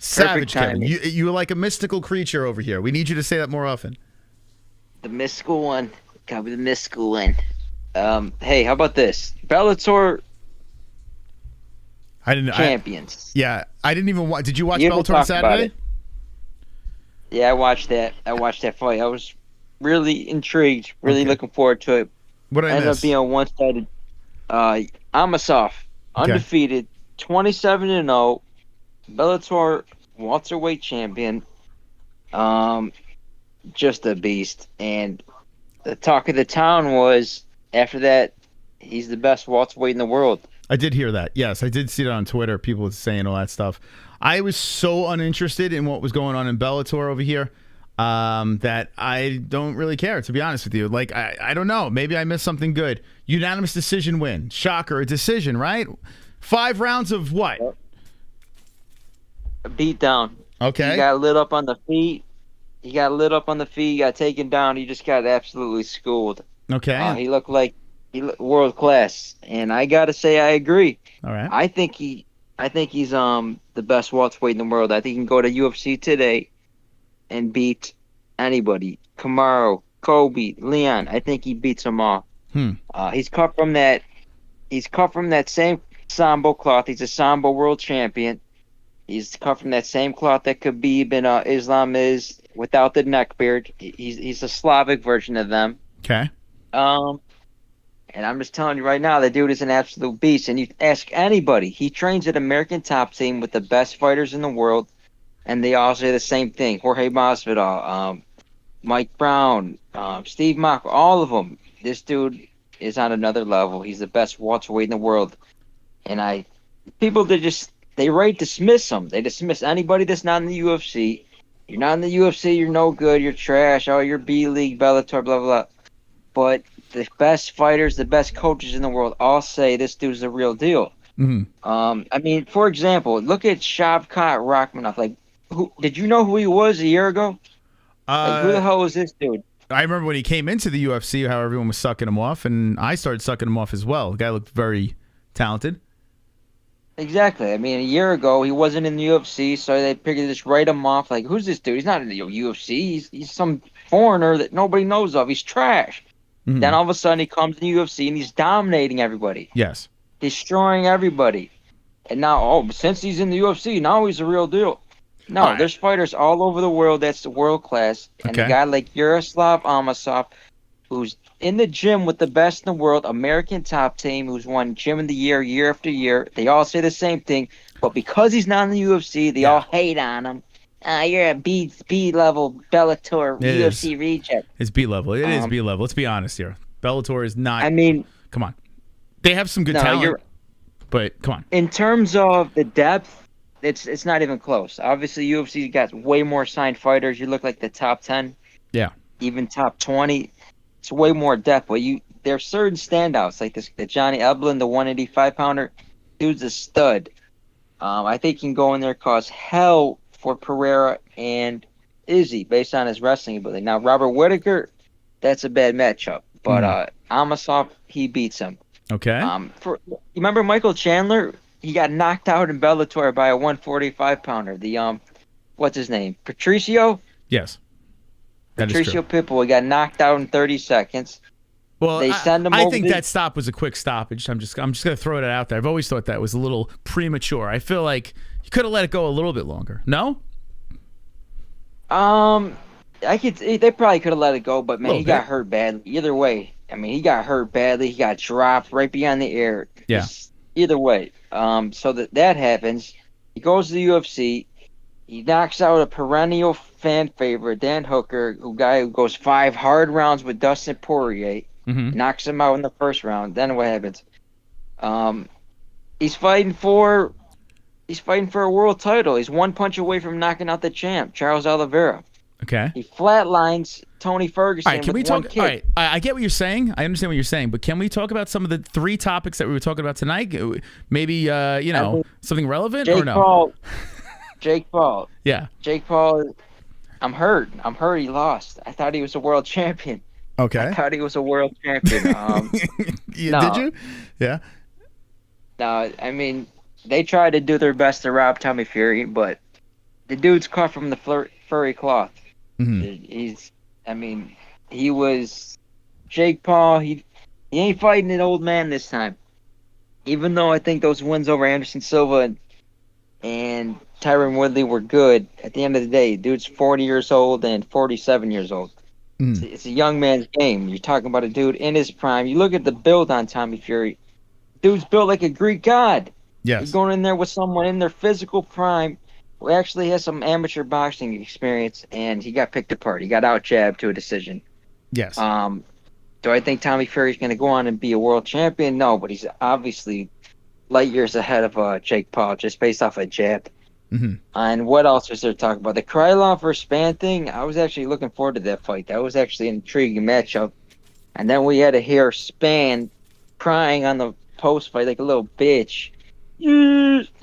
Savage, Kevin. You are like a mystical creature over here. We need you to say that more often. The mystical one. Gotta be the mystical one. Hey, how about this? Bellator champions. I didn't even watch. Did you watch Bellator on Saturday? Yeah, I watched that. I watched that fight. I was really intrigued, really looking forward to it. What did I Ended miss? up being a one-sided. Amasov, undefeated, 27-0, Bellator welterweight champion. Just a beast. And the talk of the town was after that, he's the best welterweight in the world. I did hear that. Yes, I did see it on Twitter. People were saying all that stuff. I was so uninterested in what was going on in Bellator over here that I don't really care, to be honest with you. Like, I don't know. Maybe I missed something good. Unanimous decision win. Shocker, a decision, right? 5 rounds of what? A beat down. Okay. He got lit up on the feet. He got taken down. He just got absolutely schooled. Okay. He looked like world class, and I gotta say I agree. All right. I think he's the best welterweight in the world. I think he can go to UFC today and beat anybody. Kamaru, Kobe, Leon. I think he beats them all. He's cut from that same Sambo cloth. He's a Sambo world champion. He's cut from that same cloth that Khabib and Islam is without the neck beard. He's a Slavic version of them. Okay. And I'm just telling you right now, the dude is an absolute beast. And you ask anybody, he trains at American Top Team with the best fighters in the world, and they all say the same thing. Jorge Masvidal, Mike Brown, Steve Mock, all of them. This dude is on another level. He's the best welterweight in the world. And people they dismiss him. They dismiss anybody that's not in the UFC. You're not in the UFC, you're no good, you're trash. Oh, you're B League, Bellator, blah, blah, blah. But the best fighters, the best coaches in the world all say this dude's the real deal. I mean, for example, look at Shavkat Rakhmonov. Like, did you know who he was a year ago? Like, who the hell was this dude? I remember when he came into the UFC, how everyone was sucking him off, and I started sucking him off as well. The guy looked very talented. Exactly. I mean, a year ago, he wasn't in the UFC, so they figured to just write him off. Like, who's this dude? He's not in the UFC. He's some foreigner that nobody knows of. He's trash. Then all of a sudden, he comes in the UFC, and he's dominating everybody. Yes. Destroying everybody. And now, since he's in the UFC, now he's a real deal. No, there's fighters all over the world that's world class. And a guy like Yaroslav Amasov, who's in the gym with the best in the world, American Top Team, who's won Gym of the year after year. They all say the same thing. But because he's not in the UFC, they all hate on him. You're a B level Bellator UFC reject. It's B level. It is B level. Let's be honest here. Bellator is not. I mean, come on. They have some good talent, but come on. In terms of the depth, it's not even close. Obviously, UFC got way more signed fighters. You look like the top 10. Yeah. Even top 20. It's way more depth. But there's certain standouts like the Johnny Eblin, the 185 pounder. Dude's a stud. I think he can go in there cause hell for Pereira and Izzy based on his wrestling ability. Now, Robert Whittaker, that's a bad matchup. But Amasov, he beats him. Okay. You remember Michael Chandler? He got knocked out in Bellator by a 145 pounder. The what's his name? Patricio? Yes. Patricio Pitbull. He got knocked out in 30 seconds. Well, they send him I over think that stop was a quick stoppage. I'm just going to throw it out there. I've always thought that was a little premature. I feel like you could have let it go a little bit longer. No? They probably could have let it go, but man, he got hurt badly. Either way, I mean, he got hurt badly. He got dropped right beyond the air. Yeah. Either way, so that happens. He goes to the UFC. He knocks out a perennial fan favorite, Dan Hooker, guy who goes 5 hard rounds with Dustin Poirier. Knocks him out in the first round. Then what happens? He's fighting for a world title. He's one punch away from knocking out the champ, Charles Oliveira. Okay. He flatlines Tony Ferguson. All right, can we talk? All right, I get what you're saying. I understand what you're saying, but can we talk about some of the 3 topics that we were talking about tonight? Maybe something relevant or no? Jake Paul. Yeah. Jake Paul. I'm hurt. He lost. I thought he was a world champion. Okay. I thought he was a world champion. Did you? Yeah. No, I mean, they tried to do their best to rob Tommy Fury, but the dude's cut from the furry cloth. He was Jake Paul. He ain't fighting an old man this time. Even though I think those wins over Anderson Silva and Tyron Woodley were good, at the end of the day, dude's 40 years old and 47 years old. It's a young man's game. You're talking about a dude in his prime. You look at the build on Tommy Fury. Dude's built like a Greek god. Yes. You're going in there with someone in their physical prime who actually has some amateur boxing experience, and he got picked apart. He got out-jabbed to a decision. Yes. Do I think Tommy Fury's going to go on and be a world champion? No, but he's obviously light years ahead of Jake Paul just based off a jab. And what else was there to talk about? The Krylov versus Span thing, I was actually looking forward to that fight. That was actually an intriguing matchup. And then we had to hear Span crying on the post fight like a little bitch.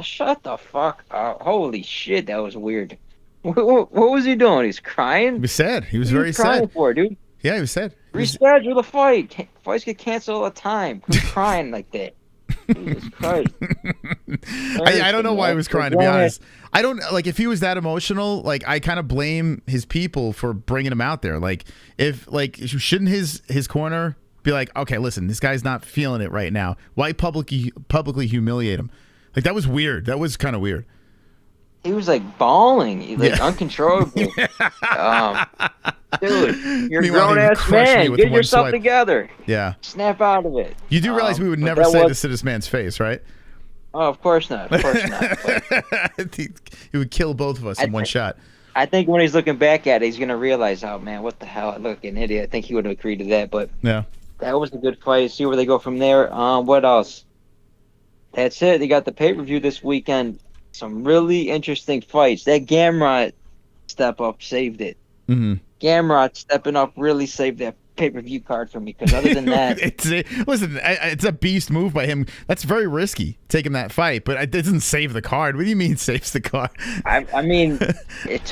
Shut the fuck up. Holy shit, that was weird. What was he doing? He's crying? He was sad. He was very crying sad. For, dude? Yeah, he was sad. Reschedule the fight. Fights get canceled all the time. Quit crying like that. Jesus Christ. I don't know why he was crying, to be honest. I don't, like, if he was that emotional, like, I kind of blame his people for bringing him out there. Like, shouldn't his corner be like, okay, listen, this guy's not feeling it right now. Why publicly humiliate him? Like, that was weird. That was kind of weird. He was like bawling, uncontrollably. Dude, you're a grown ass man. Get yourself together. Yeah. Snap out of it. You do realize we would never say this to this man's face, right? Oh, of course not. Of course not. He would kill both of us in one shot. I think when he's looking back at it, he's gonna realize, oh man, what the hell? I look like an idiot. I think he would have agreed to that, but yeah, that was a good fight. See where they go from there. What else? That's it. They got the pay-per-view this weekend. Some really interesting fights. That Gamrot step up saved it. Gamrot stepping up really saved that pay-per-view card for me, because other than that, it's a beast move by him. That's very risky, taking that fight, but it doesn't save the card. What do you mean saves the card? I mean,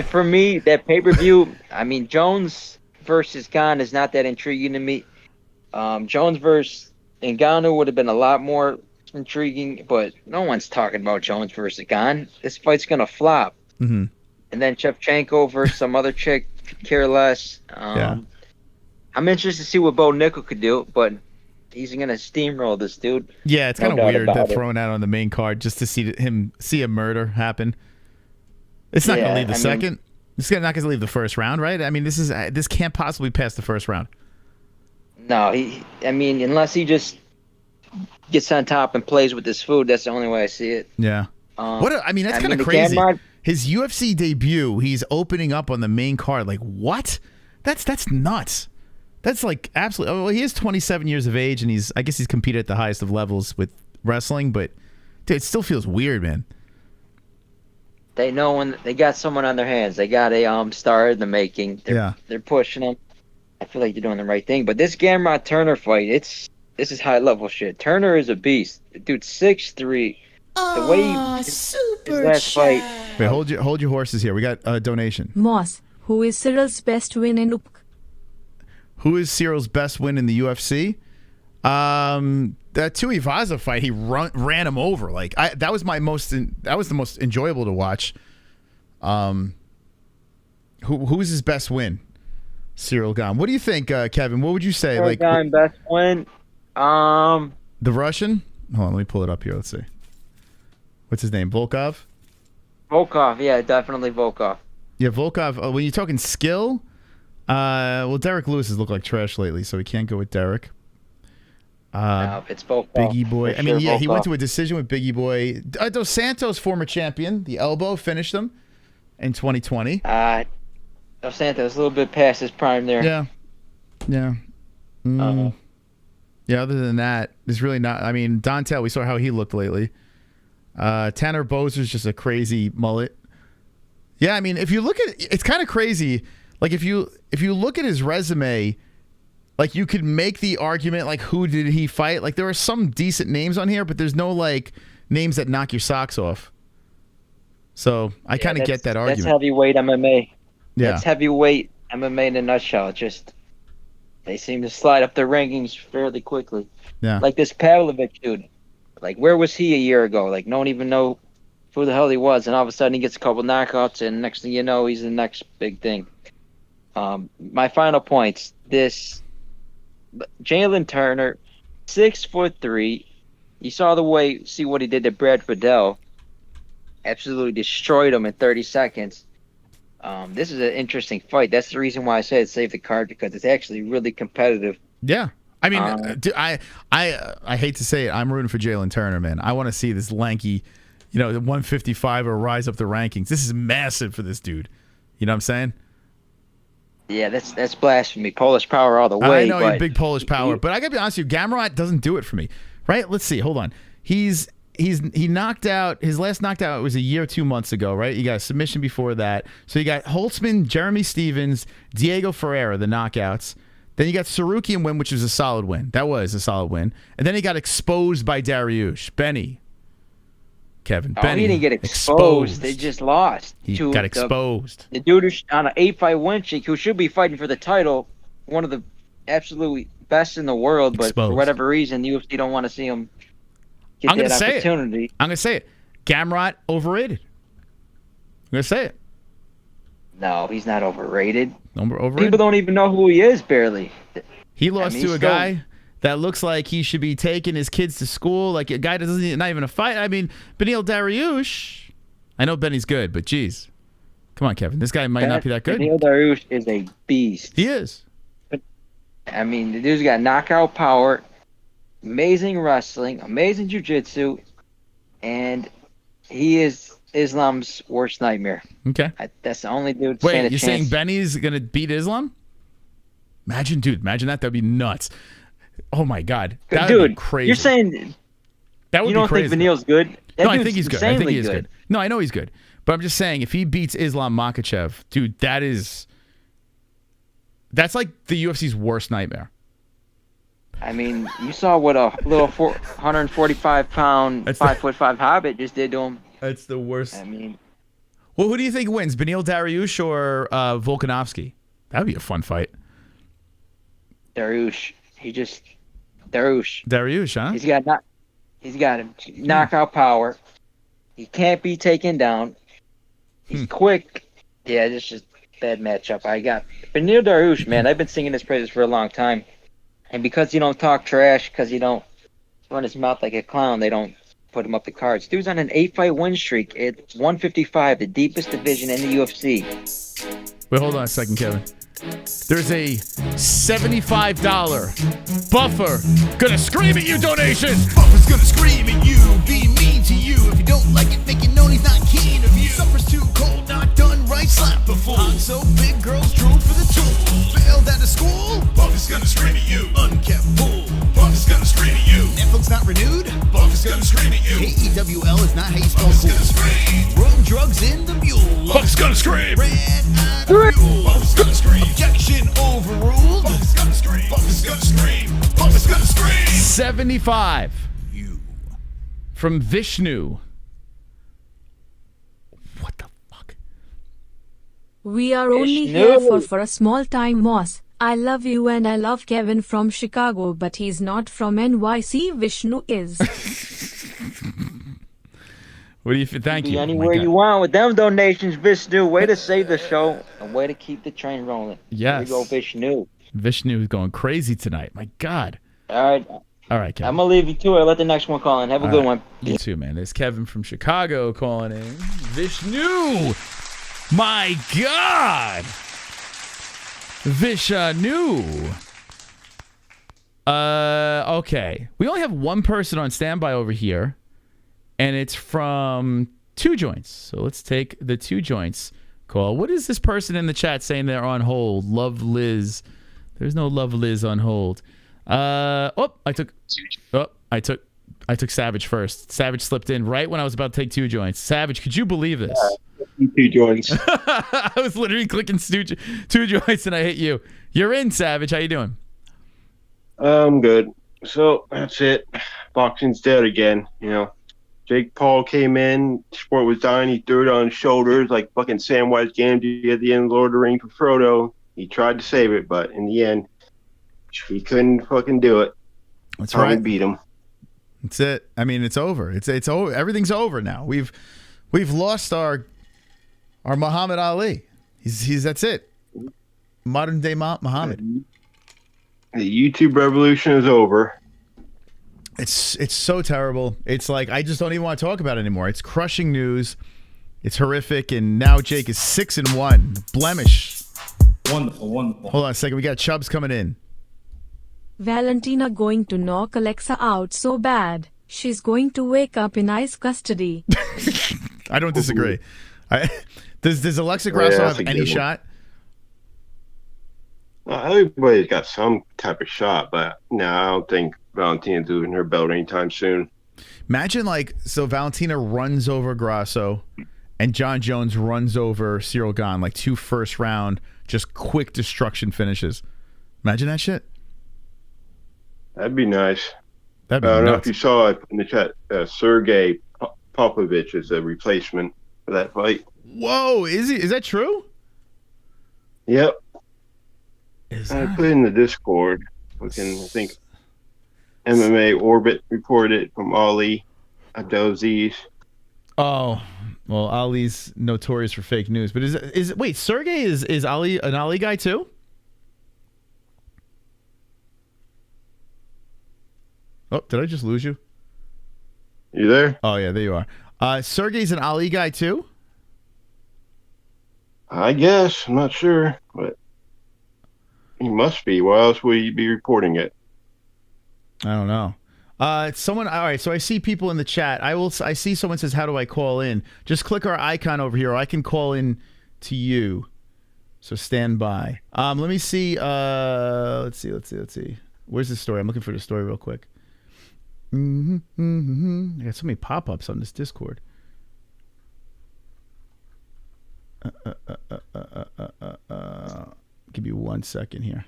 for me, that pay-per-view, I mean, Jones versus Gane is not that intriguing to me. Jones versus Ngannou would have been a lot more intriguing, but no one's talking about Jones versus Gane. This fight's gonna flop. And then Shevchenko versus some other chick, care less. I'm interested to see what Bo Nickel could do, but he's gonna steamroll this dude. Yeah, it's kind of weird that throwing out on the main card just to see a murder happen. It's not gonna leave the second. It's not gonna leave the first round, right? I mean, this can't possibly pass the first round. No, I mean, unless he just gets on top and plays with his food, that's the only way I see it. Yeah. That's kind of crazy. His UFC debut, he's opening up on the main card. Like, what? That's nuts. That's like absolutely. Oh, well, he is 27 years of age, and I guess he's competed at the highest of levels with wrestling. But dude, it still feels weird, man. They know when they got someone on their hands. They got a star in the making. They're pushing him. I feel like they're doing the right thing. But this Gamrot Turner fight, this is high level shit. Turner is a beast, dude. 6'3". The way his last fight. Wait, hold your horses here. We got a donation. Moss, who is Cyril's best win in Who is Cyril's best win in the UFC? That Tuivasa fight, he ran him over. Like that was the most enjoyable to watch. Who's his best win? Cyril Gane. What do you think, Kevin? What would you say? Cyril Gane best win. The Russian? Hold on, let me pull it up here. Let's see. What's his name? Volkov? Volkov, yeah, definitely Volkov. Yeah, Volkov. When you're talking skill, well, Derek Lewis has looked like trash lately, so we can't go with Derek. No, it's Volkov. Biggie Boy. For I mean, sure, yeah, he went Volkov. to a decision with Biggie Boy. Dos Santos, former champion, the elbow, finished him in 2020. Dos Santos, a little bit past his prime there. Yeah. Yeah. Yeah, other than that, there's really not. I mean, Dontel, we saw how he looked lately. Tanner Bozer's just a crazy mullet. Yeah, I mean, if you look at it's kind of crazy. Like if you look at his resume, like you could make the argument like who did he fight? Like there are some decent names on here, but there's no like names that knock your socks off. So I kind of get that argument. That's heavyweight MMA. Yeah. That's heavyweight MMA in a nutshell. Just they seem to slide up their rankings fairly quickly. Yeah. Like this Pavlovich dude. Like where was he a year ago? Like no one even know who the hell he was, and all of a sudden he gets a couple knockouts, and next thing you know, he's the next big thing. My final points. This Jalen Turner, 6'3". You saw see what he did to Brad Fidel. absolutely destroyed him in 30 seconds. This is an interesting fight. That's the reason why I said save the card, because it's actually really competitive. Yeah. I mean, dude, I hate to say it. I'm rooting for Jalen Turner, man. I want to see this lanky, the 155 or rise up the rankings. This is massive for this dude. You know what I'm saying? Yeah, that's blasphemy. Polish power all the way. I know you're big Polish power, but I gotta be honest with you, Gamrot doesn't do it for me. Right? Let's see. Hold on. He knocked out his last knockout was a year or 2 months ago, right? You got a submission before that. So you got Holtzman, Jeremy Stevens, Diego Ferreira, the knockouts. Then you got Sarukian win, which was a solid win. That was a solid win. And then he got exposed by Dariush. Benny. Kevin. Benny. He didn't get exposed. They just lost. He got exposed. The dude who's on an 8-fight win streak, who should be fighting for the title, one of the absolutely best in the world, but for whatever reason, the UFC don't want to see him get that opportunity. I'm going to say it. Gamrot overrated. I'm going to say it. No, he's not overrated. Overrated? People don't even know who he is, barely. He lost to a guy that looks like he should be taking his kids to school, like a guy that doesn't not even a fight. I mean, Beneil Dariush. I know Benny's good, but geez. Come on, Kevin. This guy might not be that good. Beneil Dariush is a beast. He is. I mean, the dude's got knockout power, amazing wrestling, amazing jiu-jitsu, and he is Islam's worst nightmare. Okay. That's the only dude. Wait, you're saying Benny's going to beat Islam? Imagine that. That'd be nuts. Oh, my God. That would be crazy. You're saying that would you don't think Beneil's good? No, I think he's good. I think he is good. No, I know he's good. But I'm just saying, if he beats Islam Makhachev, dude, that's like the UFC's worst nightmare. I mean, you saw what a little 145-pound, 5'5" hobbit just did to him. That's the worst. I mean, well, who do you think wins, Beneil Dariush or Volkanovski? That would be a fun fight. Dariush, huh? He's got knockout power. He can't be taken down. He's quick. Yeah, it's just bad matchup. I got Beneil Dariush, man. I've been singing his praises for a long time, and because you don't talk trash, because you don't run his mouth like a clown, they don't put him up the cards. Dude's on an 8-fight win streak. It's 155, the deepest division in the UFC. Wait, hold on a second, Kevin. There's a $75 Buffer gonna scream at you donation. Buffer's gonna scream at you, be mean to you. If you don't like it, make it known he's not keen of you. Supper's too cold, not done right, slap the fool. I'm so big, girls drool for the tool. Failed out of school, Buffer's gonna scream at you. Unkept pool, Buffer's gonna scream at you. Netflix not renewed, Buffer's gonna scream at you. KEWL is not how you spell cool. Buffer's gonna scream. Road drugs in the mule, Buffer's gonna scream. Ran out of fuel, Buffer's gonna scream. Objection overruled, Buffer's gonna scream. Buffer's gonna scream. Buffer's gonna scream. 75 from Vishnu. What the fuck? We are only here for a small time, Moss. I love you and I love Kevin from Chicago, but he's not from NYC. Vishnu is. What do you thank you? Anywhere you want with them donations, Vishnu. Way to save the show and way to keep the train rolling. Yes. Here we go, Vishnu. Vishnu is going crazy tonight. My God. All right, Kevin. I'm going to leave you to it. Let the next one call in. Have a good one. You too, man. There's Kevin from Chicago calling in. Vishnu. My God. Vishnu. Okay. We only have one person on standby over here, and it's from Two Joints. So let's take the Two Joints call. What is this person in the chat saying they're on hold? Love Liz. There's no Love Liz on hold. I took Savage first. Savage slipped in right when I was about to take Two Joints. Savage, could you believe this? Two Joints. I was literally clicking Two Joints and I hit you. You're in, Savage. How you doing? I'm good. So that's it. Boxing's dead again. Jake Paul came in. Sport was dying. He threw it on his shoulders like fucking Samwise Gamgee at the end of Lord of the Rings for Frodo. He tried to save it, but in the end, he couldn't fucking do it. That's right. Beat him. That's it. I mean, it's over. It's over. Everything's over now. We've lost our Muhammad Ali. That's it. Modern day Muhammad. The YouTube revolution is over. It's so terrible. It's like I just don't even want to talk about it anymore. It's crushing news. It's horrific, and now Jake is 6-1. Blemish. Wonderful, wonderful. Hold on a second. We got Chubbs coming in. Valentina going to knock Alexa out so bad, she's going to wake up in ICE custody. I don't disagree. Does Alexa Grasso have any shot? Everybody's got some type of shot, but no, I don't think Valentina's losing her belt anytime soon. Imagine so Valentina runs over Grasso and Jon Jones runs over Cyril Gane, like 2 first round, just quick destruction finishes. Imagine that shit. That'd be nice. That'd be I don't know nuts. if you saw it in the chat. Sergey Pavlovich is a replacement for that fight. Whoa, is he? Is that true? Yep. I put it in the Discord. I think MMA Orbit reported it from Ali Abdelaziz. Oh, well, Ali's notorious for fake news. But wait, Sergey is Ali an Ali guy too? Oh, did I just lose you? You there? Oh yeah, there you are. Sergey's an Ali guy too? I guess. I'm not sure, but he must be. Why else would he be reporting it? I don't know. Someone. All right. So I see people in the chat. I see someone says, "How do I call in?" Just click our icon over here, or I can call in to you. So stand by. Let me see. Let's see. Where's the story? I'm looking for the story real quick. I got so many pop-ups on this Discord. Give me 1 second here.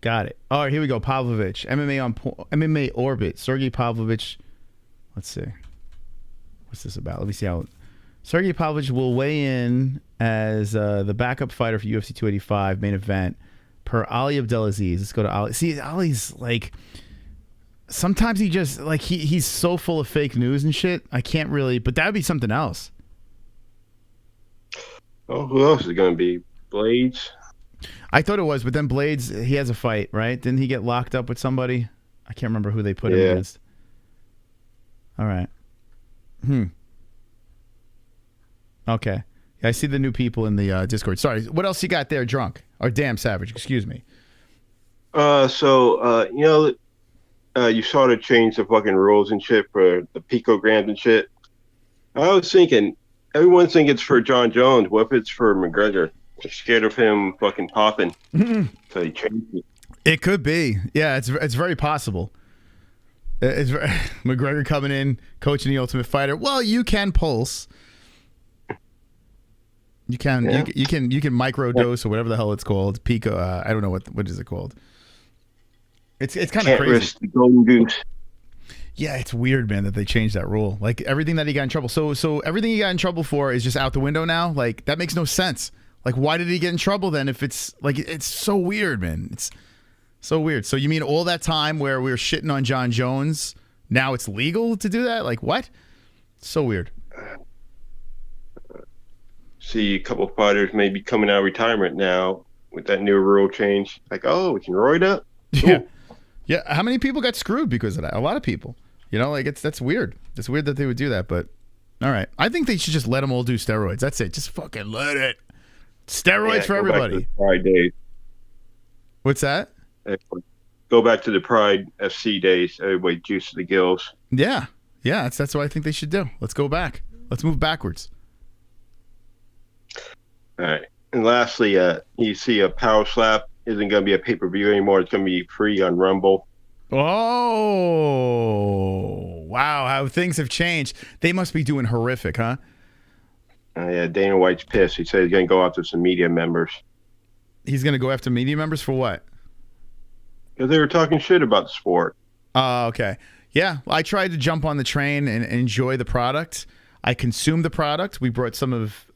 Got it. All right, here we go. Pavlovich, MMA Orbit. Sergey Pavlovich. Let's see. What's this about? Let me see how. Sergey Pavlovich will weigh in as the backup fighter for UFC 285 main event per Ali Abdelaziz. Let's go to Ali. See, Ali's like. Sometimes he just he's so full of fake news and shit. I can't really, but that would be something else. Oh, who else is going to be? Blades? I thought it was, but then Blades, he has a fight, right? Didn't he get locked up with somebody? I can't remember who they put him against. All right. Okay. I see the new people in the Discord. Sorry. What else you got there, Drunk? Or Damn Savage, excuse me. You saw the change the fucking rules and shit for the picograms and shit. I was thinking, everyone's thinking it's for Jon Jones. What if it's for McGregor? They're scared of him fucking popping. So he changed it. It could be. Yeah, it's very possible. McGregor coming in, coaching the Ultimate Fighter. Well, you can pulse. You can you can microdose or whatever the hell it's called. Pico. I don't know what is it called. It's kind of crazy. Risk the golden goose. Yeah, it's weird, man, that they changed that rule. Like everything that he got in trouble. So everything he got in trouble for is just out the window now. Like that makes no sense. Like why did he get in trouble then? If it's like it's so weird, man. It's so weird. So you mean all that time where we were shitting on Jon Jones, now it's legal to do that? Like what? So weird. See a couple fighters maybe coming out of retirement now with that new rule change. Like, oh, we can roid up. Cool. Yeah. Yeah. How many people got screwed because of that? A lot of people. You know, like that's weird. It's weird that they would do that, but all right. I think they should just let them all do steroids. That's it. Just fucking let it. Steroids for everybody. Pride days. What's that? Go back to the Pride FC days. Everybody juice to the gills. Yeah. Yeah. That's what I think they should do. Let's go back. Let's move backwards. All right. And lastly, you see a Power Slap isn't going to be a pay-per-view anymore. It's going to be free on Rumble. Oh, wow. How things have changed. They must be doing horrific, huh? Yeah, Dana White's pissed. He said he's going to go after some media members. He's going to go after media members for what? Because they were talking shit about the sport. Oh, okay. Yeah, I tried to jump on the train and enjoy the product. I consumed the product. We brought some of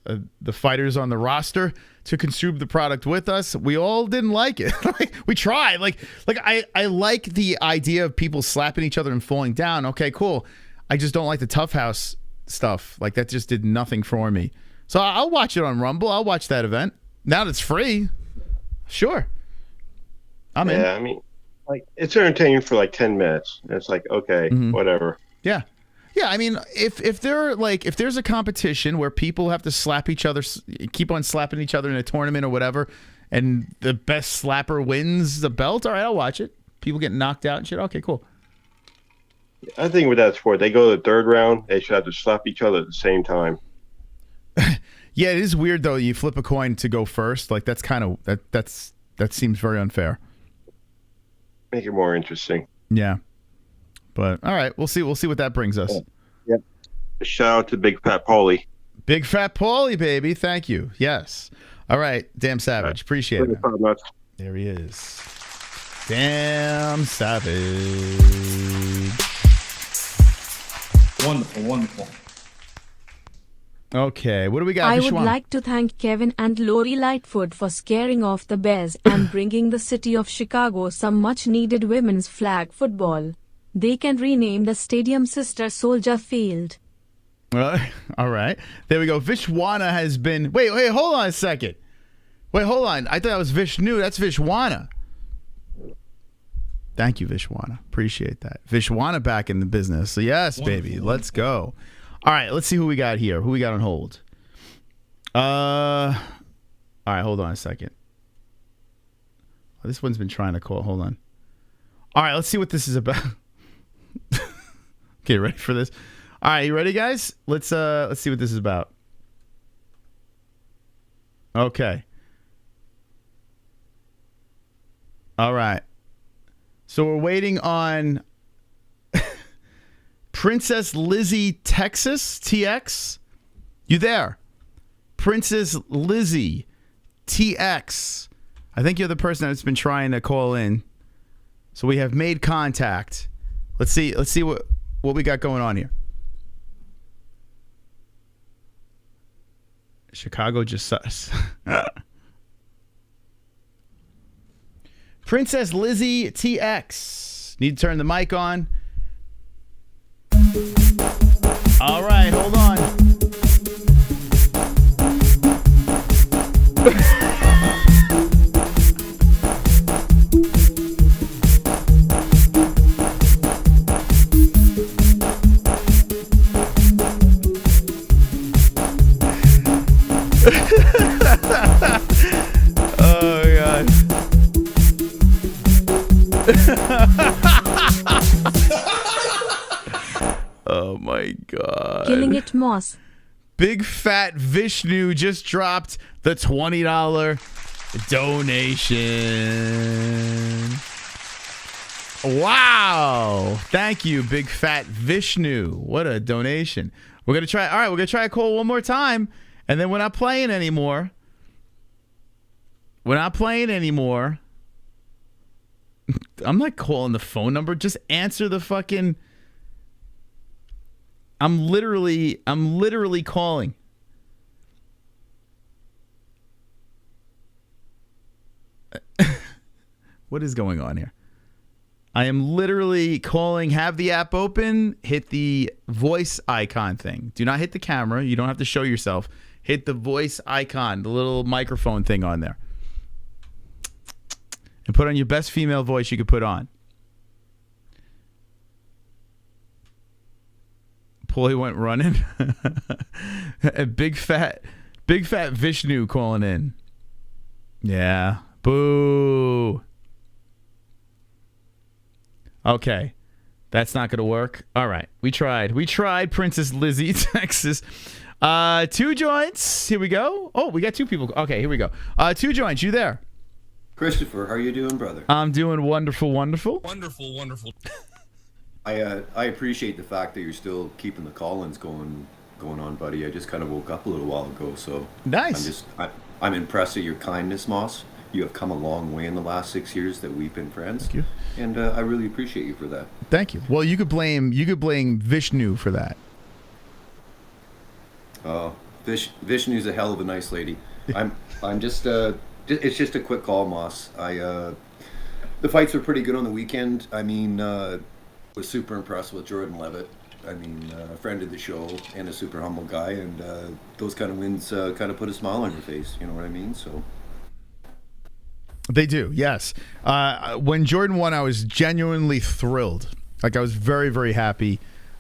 the fighters on the roster to consume the product with us. We all didn't like it. We tried. I like the idea of people slapping each other and falling down. Okay, cool. I just don't like the Tough House stuff. Like that just did nothing for me. So I'll watch it on Rumble. I'll watch that event. Now that it's free. Sure. I'm in. Yeah, I mean, like it's entertaining for like 10 minutes. And it's like, okay, whatever. Yeah. Yeah, I mean, if there's a competition where people have to slap each other, keep on slapping each other in a tournament or whatever, and the best slapper wins the belt, all right, I'll watch it. People get knocked out and shit. Okay, cool. I think with that sport, they go to the third round, they should have to slap each other at the same time. Yeah, it is weird though. You flip a coin to go first. Like that's kind of that seems very unfair. Make it more interesting. Yeah. But all right, we'll see what that brings us. Yep. Shout out to Big Fat Paulie. Big Fat Paulie, baby. Thank you. Yes. All right, Damn Savage. Appreciate it. There he is. Damn Savage. Wonderful, wonderful. Okay, what do we got? I would like to thank Kevin and Lori Lightfoot for scaring off the Bears and bringing the city of Chicago some much-needed women's flag football. They can rename the stadium Sister Soldier Field. All right. There we go. Vishwana has been... Wait, hold on a second. Wait, hold on. I thought that was Vishnu. That's Vishwana. Thank you, Vishwana. Appreciate that. Vishwana back in the business. So yes, baby. Let's go. All right, let's see who we got here. Who we got on hold? All right, hold on a second. Oh, this one's been trying to call. Hold on. All right, let's see what this is about. Okay, ready for this? All right, you ready, guys? Let's see what this is about. Okay. All right. So we're waiting on Princess Lizzie Texas TX. You there? Princess Lizzie TX. I think you're the person that's been trying to call in. So we have made contact. Let's see what we got going on here. Chicago just sus. Princess Lizzie TX. Need to turn the mic on. All right, hold on. Oh, God. Oh my God. Killing it, Moss. Big Fat Vishnu just dropped the $20 donation. Wow. Thank you, Big Fat Vishnu. What a donation. We're going to try. All right, we're going to try a call one more time. And then we're not playing anymore. We're not playing anymore. I'm not calling the phone number. Just answer the fucking... I'm literally calling. What is going on here? I am literally calling. Have the app open. Hit the voice icon thing. Do not hit the camera. You don't have to show yourself. Hit the voice icon, the little microphone thing on there. And put on your best female voice you could put on. Paulie went running. Big fat Vishnu calling in. Yeah. Boo. Okay. That's not going to work. All right. We tried. Princess Lizzie, Texas. 2 joints. Here we go. Oh, we got 2 people. Okay, here we go. 2 joints. You there? Christopher, how are you doing, brother? I'm doing wonderful. Wonderful. I appreciate the fact that you're still keeping the call-ins going on, buddy. I just kind of woke up a little while ago, so nice. I'm impressed at your kindness, Moss. You have come a long way in the last 6 years that we've been friends. Thank you. And I really appreciate you for that. Thank you. Well, you could blame Vishnu for that. Oh, Vishnu's a hell of a nice lady. I'm just it's just a quick call, Moss. The fights were pretty good on the weekend. I mean, was super impressed with Jordan Leavitt. I mean, a friend of the show and a super humble guy, and those kind of wins kind of put a smile on your face. You know what I mean? So. They do, yes. When Jordan won, I was genuinely thrilled. Like, I was very, very happy.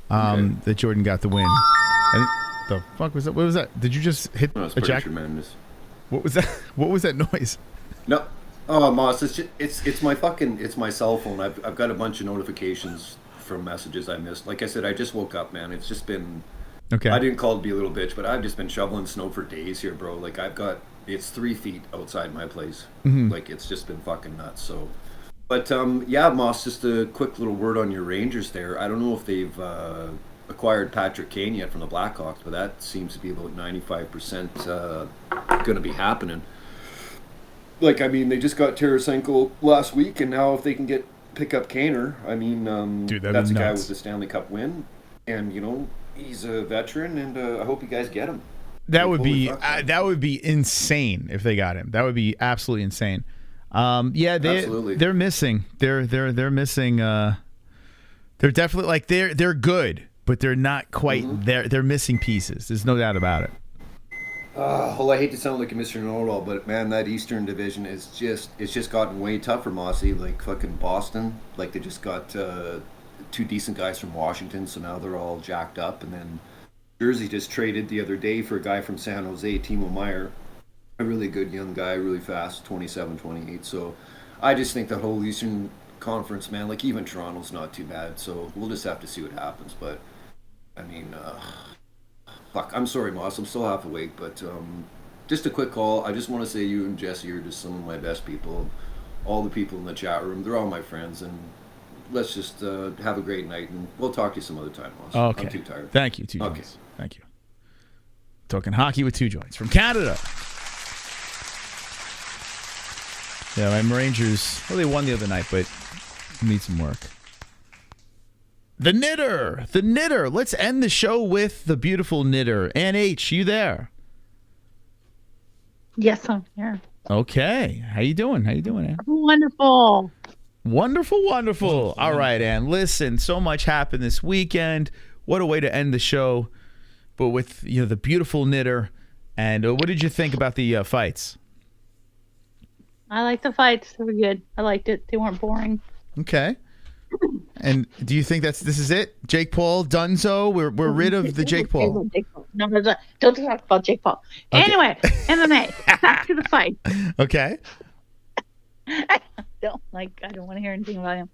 that Jordan got the win. The fuck was that? What was that? Did you just hit No, it's a pretty jack? tremendous. What was that? What was that noise? No, oh Moss, it's my cell phone. I've got a bunch of notifications from messages I missed. Like I said, I just woke up, man. It's just been. Okay. I didn't call to be a little bitch, but I've just been shoveling snow for days here, bro. Like it's 3 feet outside my place. Like it's just been fucking nuts. So, but yeah, Moss, just a quick little word on your Rangers there. I don't know if they've acquired Patrick Kane yet from the Blackhawks, but that seems to be about 95% going to be happening. Like, I mean, they just got Tarasenko last week, and now if they can pick up Kaner, I mean, dude, that's a guy with the Stanley Cup win, and you know he's a veteran, and I hope you guys get him. That would be insane if they got him. That would be absolutely insane. Yeah, they're missing. They're missing. They're definitely like they're good, but they're not quite there. They're missing pieces. There's no doubt about it. Well, I hate to sound like a Mr. Know-it-all, but man, that Eastern Division it's just gotten way tougher, Mossy. Like fucking Boston, like they just got 2 decent guys from Washington, so now they're all jacked up. And then Jersey just traded the other day for a guy from San Jose, Timo Meier, a really good young guy, really fast, 27, 28. So I just think the whole Eastern Conference, man, like even Toronto's not too bad. So we'll just have to see what happens. But I mean, fuck, I'm sorry, Moss. I'm still half awake, but just a quick call. I just want to say you and Jesse are just some of my best people. All the people in the chat room, they're all my friends, and let's just have a great night, and we'll talk to you some other time, Moss. Okay. I'm too tired. Thank you, Two Joints. Thank you. Talking hockey with Two Joints from Canada. Yeah, my Rangers, well, they won the other night, but need some work. The Knitter. Let's end the show with the beautiful Knitter. Ann H, you there? Yes, I'm here. Okay. How you doing, Ann? Wonderful. Wonderful. All right, Ann. Listen, so much happened this weekend. What a way to end the show. But with the beautiful Knitter. And what did you think about the fights? I like the fights. They were good. I liked it. They weren't boring. Okay. And do you think this is it? Jake Paul, Dunzo? We're rid of the Jake Paul. No, don't talk about Jake Paul. Okay. Anyway, MMA. Back to the fight. Okay. I don't want to hear anything about him.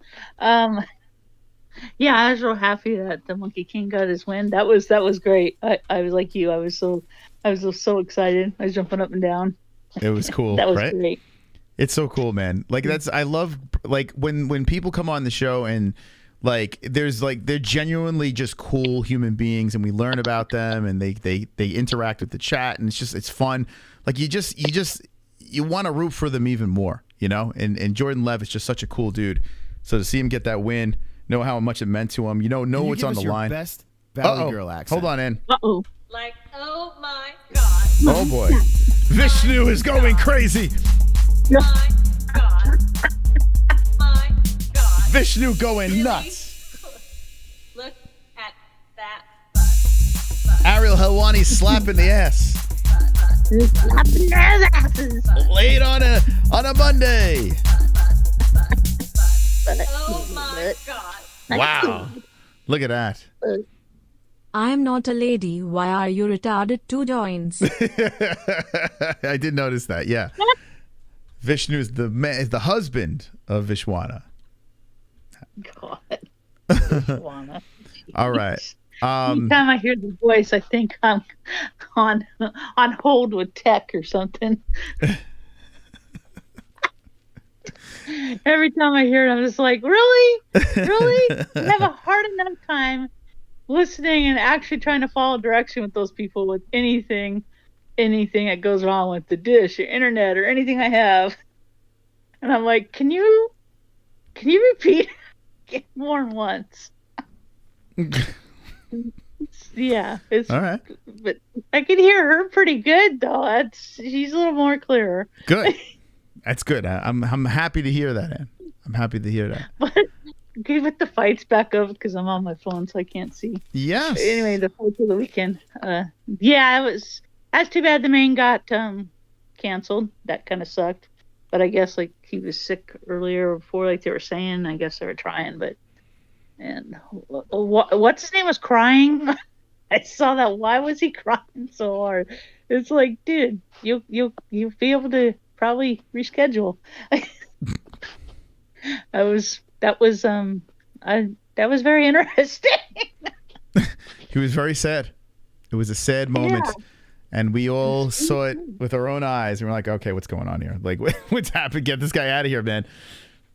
Yeah, I was real happy that the Monkey King got his win. That was great. I was like you. I was so excited. I was jumping up and down. It was cool. That was right? great. It's so cool, man. Like I love like when people come on the show and like they're genuinely just cool human beings, and we learn about them, and they interact with the chat, and it's fun. Like you want to root for them even more, And Jordan Leavitt's just such a cool dude. So to see him get that win, know how much it meant to him, know what's on the line. Best Valley Girl accent. Hold on, in. Uh-oh. Like, oh my God. Oh boy, Vishnu is going crazy. My God. My God. Vishnu going Really? nuts. Look at that butt. Ariel Helwani slapping the ass. Slapping their asses. Late on a Monday. Oh my God. Wow. Look at that. I'm not a lady. Why are you retarded? Two joints. I did notice that. Yeah. Vishnu is the husband of Vishwana. God. Vishwana. All right. Anytime I hear the voice, I think I'm on hold with tech or something. Every time I hear it, I'm just like, really? I have a hard enough time listening and actually trying to follow direction with those people with anything that goes wrong with the dish or internet or anything I have. And I'm like, can you repeat more than once? Yeah, it's all right. But I can hear her pretty good though. She's a little more clearer. Good. That's good. I'm happy to hear that, Ann. I'm happy to hear that. But okay, with the fights back up because I'm on my phone, so I can't see. Yes. Anyway, the fights of the weekend. Yeah, it was. That's too bad the main got canceled. That kind of sucked. But I guess like he was sick earlier before, like they were saying. I guess they were trying, but and what's his name was crying. I saw that. Why was he crying so hard? It's like, dude, you'll be able to probably reschedule. that was very interesting. He was very sad. It was a sad moment. Yeah. And we all saw it with our own eyes. And we're like, okay, what's going on here? Like, what's happened? Get this guy out of here, man.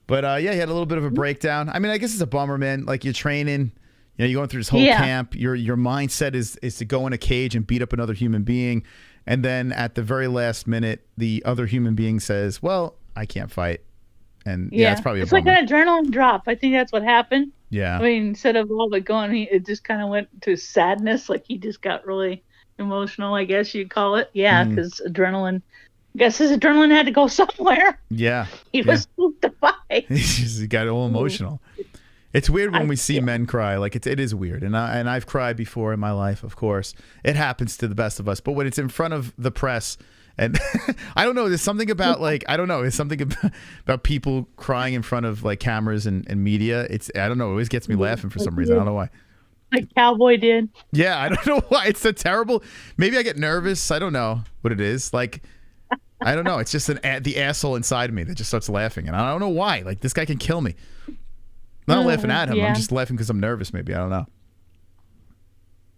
But yeah, he had a little bit of a breakdown. I mean, I guess it's a bummer, man. Like, you're training, you're going through this whole camp. Your mindset is to go in a cage and beat up another human being. And then at the very last minute, the other human being says, well, I can't fight. And yeah, it's probably a bummer. Like an adrenaline drop. I think that's what happened. Yeah. I mean, instead of all but going, it just kind of went to sadness. Like he just got really emotional, I guess you'd call it. Yeah, because adrenaline. I guess his adrenaline had to go somewhere. Yeah. He was spooked to fight. He got all emotional. It's weird when we see men cry. Like it is weird, and I've cried before in my life. Of course, it happens to the best of us. But when it's in front of the press, and I don't know, there's something about like there's something about people crying in front of like cameras and media. I don't know, it always gets me laughing for some reason. I don't know why. Like Cowboy did. Yeah, I don't know why. It's so terrible. Maybe I get nervous. I don't know what it is. Like, I don't know. It's just the asshole inside of me that just starts laughing, and I don't know why. Like, this guy can kill me. I'm not laughing at him. Yeah. I'm just laughing because I'm nervous. Maybe I don't know.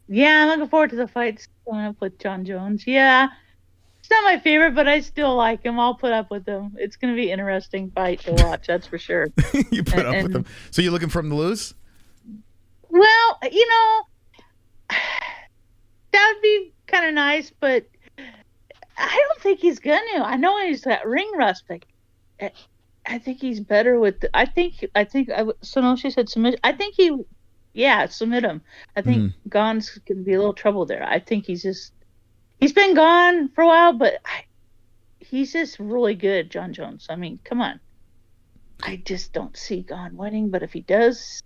Yeah, I'm looking forward to the fights coming up with Jon Jones. Yeah, it's not my favorite, but I still like him. I'll put up with him. It's going to be an interesting fight to watch. That's for sure. You put up with him. So you're looking for him to lose? Well, that would be kind of nice, but I don't think he's gonna. I know he's that ring rust, but I think he's better with. So no, she said submit. I think submit him. I think Gon's gonna be a little trouble there. I think he's been gone for a while, but he's just really good, Jon Jones. I mean, come on. I just don't see Gon winning, but if he does,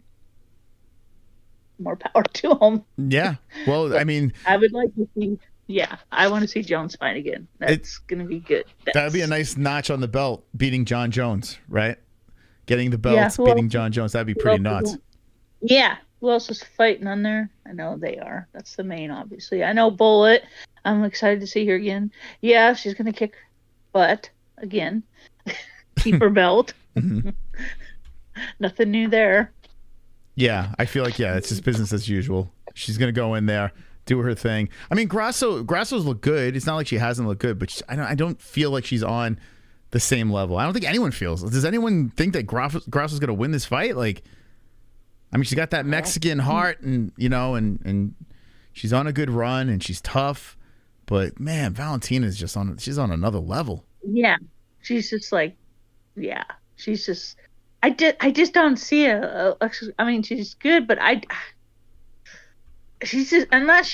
more power to him. Yeah. Well, I mean, I would like to see. Yeah, I want to see Jones fight again. That's going to be good. That'd be a nice notch on the belt, beating Jon Jones, right? Getting the belts, beating Jon Jones. That'd be pretty nuts. Yeah. Who else is fighting on there? I know they are. That's the main, obviously. I know Bullet. I'm excited to see her again. Yeah, she's going to kick butt again. Keep her belt. Nothing new there. Yeah, I feel like, it's just business as usual. She's going to go in there, do her thing. I mean, Grasso's look good. It's not like she hasn't looked good, but I don't feel like she's on the same level. I don't think anyone feels. Does anyone think that Grasso's going to win this fight? Like, I mean, she's got that Mexican heart, and and she's on a good run, and she's tough. But man, Valentina's she's on another level. Yeah, she's just like, she's just. I just don't see it. I mean, she's good, but she's just unless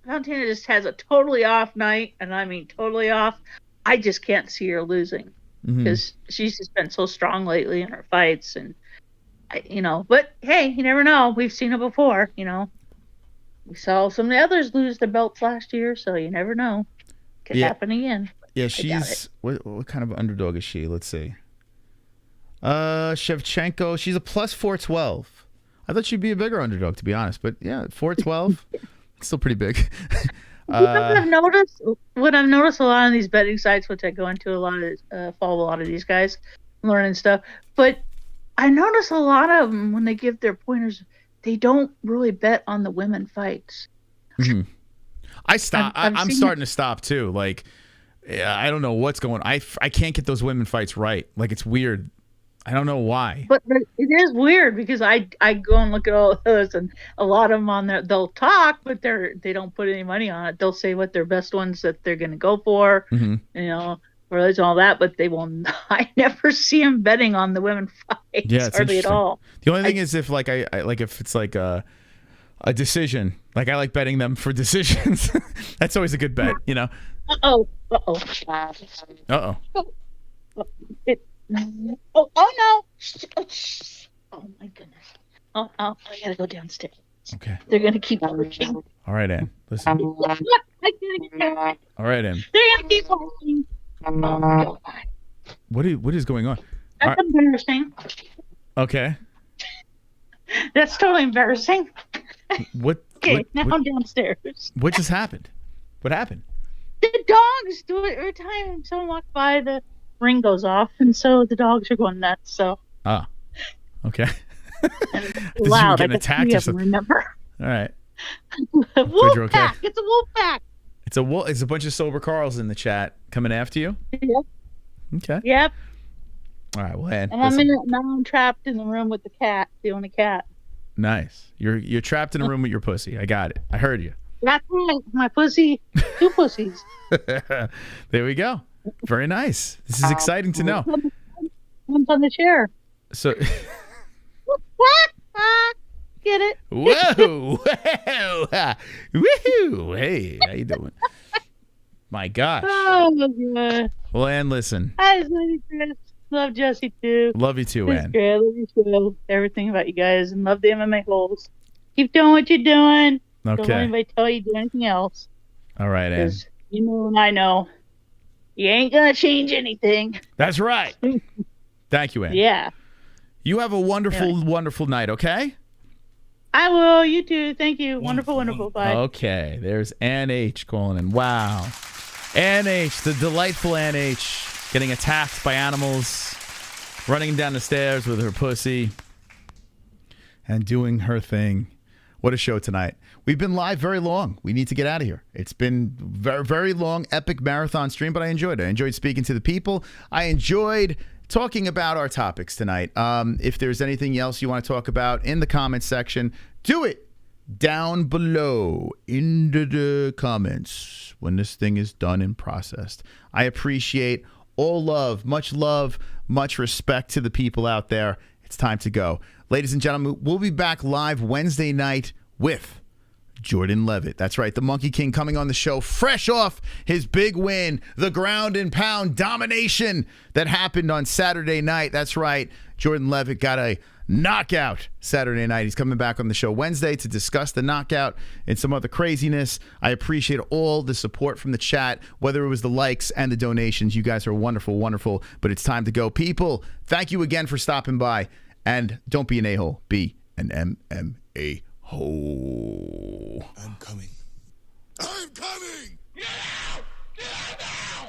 Valentina just has a totally off night, and I mean totally off. I just can't see her losing because she's just been so strong lately in her fights, and But hey, you never know. We've seen it before. We saw some of the others lose their belts last year, so you never know. Could happen again. Yeah, she's what kind of underdog is she? Let's see. Shevchenko, she's a plus 412. I thought she'd be a bigger underdog, to be honest, but yeah, 412, it's still pretty big. What I've noticed a lot on these betting sites, which I go into a lot of, follow a lot of these guys, learning stuff. But I notice a lot of them when they give their pointers, they don't really bet on the women fights. I'm starting to stop too. Like, I don't know what's going on. I can't get those women fights right. Like, it's weird. I don't know why. But it is weird because I go and look at all those, and a lot of them on there, they'll talk, but they don't put any money on it. They'll say what their best ones that they're going to go for, or all that, but they will not. I never see them betting on the women fights hardly at all. The only thing is if if it's like a decision, like I like betting them for decisions. That's always a good bet, Oh no. Oh my goodness. Oh, I gotta go downstairs. Okay. They're gonna keep working. All right, Ann. Listen. What? All right, Ann. They're gonna keep working. Oh, what is going on? That's embarrassing. Okay. That's totally embarrassing. What? Okay, now I'm downstairs. What just happened? What happened? The dogs do it every time someone walks by. The ring goes off, and so the dogs are going nuts. So. Ah. Okay. Loud. I I getting attacked or guess something. remember. All right. Wolf you're okay. pack. It's a wolf pack. It's a bunch of sober Carls in the chat coming after you. Yep. Okay. Yep. All right. Well, Ann, And now I'm trapped in the room with the cat, the only cat. nice. You're trapped in a room with your pussy. I got it. I heard you. That's right. My pussy. 2 pussies. There we go. Very nice. This is exciting to know. One's on the chair. So. Get it? Whoa! Whoa! Woohoo! Hey, how you doing? My gosh. Oh my god. Well, Ann, listen. Hi, Lady Chris. Love Jesse too. Love you too, It's Ann. great. I love you too. Everything about you guys, and love the MMA-Holes. Keep doing what you're doing. Don't let Okay. anybody tell you to do anything else. All right, Ann. 'Cause you know and I know. You ain't gonna change anything. That's right. Thank you, Ann. Yeah. You have a wonderful, wonderful night, okay? I will. You too. Thank you. Wonderful, wonderful. Bye. Okay. There's Ann H calling in. Wow. Ann H, the delightful Ann H, getting attacked by animals, running down the stairs with her pussy, and doing her thing. What a show tonight. We've been live very long. We need to get out of here. It's been very, very long, epic marathon stream, but I enjoyed it. I enjoyed speaking to the people. I enjoyed talking about our topics tonight. If there's anything else you want to talk about in the comments section, do it down below in the comments when this thing is done and processed. I appreciate all love, much respect to the people out there. It's time to go. Ladies and gentlemen, we'll be back live Wednesday night with Jordan Leavitt. That's right, the Monkey King coming on the show fresh off his big win, the ground and pound domination that happened on Saturday night. That's right, Jordan Leavitt got a knockout Saturday night. He's coming back on the show Wednesday to discuss the knockout and some other craziness. I appreciate all the support from the chat, whether it was the likes and the donations. You guys are wonderful, wonderful, but it's time to go. People, thank you again for stopping by, and don't be an a-hole, be an MMA hole. I'm coming. I'm coming! Get out! Get out now!